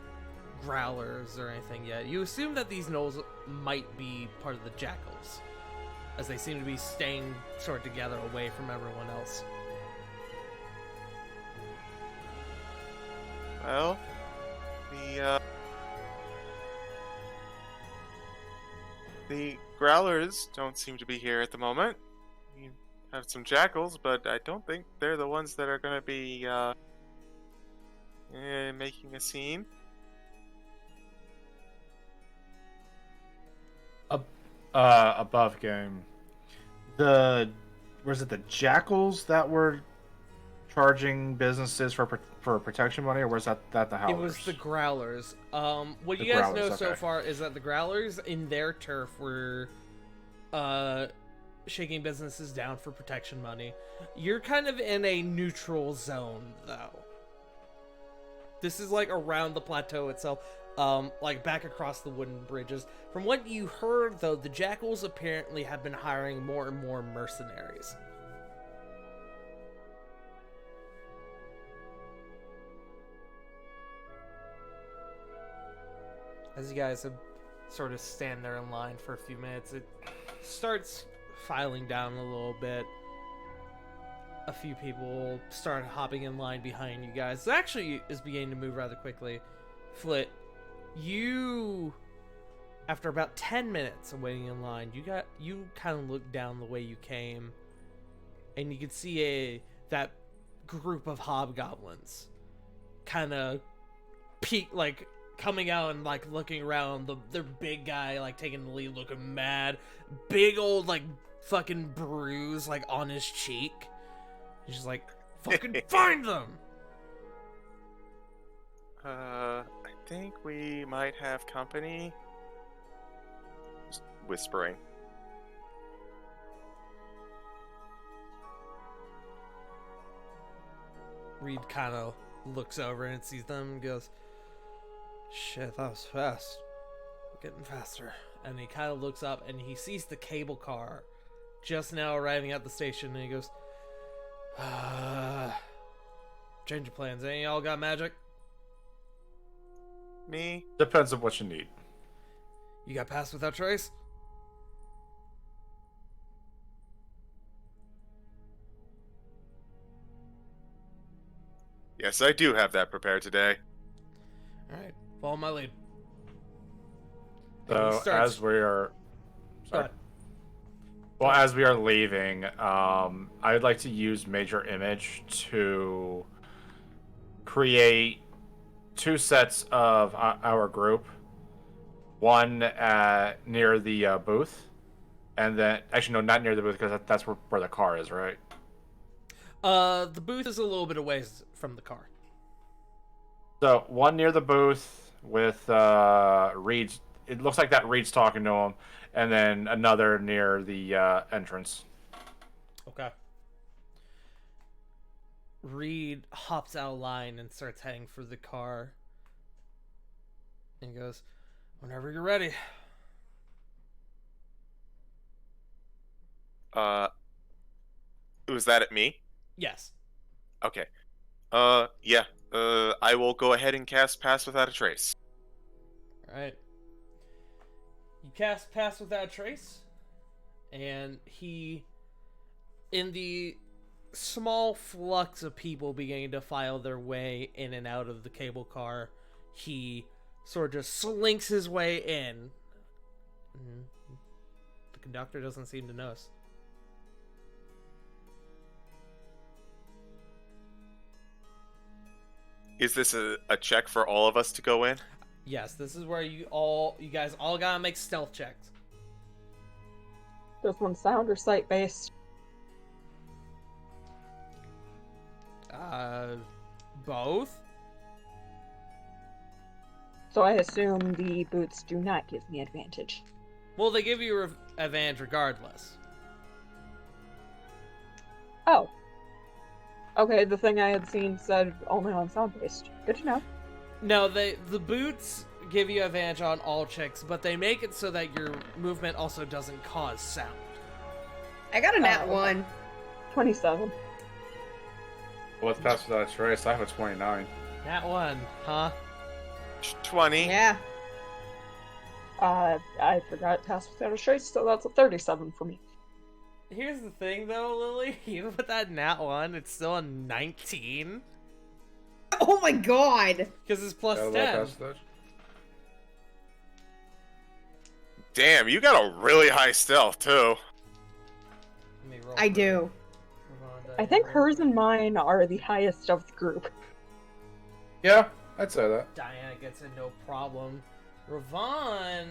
growlers or anything yet. You assume that these gnolls might be part of the jackals, as they seem to be staying sort of together away from everyone else. Well, the growlers don't seem to be here at the moment. We have some jackals, but I don't think they're the ones that are going to be making a scene. Above game. Was it the jackals that were charging businesses for protection money, or was that the howlers? It was the growlers. What The you guys growlers, know so okay. far is that the growlers in their turf were shaking businesses down for protection money. You're kind of in a neutral zone, though. This is like around the plateau itself, like back across the wooden bridges. From what you heard, though, the jackals apparently have been hiring more and more mercenaries. As you guys have sort of stand there in line for a few minutes, it starts filing down a little bit. A few people start hopping in line behind you guys. It actually is beginning to move rather quickly. Flit, you, after about 10 minutes of waiting in line, you kind of look down the way you came, and you can see that group of hobgoblins kind of like coming out and like looking around. Their big guy like taking the lead, looking mad, big old like fucking bruise like on his cheek. He's just like, fucking find them. I think we might have company. Just whispering. Reed kind of looks over and sees them and goes, shit, that was fast. Getting faster. And he kind of looks up and he sees the cable car just now arriving at the station, and he goes, change of plans. Any y'all got magic? Me? Depends on what you need. You got Pass Without Trace? Yes, I do have that prepared today. Alright, follow my lead. So as we are, Go ahead. well, as we are leaving, I'd like to use Major Image to create 2 sets of our group. One near the booth, and then actually no, not near the booth because that's where the car is, right? The booth is a little bit away from the car. So one near the booth with Reed's. It looks like that Reed's talking to him, and then another near the entrance. Okay. Reed hops out of line and starts heading for the car. And he goes, whenever you're ready. Was that at me? Yes. Okay. Yeah. I will go ahead and cast Pass Without a Trace. Alright. You cast Pass Without Trace, and he, in the small flux of people beginning to file their way in and out of the cable car, he sort of just slinks his way in. The conductor doesn't seem to notice. Is this a check for all of us to go in? Yes, this is where you guys all gotta make stealth checks. This one's sound or sight based? Both? So I assume the boots do not give me advantage. Well, they give you advantage regardless. Oh. Okay, the thing I had seen said only on sound based. Good to know. No, the boots give you advantage on all checks, but they make it so that your movement also doesn't cause sound. I got a nat okay. 1. 27. Well, let's pass without a trace. I have a 29. That one, huh? 20. Yeah. I forgot Pass Without a Trace, so that's a 37 for me. Here's the thing, though, Lily. Even with that nat 1, it's still a 19. Oh my god! Because it's plus Got a 10. little pass without- Damn, you got a really high stealth, too. Let me roll I for do. Ravonda. I think hers and mine are the highest of the group. Yeah, I'd say that. Diana gets it no problem. Ravon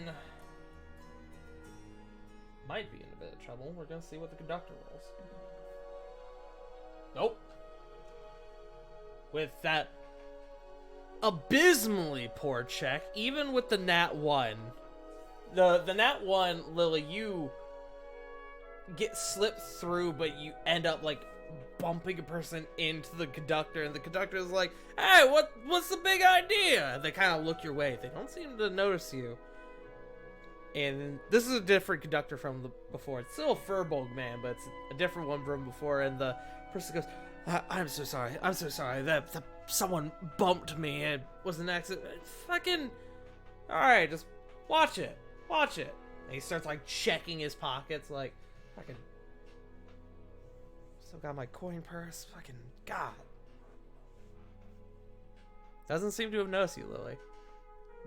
might be in a bit of trouble. We're gonna see what the conductor rolls. Nope. With that abysmally poor check, even with the nat 1. The nat 1, Lily, you get slipped through, but you end up like bumping a person into the conductor, and the conductor is like, hey, what's the big idea? They kind of look your way. They don't seem to notice you. And this is a different conductor from the before. It's still a Furbolg man, but it's a different one from before. And the person goes, I'm so sorry. I'm so sorry. That someone bumped me. It was an accident. Fucking. Alright, just watch it. Watch it. And he starts like checking his pockets, like, fucking. Still got my coin purse. Fucking God. Doesn't seem to have noticed you, Lily.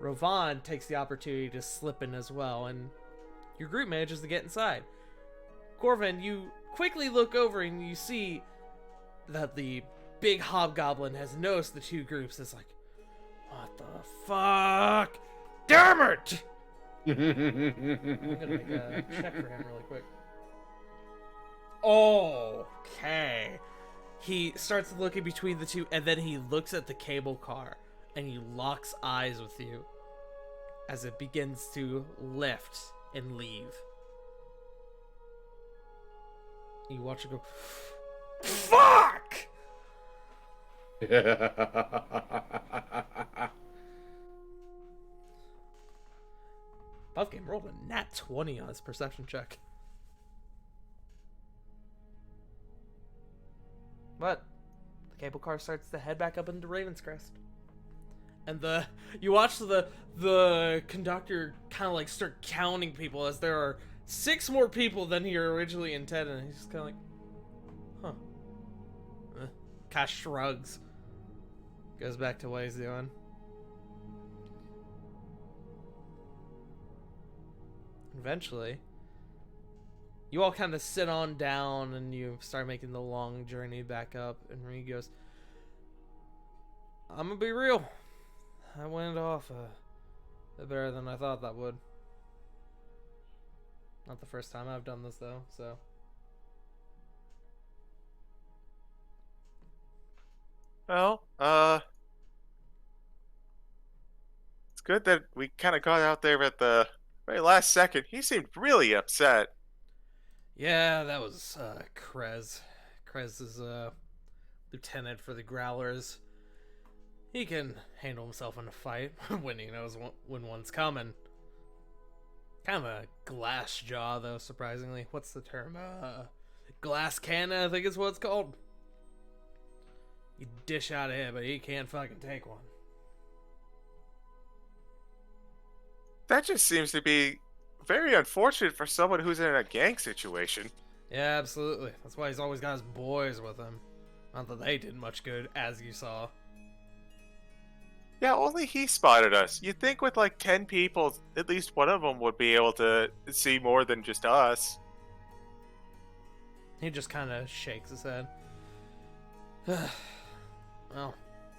Rovan takes the opportunity to slip in as well, and your group manages to get inside. Corvin, you quickly look over and you see that the big hobgoblin has noticed the two groups. It's like, what the fuck? Damn it! I'm gonna make a check for him really quick. Okay. He starts looking between the two, and then he looks at the cable car, and he locks eyes with you as it begins to lift and leave. You watch it go, fuck! Puffgame rolled a nat 20 on his perception check. But the cable car starts to head back up into Ravenscrest. And you watch the conductor kind of like start counting people, as there are 6 more people than he originally intended. And he's just kind of like, huh. Kind of shrugs. Goes back to what he's doing. Eventually, you all kind of sit on down and you start making the long journey back up. And Reed goes, I'm gonna be real. That went off a bit better than I thought that would. Not the first time I've done this though, so. Well, it's good that we kind of got out there at the very last second. He seemed really upset. Yeah, that was Krez. Krez is lieutenant for the Growlers. He can handle himself in a fight when he knows when one's coming. Kind of a glass jaw, though, surprisingly. What's the term? Glass cannon, I think is what it's called. You dish out of it, but he can't fucking take one. That just seems to be very unfortunate for someone who's in a gang situation. Yeah, absolutely. That's why he's always got his boys with him. Not that they did much good, as you saw. Yeah, only he spotted us. You'd think with like 10 people, at least one of them would be able to see more than just us. He just kind of shakes his head. Well,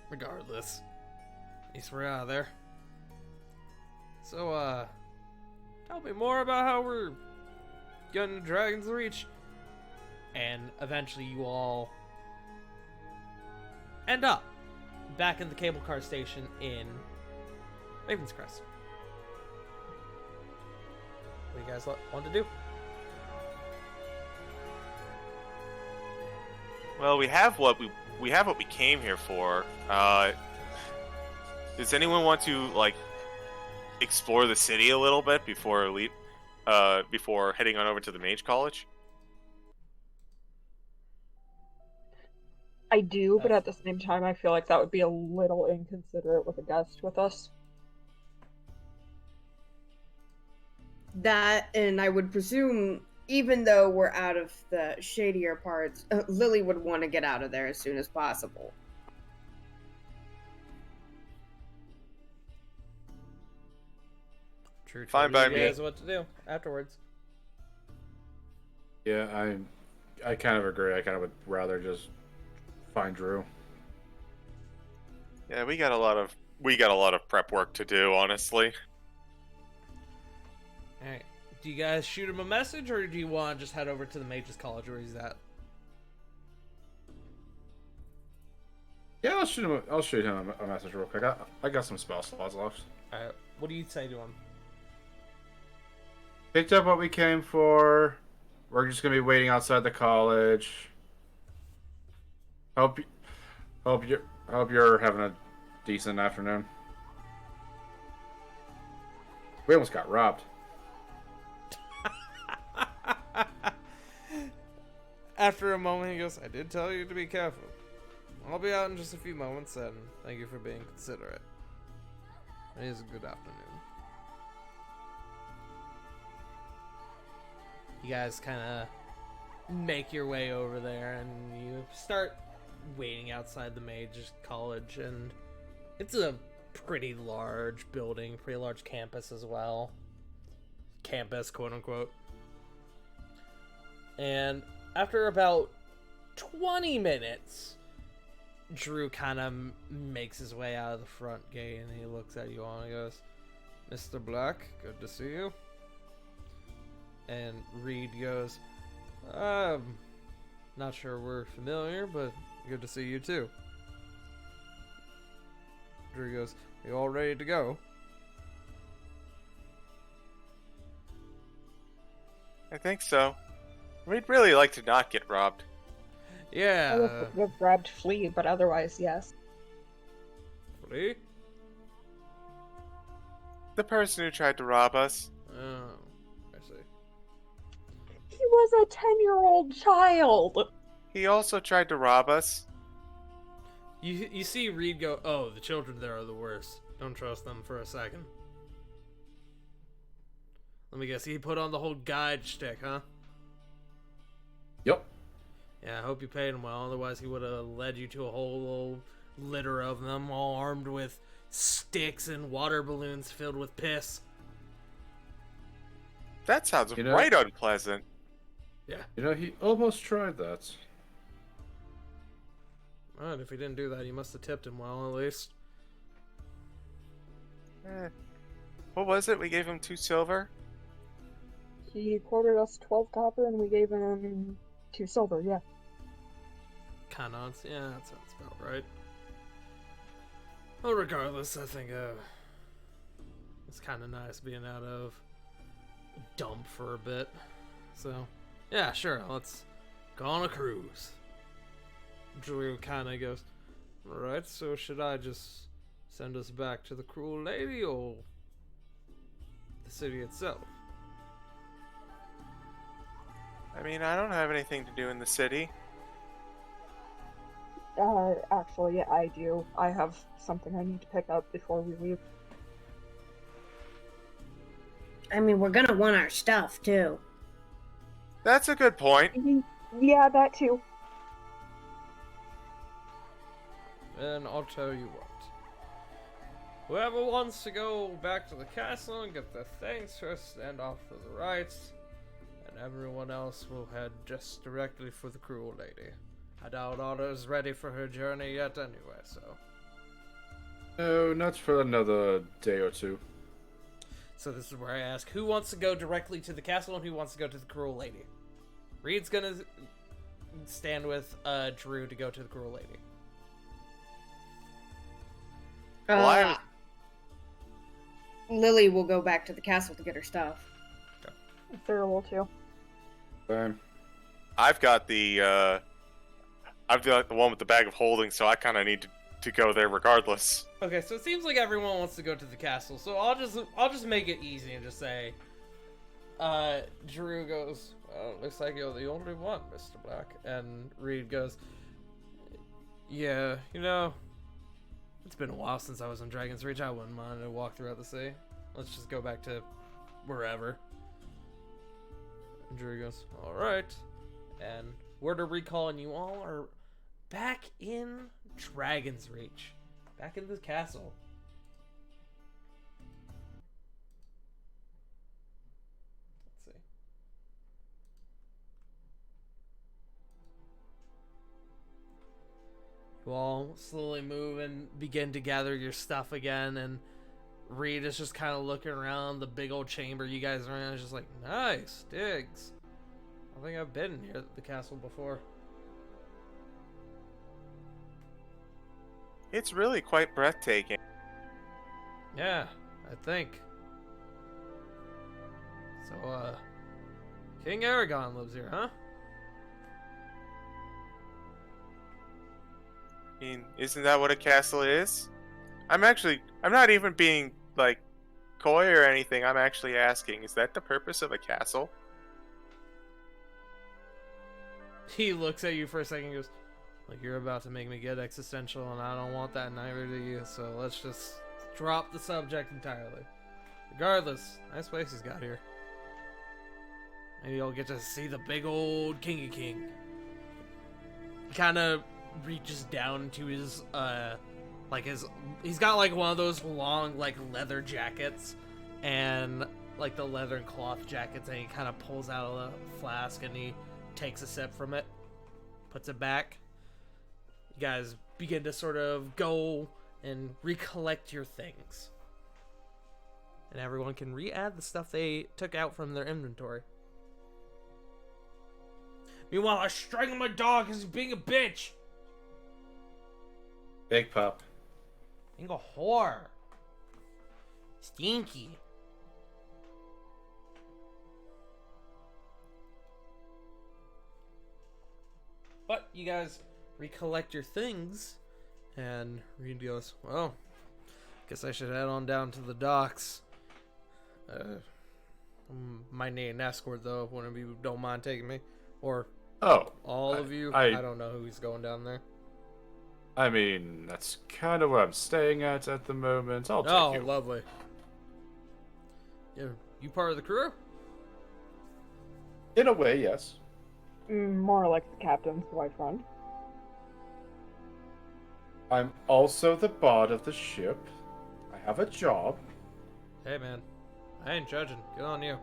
regardless. At least we're out of there. So, tell me more about how we're getting to Dragon's Reach. And eventually you all end up back in the cable car station in Ravenscrest. What do you guys want to do? Well, we have what we came here for. Does anyone want to like explore the city a little bit before heading on over to the Mage College? I do, but at the same time, I feel like that would be a little inconsiderate with a guest with us. That, and I would presume, even though we're out of the shadier parts, Lily would want to get out of there as soon as possible. True. Fine by You me. guys know what to do afterwards. Yeah, I kind of agree. I kind of would rather just find Drew. Yeah, we got a lot of prep work to do, honestly. Alright. Do you guys shoot him a message, or do you want to just head over to the Mages College where he's at? Yeah, I'll shoot him a message real quick. I got some spell slots left. Alright. What do you say to him? Picked up what we came for. We're just gonna be waiting outside the college. Hope you're having a decent afternoon. We almost got robbed. After a moment, he goes, I did tell you to be careful. I'll be out in just a few moments, and thank you for being considerate. It is a good afternoon. You guys kind of make your way over there, and you start waiting outside the Mage College, and it's a pretty large building, pretty large campus as well. Campus, quote unquote. And after about 20 minutes, Drew kind of makes his way out of the front gate, and he looks at you all and he goes, "Mr. Black, good to see you." And Reed goes, "Not sure we're familiar, but good to see you too." Drew goes, "You all ready to go?" I think so. We'd really like to not get robbed. Yeah. I would have grabbed Flea, but otherwise, yes. Flea? The person who tried to rob us. Oh, I see. He was a 10-year-old child. He also tried to rob us. You see Reed go, "Oh, the children there are the worst. Don't trust them for a second." Let me guess, he put on the whole guide shtick, huh? Yep. Yeah, I hope you paid him well, otherwise he would have led you to a whole little litter of them, all armed with sticks and water balloons filled with piss. That sounds You know- right unpleasant. Yeah. He almost tried that. Alright, if he didn't do that, you must have tipped him well, at least. What was it? We gave him 2 silver? He quoted us 12 copper and we gave him 2 silver, yeah. Kinda, yeah, that sounds about right. Well, regardless, I think it's kind of nice being out of dump for a bit. So, yeah, sure, let's go on a cruise. Drew kind of goes, "Alright, so should I just send us back to the cruel lady or the city itself?" I mean, I don't have anything to do in the city. Actually, I do. I have something I need to pick up before we leave. I mean, we're gonna want our stuff too. That's a good point. Yeah, that too. Then I'll tell you what. Whoever wants to go back to the castle and get their things first, stand off to the right, and everyone else will head just directly for the cruel lady. I doubt Otto's ready for her journey yet anyway, so. No, not for another day or two. So this is where I ask, who wants to go directly to the castle and who wants to go to the cruel lady? Reed's gonna stand with Drew to go to the cruel lady. Well, Lily will go back to the castle to get her stuff. Sarah will too. Fine. I've got the one with the bag of holding, so I kind of need to go there regardless. Okay, so it seems like everyone wants to go to the castle, so I'll just make it easy and just say, Drew goes, "Well, it looks like you're the only one, Mr. Black," and Reed goes, "Yeah, it's been a while since I was in Dragon's Reach. I wouldn't mind to walk throughout the sea. Let's just go back to wherever." And Drew goes, "All right," and word of recall, and you all are back in Dragon's Reach. Back in the castle. Let's see. You all slowly move and begin to gather your stuff again, and Reed is just kind of looking around the big old chamber you guys are in. It's just like, nice digs. I think I've been here at the castle before. It's really quite breathtaking. Yeah, I think. So, King Aragon lives here, huh? I mean, isn't that what a castle is? I'm not even being, like, coy or anything. I'm actually asking, is that the purpose of a castle? He looks at you for a second and goes, "Like, you're about to make me get existential, and I don't want that, neither do you, so let's just drop the subject entirely. Regardless, nice place he's got here. Maybe you'll get to see the big old Kingy King." He kind of reaches down into his Like he's got like one of those long like leather jackets and like the leather and cloth jackets, and he kind of pulls out a flask and he takes a sip from it, puts it back. You guys begin to sort of go and recollect your things. And everyone can re-add the stuff they took out from their inventory. Meanwhile, I strangled my dog because he's being a bitch. Big pup. Being a whore. Stinky. But you guys recollect your things, and Reed goes, well, guess I should head on down to the docks. Might need an escort, though, if one of you don't mind taking me. Or all of you. I don't know who's going down there. I mean, that's kind of where I'm staying at the moment. I'll take you. Oh, lovely. You part of the crew? In a way, yes. More like the captain's white friend. I'm also the bard of the ship. I have a job. Hey, man. I ain't judging. Good on you.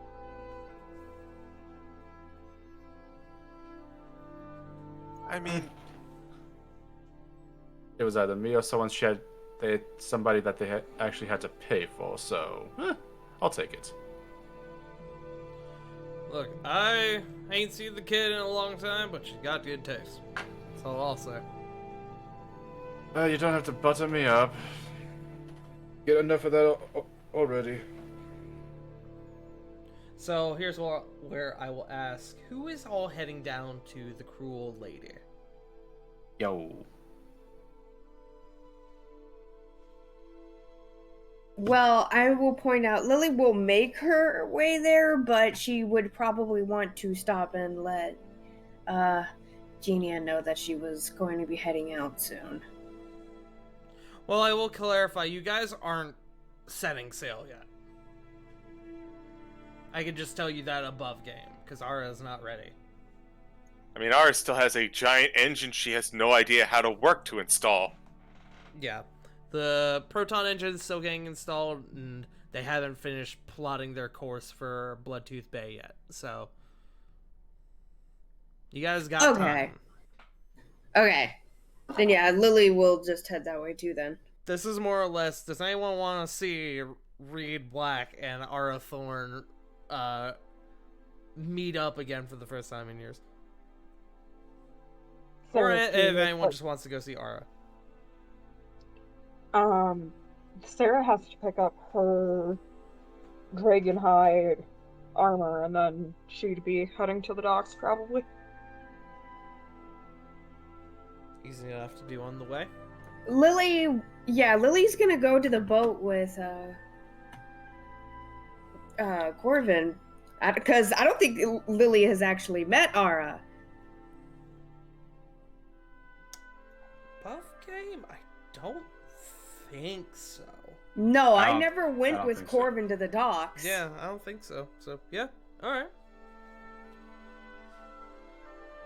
I mean, It was either me or somebody that they actually had to pay for, so I'll take it. Look, I ain't seen the kid in a long time, but she's got good taste. That's all I'll say. You don't have to butter me up. Get enough of that already. So here's where I will ask, who is all heading down to the cruel lady? Yo. Well, I will point out Lily will make her way there, but she would probably want to stop and let Genia know that she was going to be heading out soon. Well, I will clarify, you guys aren't setting sail yet. I can just tell you that above game, because Ara is not ready. I mean, ours still has a giant engine she has no idea how to work to install. Yeah. The proton engine is still getting installed, and they haven't finished plotting their course for Bloodtooth Bay yet, so... You guys got time. Okay. Then yeah, Lily will just head that way too then. This is more or less, does anyone want to see Reed Black and Ara Thorne meet up again for the first time in years? Or if anyone just wants to go see Ara. Sarah has to pick up her dragon hide armor, and then she'd be heading to the docks probably. Easy enough to do on the way. Lily's gonna go to the boat with Corvin, because I don't think Lily has actually met Ara. Buff game? I don't think so. No, I never went with Corvin to the docks. Yeah, I don't think so. So, yeah, alright.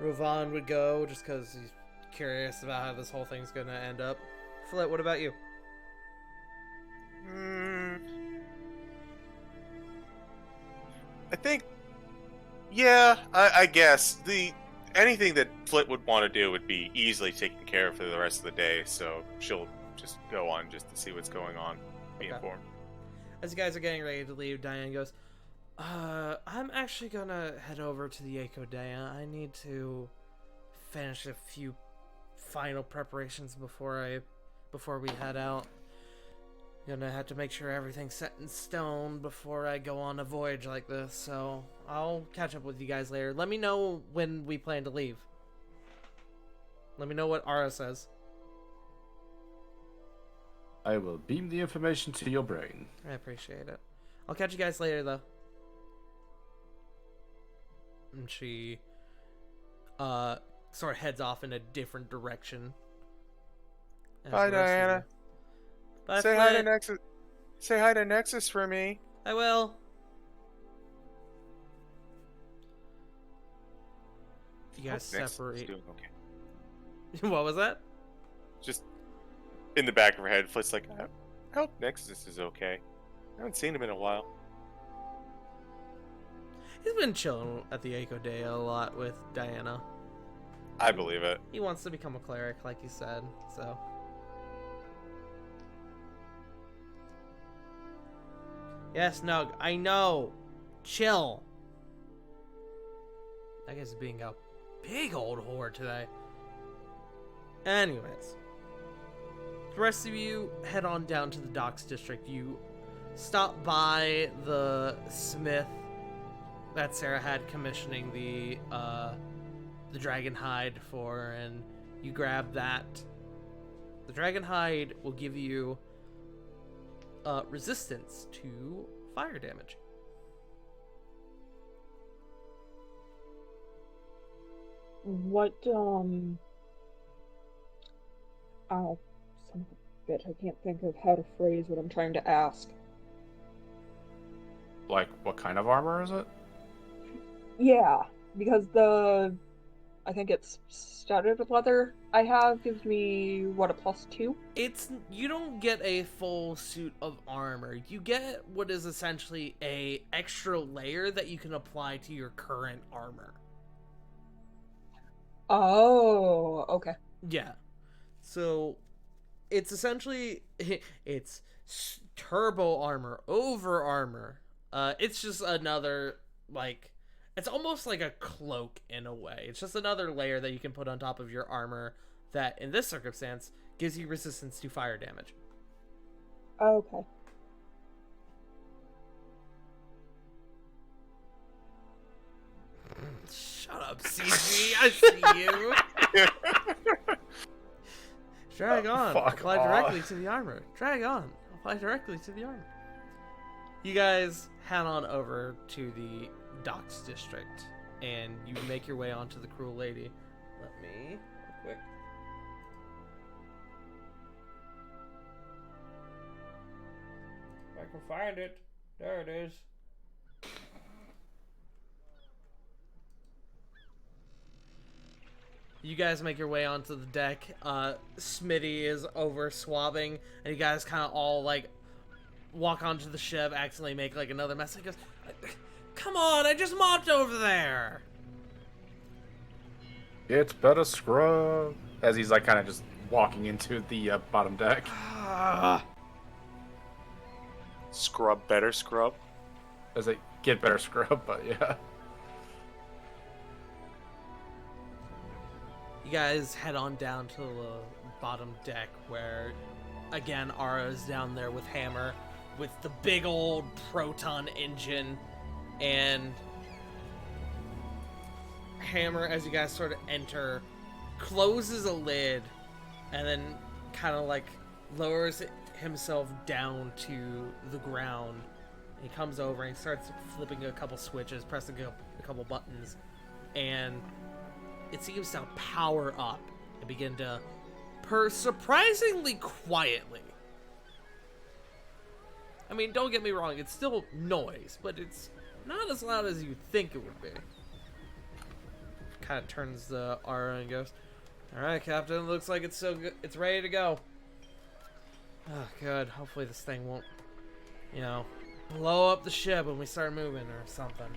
Rovan would go just because he's curious about how this whole thing's gonna end up. Flit, what about you? I think, yeah, I guess anything that Flit would want to do would be easily taken care of for the rest of the day, so she'll just go on just to see what's going on, be informed. As you guys are getting ready to leave, Diane goes, I'm actually gonna head over to the Echodea. I need to finish a few final preparations before we head out. Gonna have to make sure everything's set in stone before I go on a voyage like this, so I'll catch up with you guys later. Let me know when we plan to leave. Let me know what Ara says. I will beam the information to your brain. I appreciate it. I'll catch you guys later, though. And she sort of heads off in a different direction. Bye, Diana. Bye, Say hi to Nexus. Say hi to Nexus for me. I will. You guys Nexus is separate. doing okay. What was that? Just in the back of her head, Flit's like, I hope Nexus is okay. I haven't seen him in a while. He's been chilling at the Echo Day a lot with Diana. I believe it. He wants to become a cleric, like you said, so. Yes, Nug, I know. Chill. That guy's being a big old whore today. Anyways. The rest of you head on down to the docks district. You stop by the smith that Sarah had commissioning the dragon hide for, and you grab that. The dragon hide will give you resistance to fire damage. What, son of a bitch, I can't think of how to phrase what I'm trying to ask. Like, what kind of armor is it? Yeah, because I think it's studded leather I have gives me, what, a +2? You don't get a full suit of armor. You get what is essentially a extra layer that you can apply to your current armor. Oh, okay. Yeah. So it's essentially it's turbo armor over armor. It's just another, like, it's almost like a cloak in a way. It's just another layer that you can put on top of your armor that in this circumstance gives you resistance to fire damage. Okay. Shut up, CG. I see you. Drag on. Apply directly to the armor. Drag on. Apply directly to the armor. You guys head on over to the docks district, and you make your way onto the Cruel Lady. Let me, real quick. If I can find it. There it is. You guys make your way onto the deck. Smitty is over swabbing, and you guys kind of all, like, walk onto the ship, accidentally make, like, another mess. He goes, come on, I just mopped over there. It's better scrub. As he's, like, kind of just walking into the bottom deck. Scrub better, scrub. As they get better scrub, but yeah. You guys head on down to the bottom deck where, again, Ara's down there with Hammer, with the big old proton engine, and Hammer, as you guys sort of enter, closes a lid and then kind of like lowers himself down to the ground. He comes over and he starts flipping a couple switches, pressing a couple buttons, and it seems to power up and begin to purr surprisingly quietly. I mean, don't get me wrong, it's still noise, but it's not as loud as you think it would be. Kind of turns the Aura and goes, "Alright, Captain, looks like it's so good. It's ready to go." Oh, good. Hopefully this thing won't, blow up the ship when we start moving or something.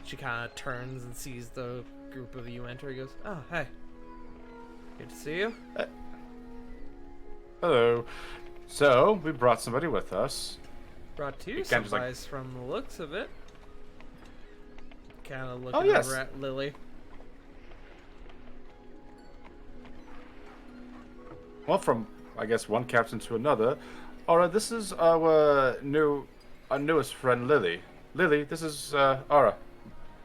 She kind of turns and sees the group of you enter. He goes, "Oh, hey. Good to see you." Hello. So, we brought somebody with us. Brought two Kind of just like- supplies from the looks of it. Kind of looking Oh, yes. over at Lily. Well, from, I guess, one captain to another. Alright, this is our newest friend, Lily. Lily, this is, Aura,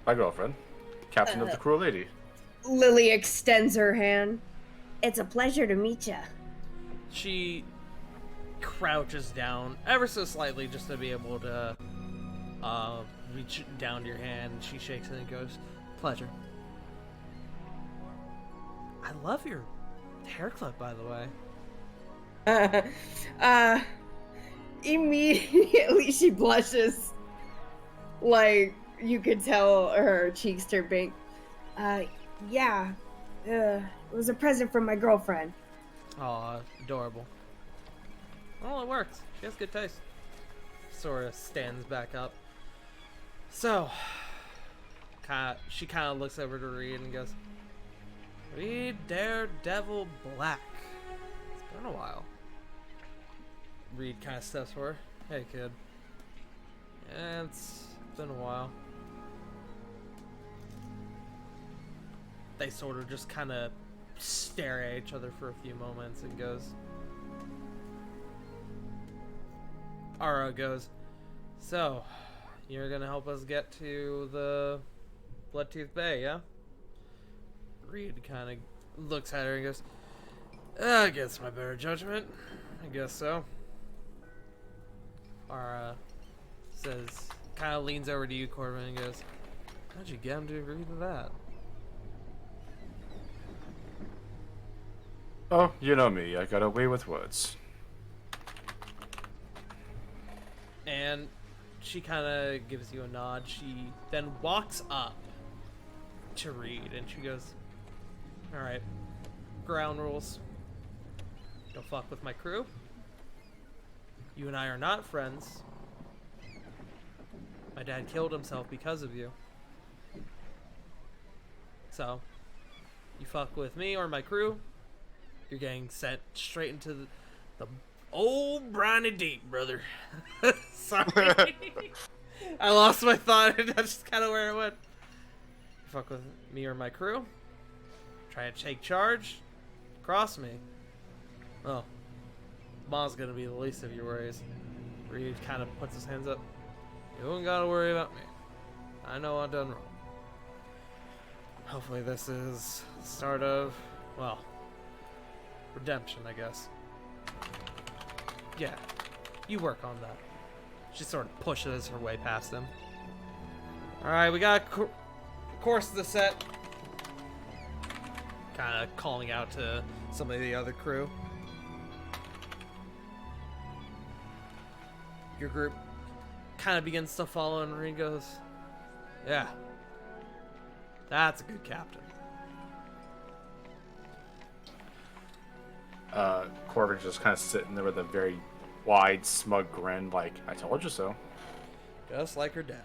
my girlfriend. Captain of the Cruel Lady. Lily extends her hand. It's a pleasure to meet ya. She crouches down ever so slightly just to be able to reach down to your hand. She shakes it and goes, "Pleasure." I love your hair clip, by the way. Immediately she blushes. Like, you could tell her cheeks turn pink. Yeah. It was a present from my girlfriend. Aw, adorable. Well, it works. She has good taste. Sort of stands back up. So, she kind of looks over to Reed and goes, Reed Daredevil Black. It's been a while. Reed kind of steps forward. Hey, kid. Yeah, it's been a while. They sort of just kind of stare at each other for a few moments and Ara goes, so, you're gonna help us get to the Bloodtooth Bay, yeah? Reed kind of looks at her and goes, against my better judgment, I guess so. Ara says, kind of leans over to you, Corbin, and goes, how'd you get him to agree to that? Oh, you know me. I got away with words. And she kind of gives you a nod. She then walks up to Reed and she goes, alright, ground rules. Don't fuck with my crew. You and I are not friends. My dad killed himself because of you. So, you fuck with me or my crew, you're getting sent straight into the old briny deep, brother. Sorry. I lost my thought. That's just kind of where it went. You fuck with me or my crew, try to take charge, cross me. Well, Ma's gonna be the least of your worries. Reed kind of puts his hands up. You don't gotta worry about me. I know I've done wrong. Hopefully this is the start of, well, redemption, I guess. Yeah, you work on that. She sort of pushes her way past him. Alright, we got course to set. Kind of calling out to some of the other crew. Your group kind of begins to follow, and Reed goes, yeah, that's a good captain. Corbin's just kind of sitting there with a very wide, smug grin, like, I told you so. Just like her dad.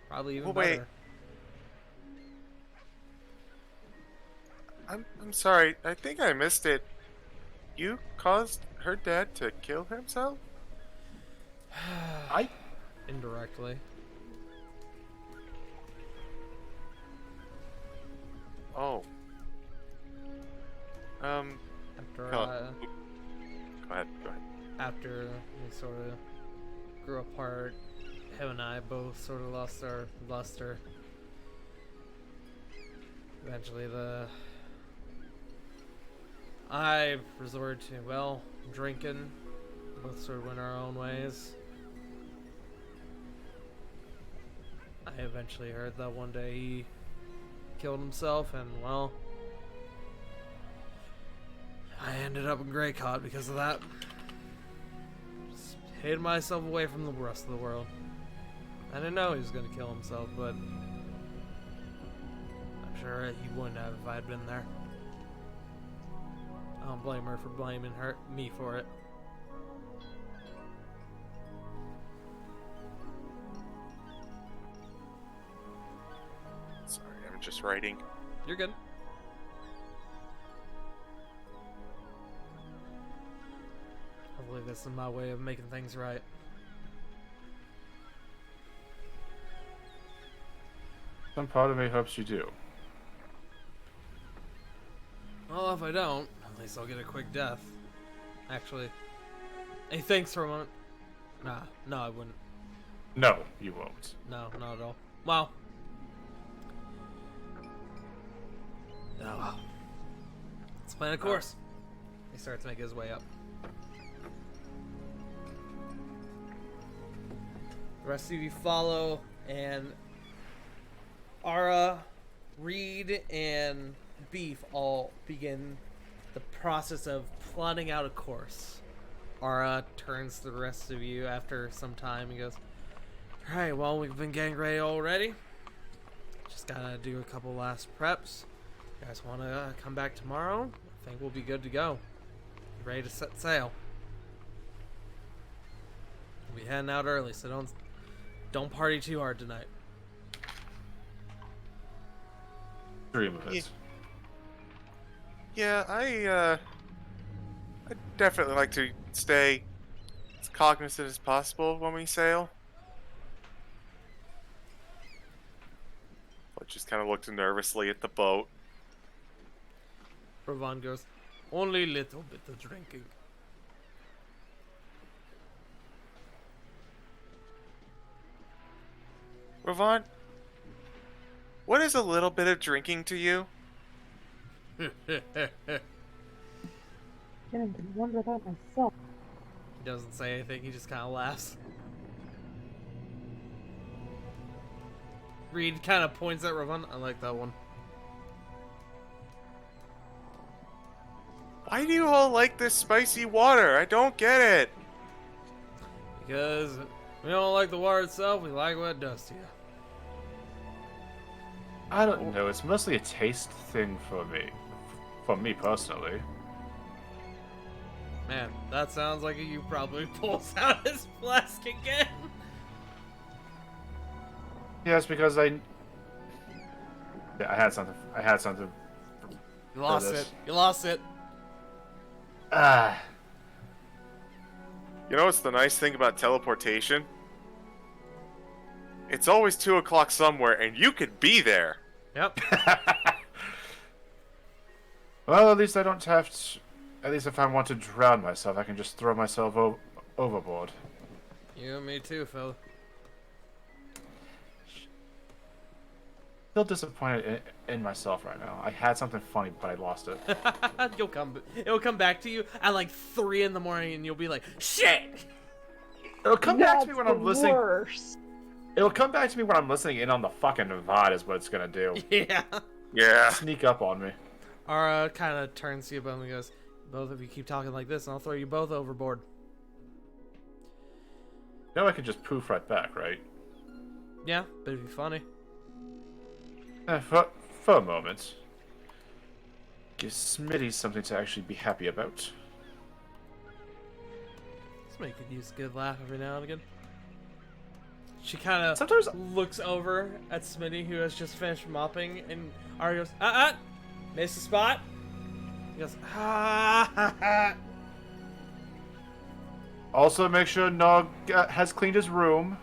Probably even Wait. better. I'm sorry. I think I missed it. You caused her dad to kill himself? I Indirectly. Oh. After Go ahead. after we sort of grew apart, him and I both sort of lost our luster. Eventually I resorted to, well, drinking. Both sort of went our own ways. I eventually heard that one day he killed himself, and, well, I ended up in Greycott because of that. Just hid myself away from the rest of the world. I didn't know he was going to kill himself, but I'm sure he wouldn't have if I had been there. I don't blame her for blaming me for it. Sorry, I'm just writing. You're good. Hopefully this is my way of making things right. Some part of me hopes you do. Well, if I don't, at least I'll get a quick death. Actually. Hey, thanks for a moment. Nah, no, I wouldn't. No, you won't. No, not at all. Well. Oh, well. Let's plan a course. He starts to make his way up. The rest of you follow, and Ara, Reed, and Beef all begin the process of plotting out a course. Ara turns to the rest of you after some time and goes, alright, well, we've been getting ready already. Just gotta do a couple last preps. You guys want to come back tomorrow? I think we'll be good to go. Ready to set sail. We'll be heading out early, so don't party too hard tonight. Dream of it. Yeah, I definitely like to stay as cognizant as possible when we sail. I just kind of looked nervously at the boat. Ravon goes, only a little bit of drinking. Ravon, what is a little bit of drinking to you? Getting to wonder about myself. He doesn't say anything, he just kind of laughs. Reed kind of points at Ravon. I like that one. Why do you all like this spicy water? I don't get it. Because we don't like the water itself, we like what it does to you. I don't know. It's mostly a taste thing for me. For me personally. Man, that sounds like you probably pulls out his flask again. Yes, because I had something. I had something. You lost this. it. You lost it. Ah. You know what's the nice thing about teleportation? It's always 2 o'clock somewhere, and you could be there. Yep. Well, at least I don't have to. At least if I want to drown myself, I can just throw myself overboard. You and me too, Phil. Still disappointed in myself right now. I had something funny, but I lost it. It'll come back to you at like 3 in the morning, and you'll be like, "Shit!" It'll come back to me when I'm listening. Worst. It'll come back to me when I'm listening in on the fucking VOD. Is what it's gonna do. Yeah. Yeah. Sneak up on me. Ara kind of turns to you both and goes, "Both of you keep talking like this, and I'll throw you both overboard." Now I can just poof right back, right? Yeah, but it'd be funny. For a moment. Give Smitty something to actually be happy about. Let's make it use a good laugh every now and again. She kind of Sometimes looks over at Smitty, who has just finished mopping, and Ari goes, missed the spot. He goes, ha. Also make sure Nog has cleaned his room.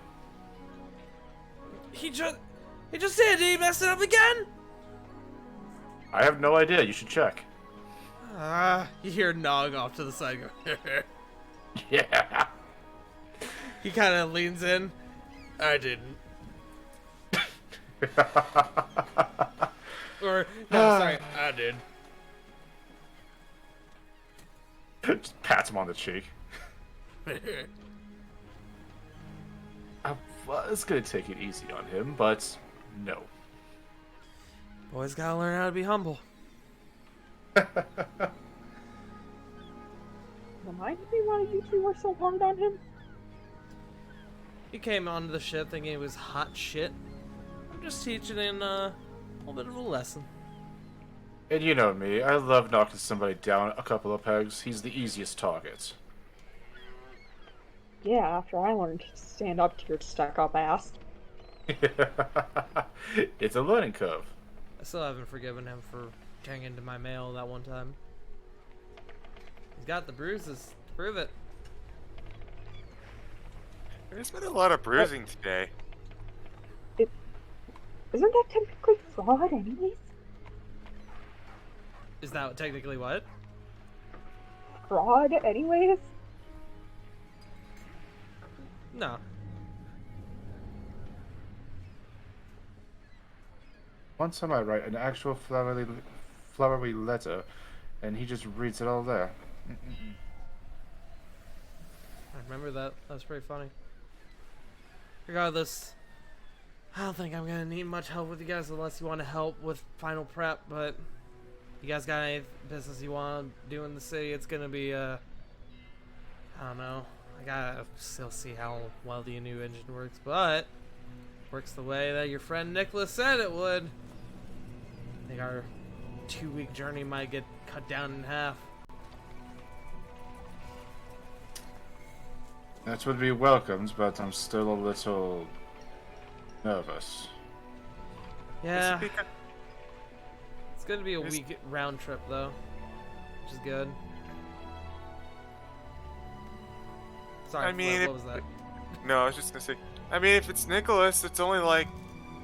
He just did. Did he mess it up again? I have no idea. You should check. You hear Nog off to the side go, Yeah. He kind of leans in. I didn't. Or, no, sorry, I did. Just pats him on the cheek. Well, it's gonna take it easy on him, but no. Boys gotta learn how to be humble. Remind me why you two were so hard on him? He came onto the ship thinking it was hot shit. I'm just teaching him a little bit of a lesson. And you know me, I love knocking somebody down a couple of pegs. He's the easiest target. Yeah, after I learned to stand up to your stuck-up ass. It's a learning curve. I still haven't forgiven him for tearing into my mail that one time. He's got the bruises to prove it. There's been a lot of bruising today. Isn't that technically fraud anyways? Is that technically what? Fraud anyways? No. One time I write an actual flowery letter, and he just reads it all there. I remember that. That was pretty funny. Regardless, I don't think I'm gonna need much help with you guys unless you want to help with final prep, but you guys got any business you want to do in the city? It's gonna be, I don't know. I gotta still see how well the new engine works, but works the way that your friend Nicholas said it would. I think our 2-week journey might get cut down in half. That would be welcomed, but I'm still a little nervous. Yeah. It's because- It's gonna be a It's- week round trip though, which is good. Sorry, I mean, Flip, what was that? No, I was just gonna say. I mean, if it's Nicholas, it's only like,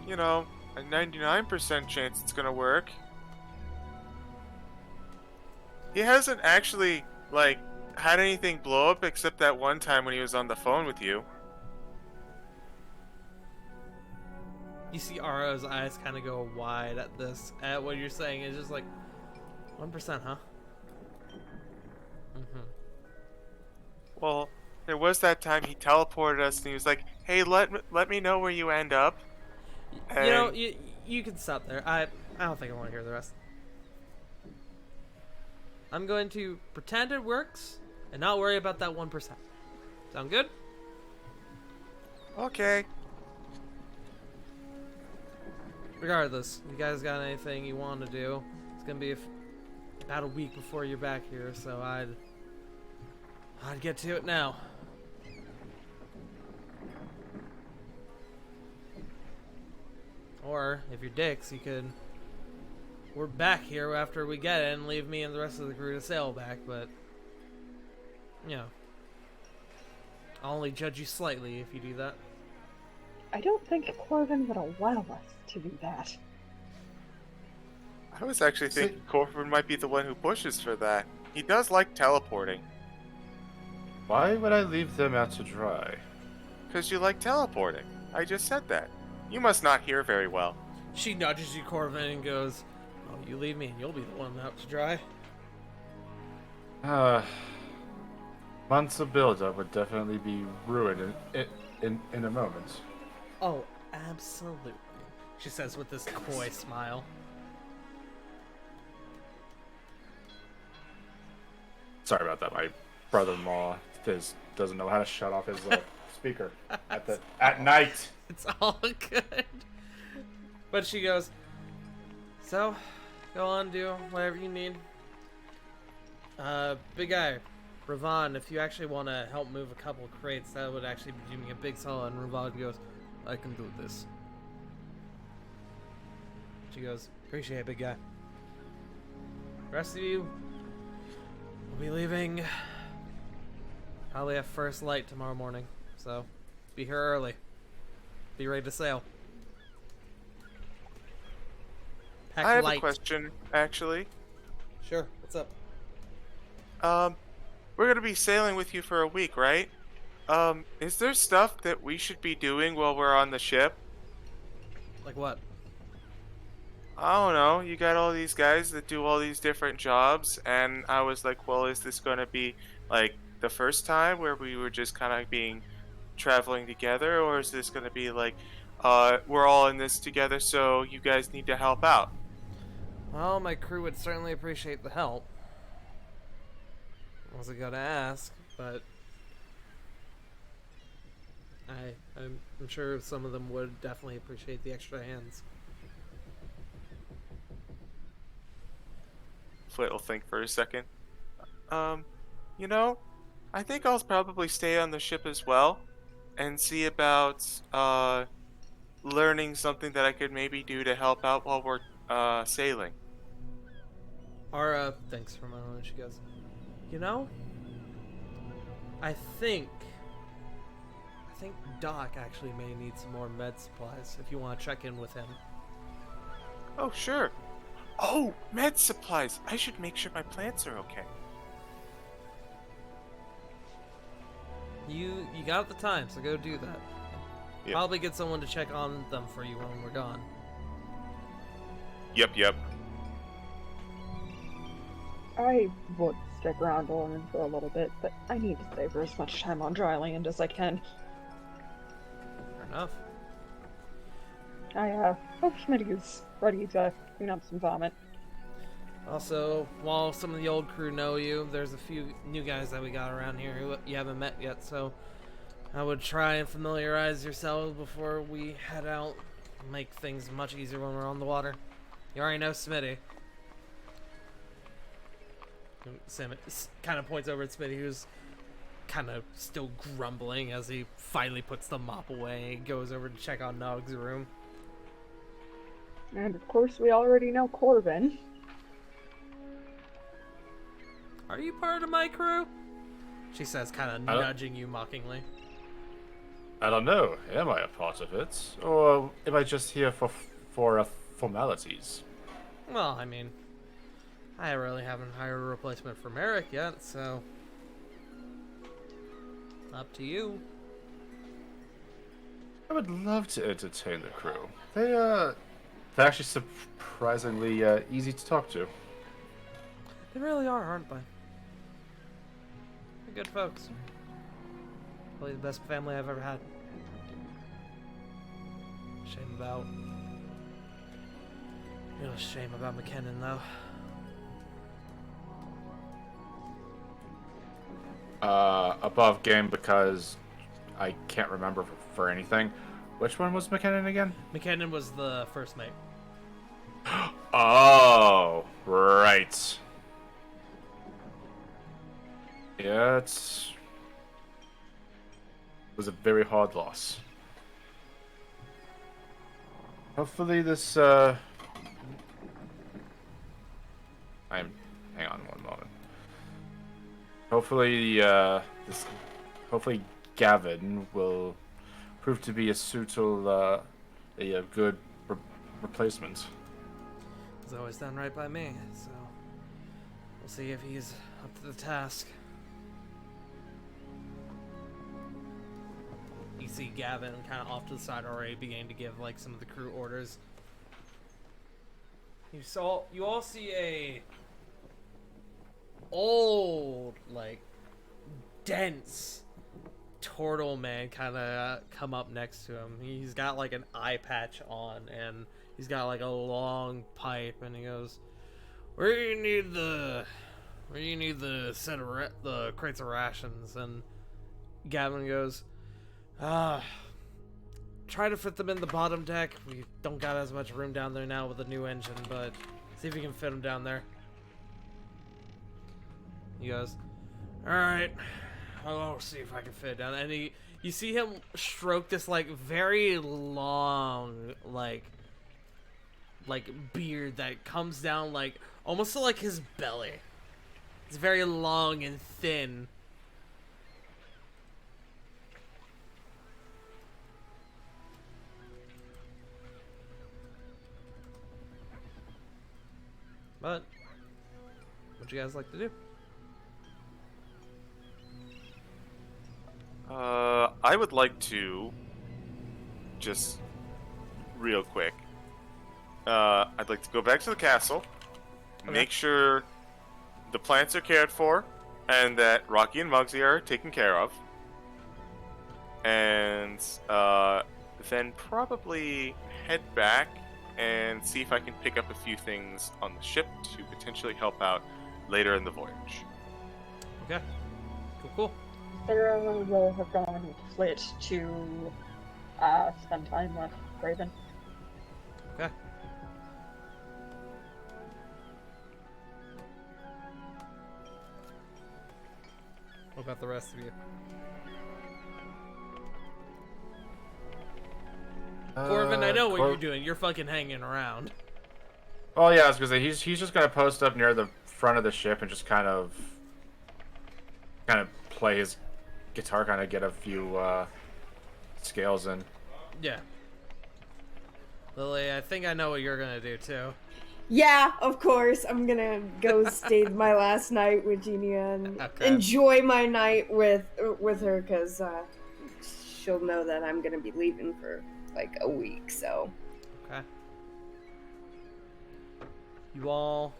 you know, a 99% chance it's gonna work. He hasn't actually, like, had anything blow up except that one time when he was on the phone with you. You see Ara's eyes kind of go wide at this, at what you're saying. It's just like, 1%, huh? Mm-hmm. Well, there was that time he teleported us and he was like, "Hey, let me know where you end up." You know, And- you can stop there. I don't think I want to hear the rest. I'm going to pretend it works and not worry about that 1%. Sound good? Okay. Regardless, you guys got anything you want to do? It's gonna be about a week before you're back here, so I'd get to it now. Or if you're dicks, you could. We're back here after we get it and leave me and the rest of the crew to sail back, but you know, I'll only judge you slightly if you do that. I don't think Corvin would allow us to do that. I was actually thinking Corvin might be the one who pushes for that. He does like teleporting. Why would I leave them out to dry? Because you like teleporting. I just said that. You must not hear very well. She nudges you, Corvin, and goes, "Oh, you leave me and you'll be the one out to dry." Months of build-up would definitely be ruined in a moment. Oh, absolutely, she says with this coy smile. Sorry about that. My brother-in-law doesn't know how to shut off his speaker at night. It's all good. But she goes, "So, go on, do whatever you need. Big guy, Ravon, if you actually want to help move a couple of crates, that would actually be doing a big solid." And Ravon goes, "I can do this." She goes, "Appreciate it, big guy. The rest of you will be leaving probably at first light tomorrow morning, so be here early. Be ready to sail." Pack I have light. a question, actually. Sure, what's up? We're gonna be sailing with you for a week, right? Is there stuff that we should be doing while we're on the ship? Like what? I don't know. You got all these guys that do all these different jobs, and I was like, well, is this gonna be like the first time where we were just kind of traveling together, or is this gonna be like, we're all in this together, so you guys need to help out? Well, my crew would certainly appreciate the help. I wasn't gonna ask, but I'm sure some of them would definitely appreciate the extra hands. Flit will think for a second. You know, I think I'll probably stay on the ship as well, and see about learning something that I could maybe do to help out while we're sailing. Ara thanks for a moment and she goes, "You know, I think Doc actually may need some more med supplies if you want to check in with him." Oh, sure. Oh, med supplies. I should make sure my plants are okay. You got the time, so go do that. Yep. Probably get someone to check on them for you when we're gone. Yep. I would stick around to learn for a little bit, but I need to savor as much time on dry land as I can. Fair enough. I hope Schmitty's ready to clean up some vomit. Also, while some of the old crew know you, there's a few new guys that we got around here who you haven't met yet, so I would try and familiarize yourselves before we head out. Make things much easier when we're on the water. You already know Smitty. Sam kind of points over at Smitty, who's kind of still grumbling as he finally puts the mop away and goes over to check on Nog's room. And of course, we already know Corbin. Are you part of my crew? She says, kind of nudging you mockingly. I don't know. Am I a part of it, or am I just here for formalities? Well, I mean, I really haven't hired a replacement for Merrick yet, so up to you. I would love to entertain the crew. They're actually surprisingly easy to talk to. They really are, aren't they? They're good folks. Probably the best family I've ever had. Shame about... Real shame about McKinnon, though. Above game because I can't remember for anything. Which one was McKinnon again? McKinnon was the first mate. Oh, right. Yeah, it was a very hard loss. Hopefully this, hang on one moment. Hopefully, hopefully Gavin will prove to be a suitable, a good replacement. He's always done right by me, so we'll see if he's up to the task. You see Gavin kind of off to the side already beginning to give like some of the crew orders. You all see a old, like, dense turtle man kind of come up next to him. He's got like an eye patch on and he's got like a long pipe, and he goes, where do you need the set of the crates of rations? And Gavin goes, try to fit them in the bottom deck. We don't got as much room down there now with the new engine, but see if you can fit them down there. He goes, alright, I'll see if I can fit it down. And you see him stroke this like very long like beard that comes down like almost to like his belly. It's very long and thin. But what you guys like to do? I would like to just real quick. I'd like to go back to the castle, make sure the plants are cared for, and that Rocky and Muggsy are taken care of, and then probably head back and see if I can pick up a few things on the ship to potentially help out later in the voyage. Okay. Cool. Sarah will have gone with Flit to spend time with Raven. Okay. What about the rest of you? Corbin, I know what you're doing. You're fucking hanging around. Oh yeah, I was gonna say he's just gonna post up near the front of the ship and just kind of play his guitar, kind of get a few scales in. Yeah. Lily, I think I know what you're gonna do too. Yeah, of course. I'm gonna go stay my last night with Genia and Okay. enjoy my night with her, because she'll know that I'm gonna be leaving for like a week. So. Okay. You all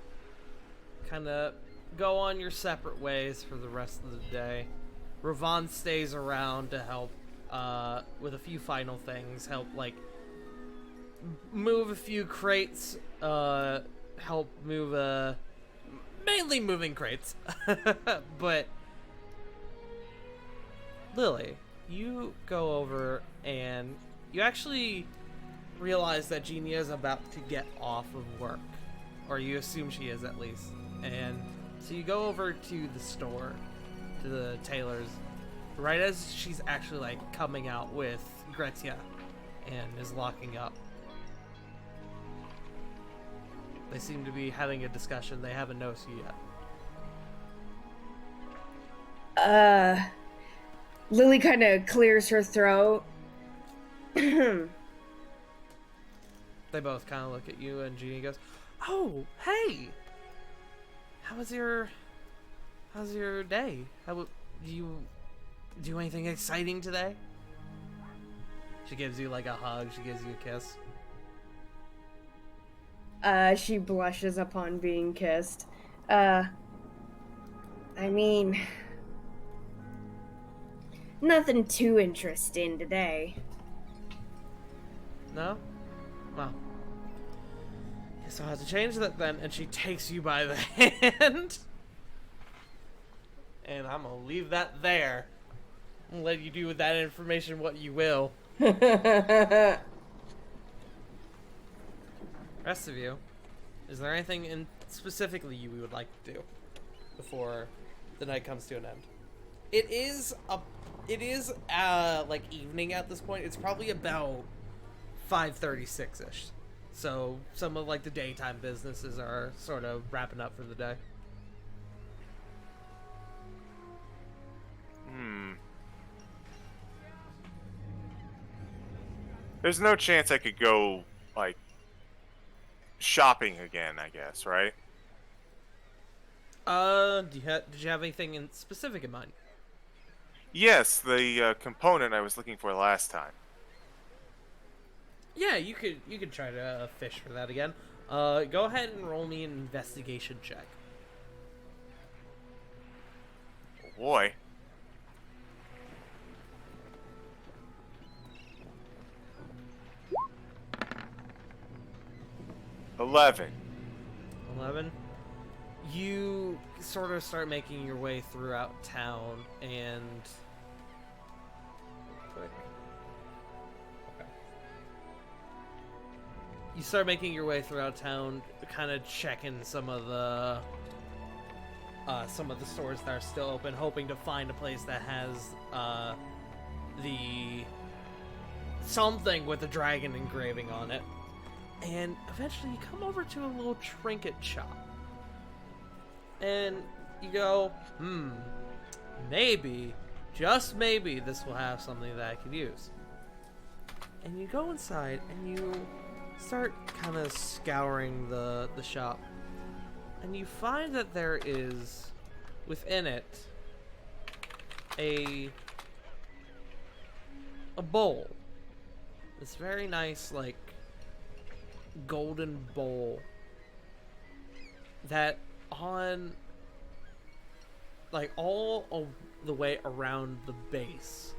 kind of go on your separate ways for the rest of the day. Ravon stays around to help with a few final things, help like move a few crates, help move mainly moving crates. But Lily, you go over and you actually realize that Genia is about to get off of work, or you assume she is at least, and So you go over to the store, to the tailor's, right as she's actually like coming out with Gretzia and is locking up. They seem to be having a discussion. They haven't noticed you yet. Lily kind of clears her throat. They both kind of look at you, and Jeannie goes, "Oh, hey! How's your day? Do you do anything exciting today?" She gives you like a hug. She gives you a kiss. She blushes upon being kissed. I mean, nothing too interesting today. No? Well, guess I'll have to change that then. And she takes you by the hand. And I'm gonna leave that there. And let you do with that information what you will. Rest of you, is there anything in specifically you would like to do before the night comes to an end? It is like evening at this point. It's probably about 5:36ish. So some of like the daytime businesses are sort of wrapping up for the day. There's no chance I could go, like, shopping again, I guess, right? Did you have anything in specific in mind? Yes, the component I was looking for last time. Yeah, you could try to fish for that again. Go ahead and roll me an investigation check. Oh boy. $11. 11. You sort of start making your way throughout town, and quick. Okay. You start making your way throughout town, kind of checking some of the stores that are still open, hoping to find a place that has the something with a dragon engraving on it. And eventually you come over to a little trinket shop. And you go, maybe, just maybe, this will have something that I could use. And you go inside and you start kind of scouring the shop. And you find that there is, within it, a bowl. This very nice, like, golden bowl that on like all of the way around the base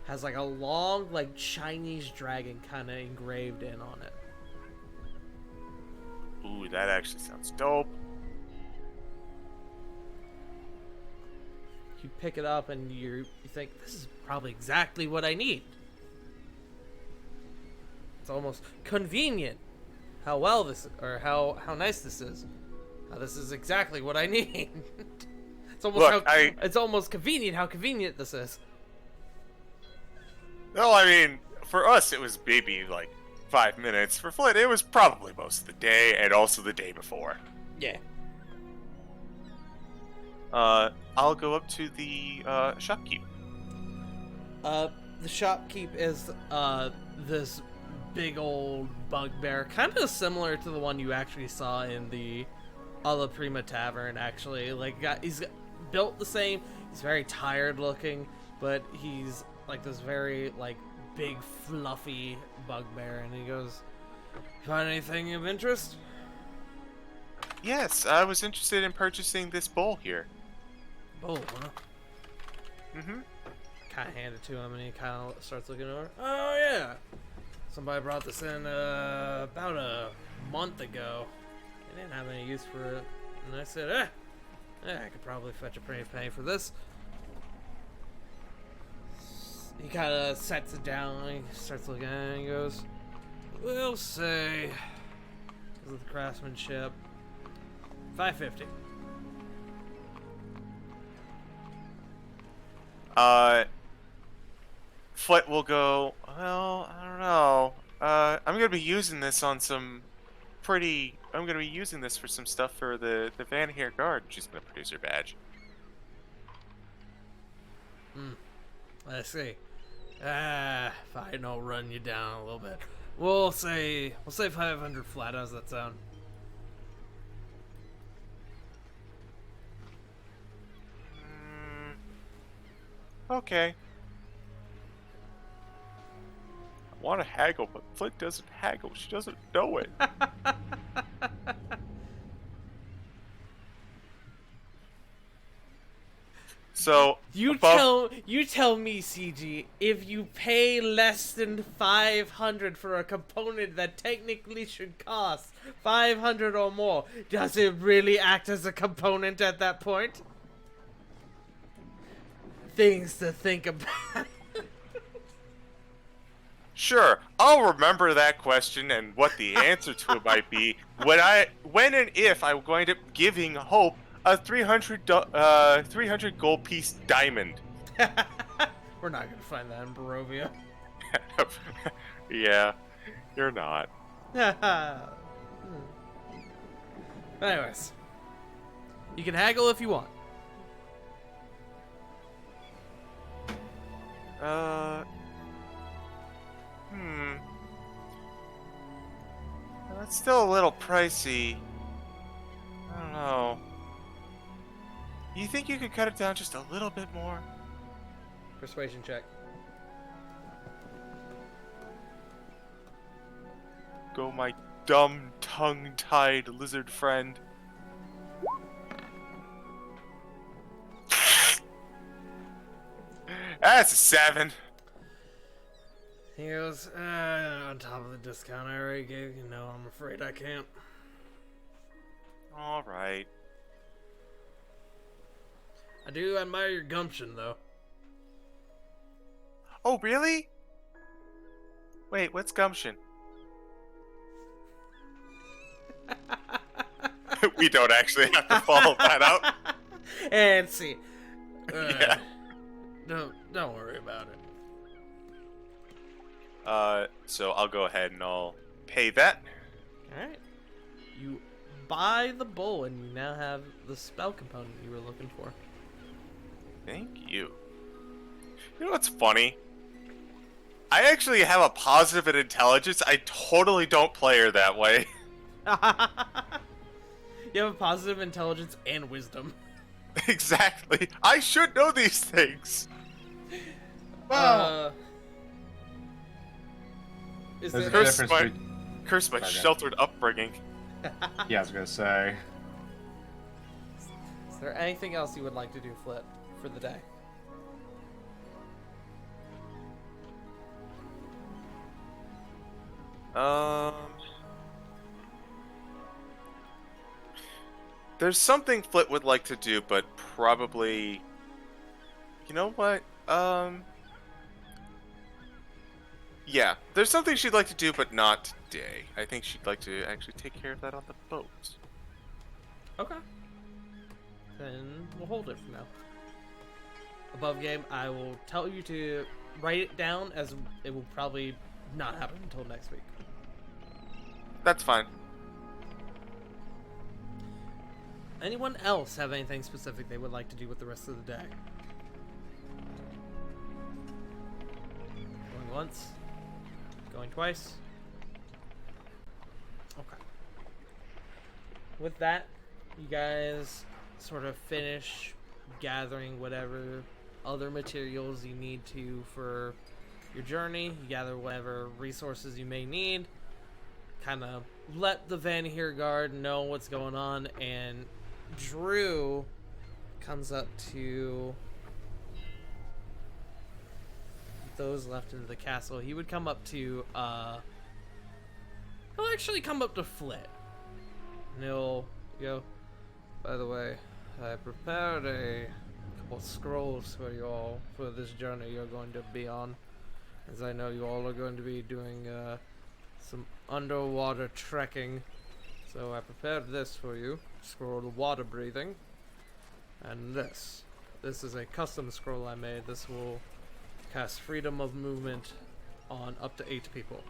has like a long like Chinese dragon kind of engraved in on it. Ooh, that actually sounds dope. You pick it up and you think, this is probably exactly what I need. It's almost convenient how well this, or how nice this is. This is exactly what I need. It's almost it's almost convenient how convenient this is. No, I mean, for us it was maybe like 5 minutes. For Flint, it was probably most of the day and also the day before. Yeah. I'll go up to the shopkeep. The shopkeep is this big old bugbear, kind of similar to the one you actually saw in the Alla Prima Tavern, actually. Like, he's built the same. He's very tired looking, but he's like this very like big fluffy bugbear, and he goes, "Find anything of interest?" Yes, I was interested in purchasing this bowl here. Bowl, huh? Mm-hmm. Kind of hand it to him, and he kind of starts looking over. Oh yeah, somebody brought this in about a month ago. They didn't have any use for it, and I said, I could probably fetch a pretty penny for this. He kind of sets it down, and he starts looking at it, and he goes, "We'll say, because of the craftsmanship, $5.50. Flit will go, well, I don't know. I'm gonna be using this on some I'm gonna be using this for some stuff for the Van Heer Guard. She's gonna produce her badge. Let's see. Fine, I'll run you down a little bit. We'll say 500 flat. How's that sound? Okay. I want to haggle, but Flit doesn't haggle. She doesn't know it. So You above, tell me, CG, if you pay less than 500 for a component that technically should cost 500 or more, does it really act as a component at that point? Things to think about. Sure, I'll remember that question and what the answer to it might be when and if I'm going to giving Hope a 300 gold piece diamond. We're not gonna find that in Barovia. Yeah, you're not. Anyways, you can haggle if you want. That's still a little pricey. I don't know. You think you could cut it down just a little bit more? Persuasion check. Go, my dumb, tongue-tied lizard friend. That's a 7. He goes, on top of the discount I already gave you, no, I'm afraid I can't. Alright. I do admire your gumption, though. Oh, really? Wait, what's gumption? We don't actually have to follow that out. And see. Yeah. Don't worry about it. So I'll go ahead and I'll pay that. Alright. You buy the bowl, and you now have the spell component you were looking for. Thank you. You know what's funny? I actually have a positive in intelligence. I totally don't play her that way. You have a positive intelligence and wisdom. Exactly. I should know these things. Is There's a there, Curse difference Curse my Okay. sheltered upbringing. Yeah, I was gonna say. is there anything else you would like to do, Flit, for the day? There's something Flit would like to do, but probably... You know what? Yeah, there's something she'd like to do, but not today. I think she'd like to actually take care of that on the boat. Okay. Then we'll hold it for now. Above game, I will tell you to write it down, as it will probably not happen until next week. That's fine. Anyone else have anything specific they would like to do with the rest of the day? Going once? Going twice? Okay. With that, you guys sort of finish gathering whatever other materials you need to for your journey. You gather whatever resources you may need. Kind of let the Van Heer Guard know what's going on, and Drew comes up to those left in the castle. He would come up to, he'll actually come up to Flit. And he'll go, by the way, I prepared a couple scrolls for you all for this journey you're going to be on. As I know you all are going to be doing, some underwater trekking. So I prepared this for you. Scroll of water breathing. And this. This is a custom scroll I made. This will cast freedom of movement on up to 8 people.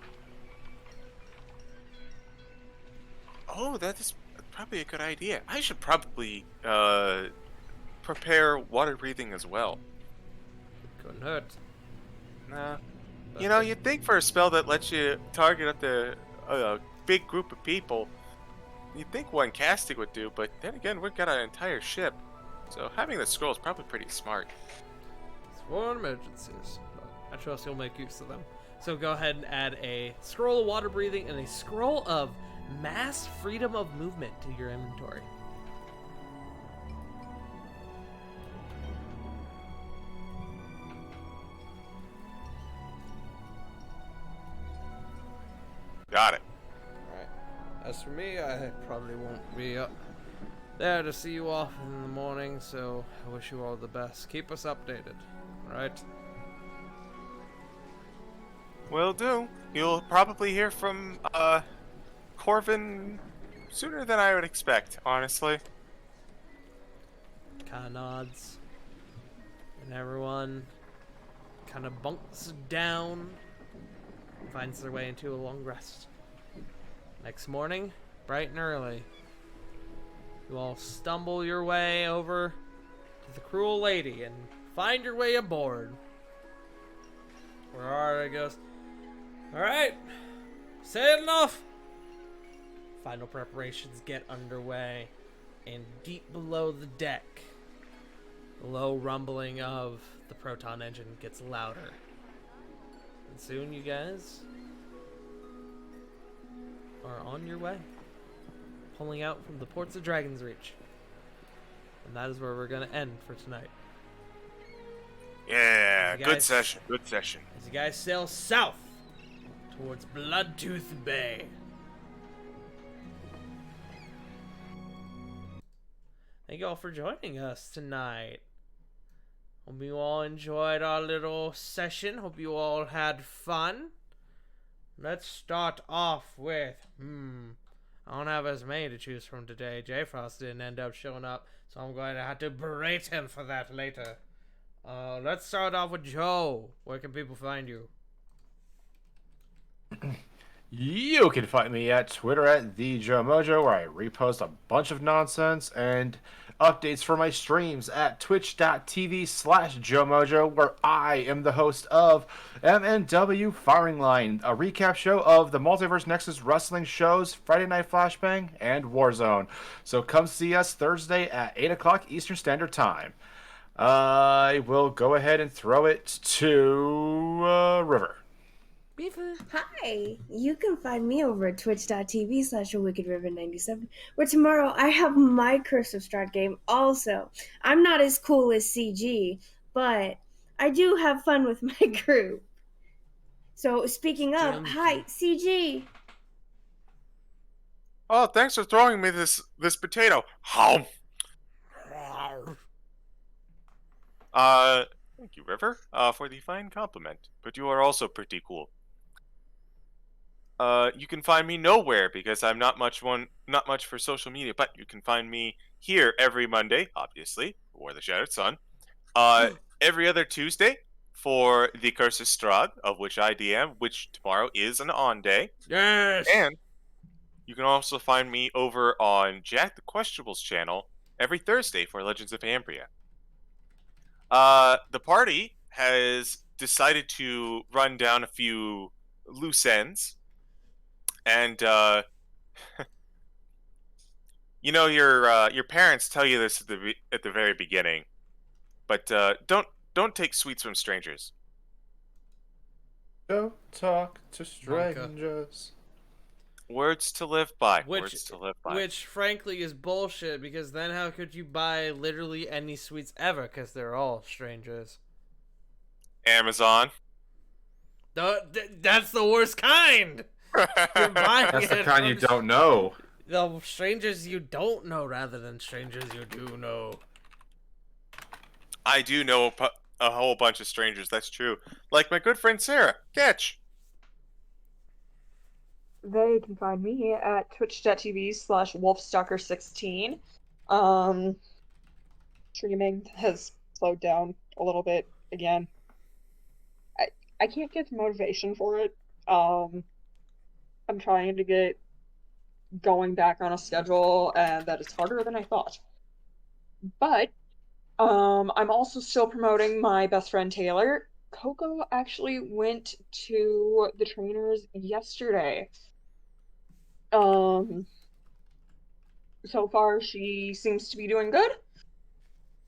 Oh, that is probably a good idea. I should probably prepare water breathing as well. Couldn't hurt. Nah. You know, you'd think for a spell that lets you target up to a big group of people, you'd think one casting would do, but then again, we've got an entire ship. So having the scroll is probably pretty smart. It's for emergencies, but I trust you'll make use of them. So go ahead and add a scroll of water breathing and a scroll of mass freedom of movement to your inventory. Got it. Alright. As for me, I probably won't be up there to see you off in the morning, so I wish you all the best. Keep us updated, alright? Will do. You'll probably hear from Corvin sooner than I would expect, honestly. Kind of nods. And everyone kind of bunks down and finds their way into a long rest. Next morning, bright and early, you all stumble your way over to the Cruel Lady and find your way aboard. Where Ara goes, alright, sailing off. Final preparations get underway, and deep below the deck, the low rumbling of the proton engine gets louder. And soon you guys are on your way, pulling out from the ports of Dragon's Reach. And that is where we're going to end for tonight. Yeah, You good guys- session, good session. As you guys sail south towards Bloodtooth Bay. Thank you all for joining us tonight. Hope you all enjoyed our little session. Hope you all had fun. Let's start off with, I don't have as many to choose from today. J Frost didn't end up showing up, so I'm going to have to berate him for that later. Let's start off with Joe. Where can people find you? You can find me at Twitter at TheJoeMojo, where I repost a bunch of nonsense, and updates for my streams at twitch.tv/JoeMojo, where I am the host of MNW Firing Line, a recap show of the Multiverse Nexus wrestling shows, Friday Night Flashbang, and Warzone. So come see us Thursday at 8 o'clock Eastern Standard Time. I will go ahead and throw it to River. Hi, you can find me over at twitch.tv/wickedriver97, where tomorrow I have my Curse of Strahd game also. I'm not as cool as CG, but I do have fun with my group. So speaking of, hi, CG. Oh, thanks for throwing me this potato. Thank you, River, for the fine compliment. But you are also pretty cool. You can find me nowhere because I'm not much for social media, but you can find me here every Monday, obviously, for the Shattered Sun. Every other Tuesday for the Curse of Strahd, of which I DM, which tomorrow is an on day. Yes! And you can also find me over on Jack the Questionable's channel every Thursday for Legends of Ambria. The party has decided to run down a few loose ends. And you know, your parents tell you this at the very beginning, but don't take sweets from strangers. Don't talk to strangers. Words to live by. Which, Words to live by. Which, frankly, is bullshit, because then how could you buy literally any sweets ever, because they're all strangers. Amazon. That's the worst kind! You're buying That's the it kind you from don't know. The strangers you don't know rather than strangers you do know. I do know a whole bunch of strangers, that's true. Like my good friend Sarah. Catch! They can find me at twitch.tv/wolfstalker16. Streaming has slowed down a little bit again. I can't get the motivation for it. I'm trying to get going back on a schedule, and that is harder than I thought. But I'm also still promoting my best friend Taylor. Coco actually went to the trainers yesterday. So far she seems to be doing good.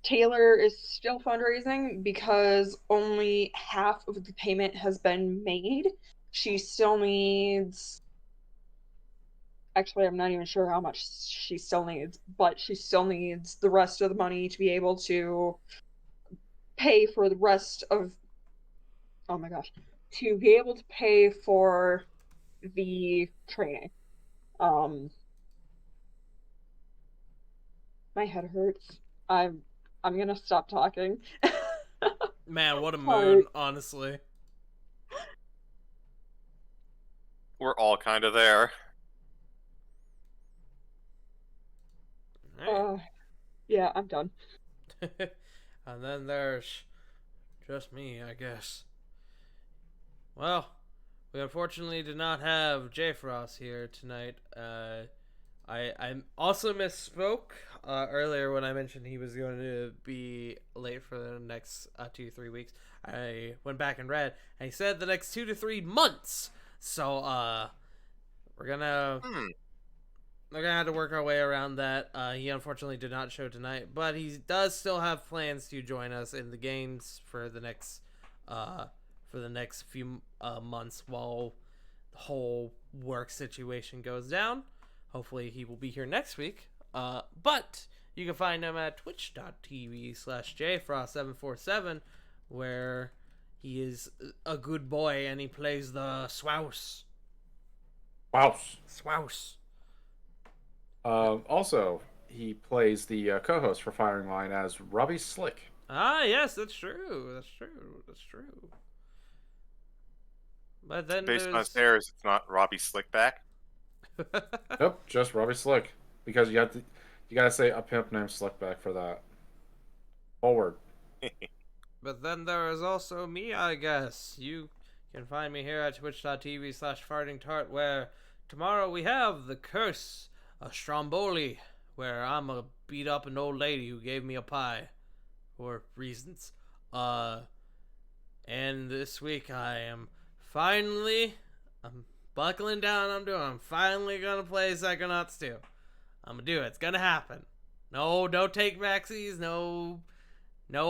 Taylor is still fundraising because only half of the payment has been made. She still needs. Actually, I'm not even sure how much she still needs, but she still needs the rest of the money to be able to pay for the rest of. Oh my gosh. To be able to pay for the training. My head hurts. I'm gonna stop talking. Man, what a Sorry. mood, honestly. We're all kind of there. Yeah, I'm done. And then there's just me, I guess. Well, we unfortunately did not have J Frost here tonight. I also misspoke earlier when I mentioned he was going to be late for the next 2-3 weeks. I went back and read, and he said the next 2 to 3 months. So we're gonna have to work our way around that. He unfortunately did not show tonight, but he does still have plans to join us in the games for the next few months while the whole work situation goes down. Hopefully he will be here next week. But you can find him at twitch.tv/jfrost747, where he is a good boy and he plays the Swouse. Wow. Swouse. Also, he plays the co-host for Firing Line as Robbie Slick. Ah, yes, that's true. That's true. But then Based on stairs, it's not Robbie Slickback. Nope, just Robbie Slick. Because you gotta say a pimp named Slickback for that. Forward. But then there is also me, I guess. You can find me here at twitch.tv/fartingtart, where tomorrow we have the Curse of Stromboli, where I'm gonna beat up an old lady who gave me a pie for reasons. And this week I'm buckling down. I'm finally gonna play Psychonauts 2. I'm gonna do it. It's gonna happen. No, don't take Maxies. No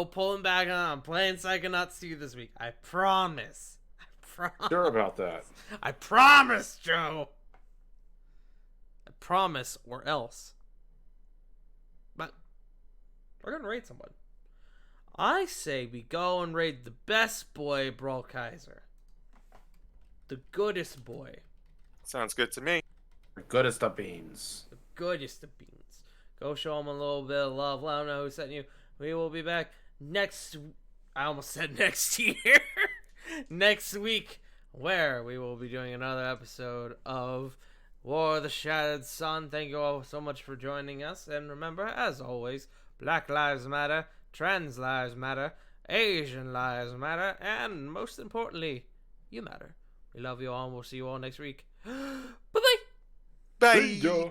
pulling back on. I'm playing Psychonauts 2 this week. I promise. Sure about that. I promise, Joe. I promise, or else. But we're gonna raid someone. I say we go and raid the best boy, Brawl Kaiser. The goodest boy. Sounds good to me. Good as the beans. The goodest of beans. Go show him a little bit of love. Let him know who sent you. We will be back I almost said next year. Next week, where we will be doing another episode of War of the Shattered Sun. Thank you all so much for joining us. And remember, as always, Black Lives Matter, Trans Lives Matter, Asian Lives Matter, and most importantly, you matter. We love you all, and we'll see you all next week. Bye-bye! Bye! See ya.